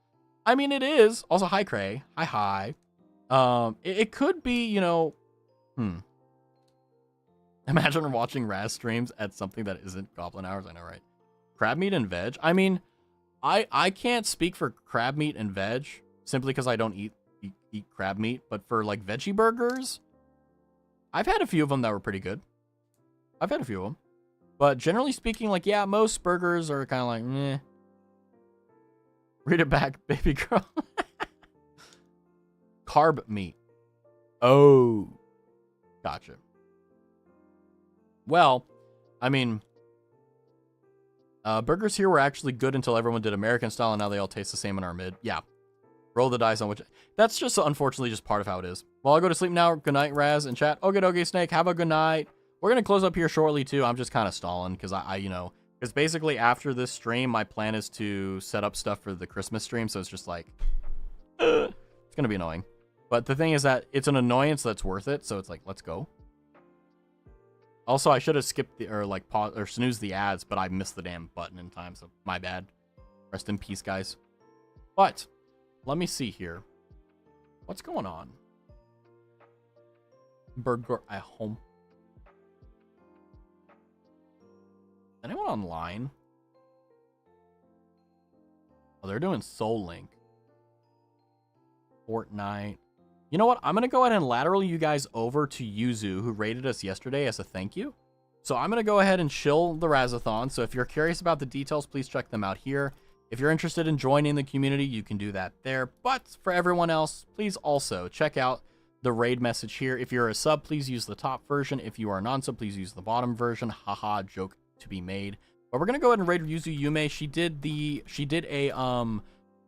I mean, it is. Also, hi, Cray. Hi. It could be, you know... Imagine watching Raz streams at something that isn't Goblin Hours. I know, right? Crab meat and veg. I mean, I can't speak for crab meat and veg simply because I don't eat crab meat. But for, like, veggie burgers, I've had a few of them that were pretty good. I've had a few of them. But generally speaking, like, yeah, most burgers are kind of like, meh. Read it back, baby girl. Carb meat. Oh. Gotcha. Well, I mean, burgers here were actually good until everyone did American style, and now they all taste the same in our mid. Yeah. Roll the dice on which... That's just, unfortunately, just part of how it is. Well, I'll go to sleep now. Good night, Raz and chat. Okie Snake. Have a good night. We're going to close up here shortly, too. I'm just kind of stalling because you know, because basically after this stream, my plan is to set up stuff for the Christmas stream. So it's just like, it's going to be annoying. But the thing is that it's an annoyance that's worth it. So it's like, let's go. Also, I should have skipped or like pause or snooze the ads, but I missed the damn button in time. So my bad. Rest in peace, guys. But let me see here. What's going on? Burger at home. Anyone online? Oh, they're doing Soul Link. Fortnite. You know what? I'm going to go ahead and lateral you guys over to Yuzu, who raided us yesterday as a thank you. So I'm going to go ahead and chill the Razathon. So if you're curious about the details, please check them out here. If you're interested in joining the community, you can do that there. But for everyone else, please also check out the raid message here. If you're a sub, please use the top version. If you are a non-sub, please use the bottom version. Haha, joke to be made. But we're going to go ahead and raid Yuzu Yume. She did a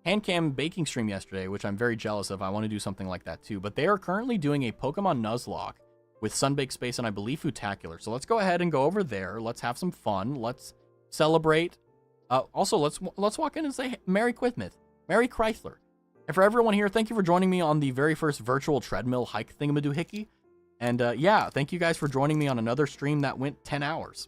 hand cam baking stream yesterday, which I'm very jealous of. I want to do something like that too. But they are currently doing a Pokemon Nuzlocke with Sunbaked Space and I believe Futacular. So let's go ahead and go over there. Let's have some fun. Let's celebrate. Also, let's walk in and say Merry Christmas. Merry Chrysler. And for everyone here, thank you for joining me on the very first virtual treadmill hike thingamadoohickey. And yeah, thank you guys for joining me on another stream that went 10 hours.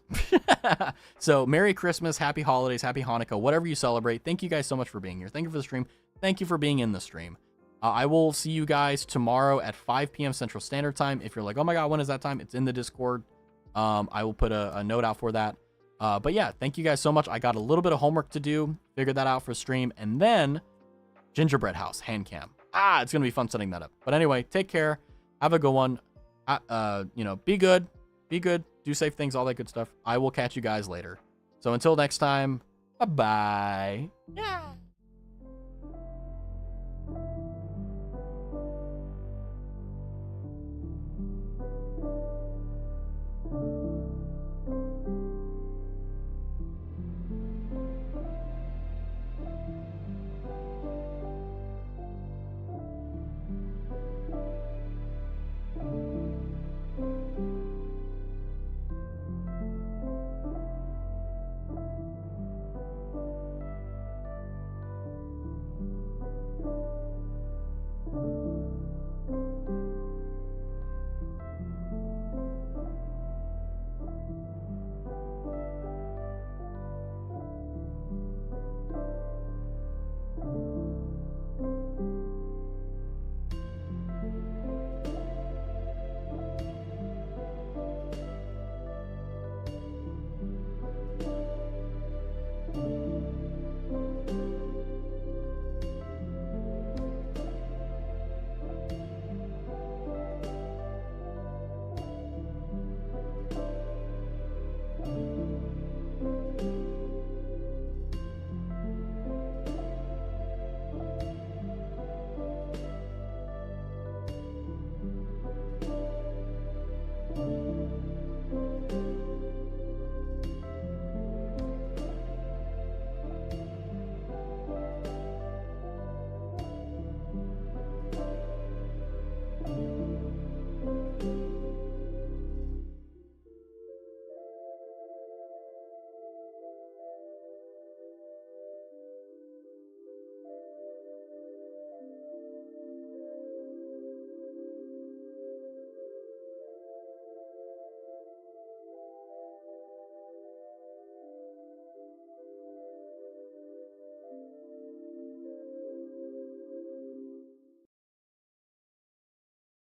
So Merry Christmas, Happy Holidays, Happy Hanukkah, whatever you celebrate. Thank you guys so much for being here. Thank you for the stream. Thank you for being in the stream. I will see you guys tomorrow at 5 p.m. Central Standard Time. If you're like, oh my God, when is that time? It's in the Discord. I will put a note out for that. But yeah, thank you guys so much. I got a little bit of homework to do. Figured that out for stream. And then Gingerbread House, hand cam. It's going to be fun setting that up. But anyway, take care. Have a good one. You know, be good, do safe things, all that good stuff. I will catch you guys later. So until next time, bye-bye. Yeah.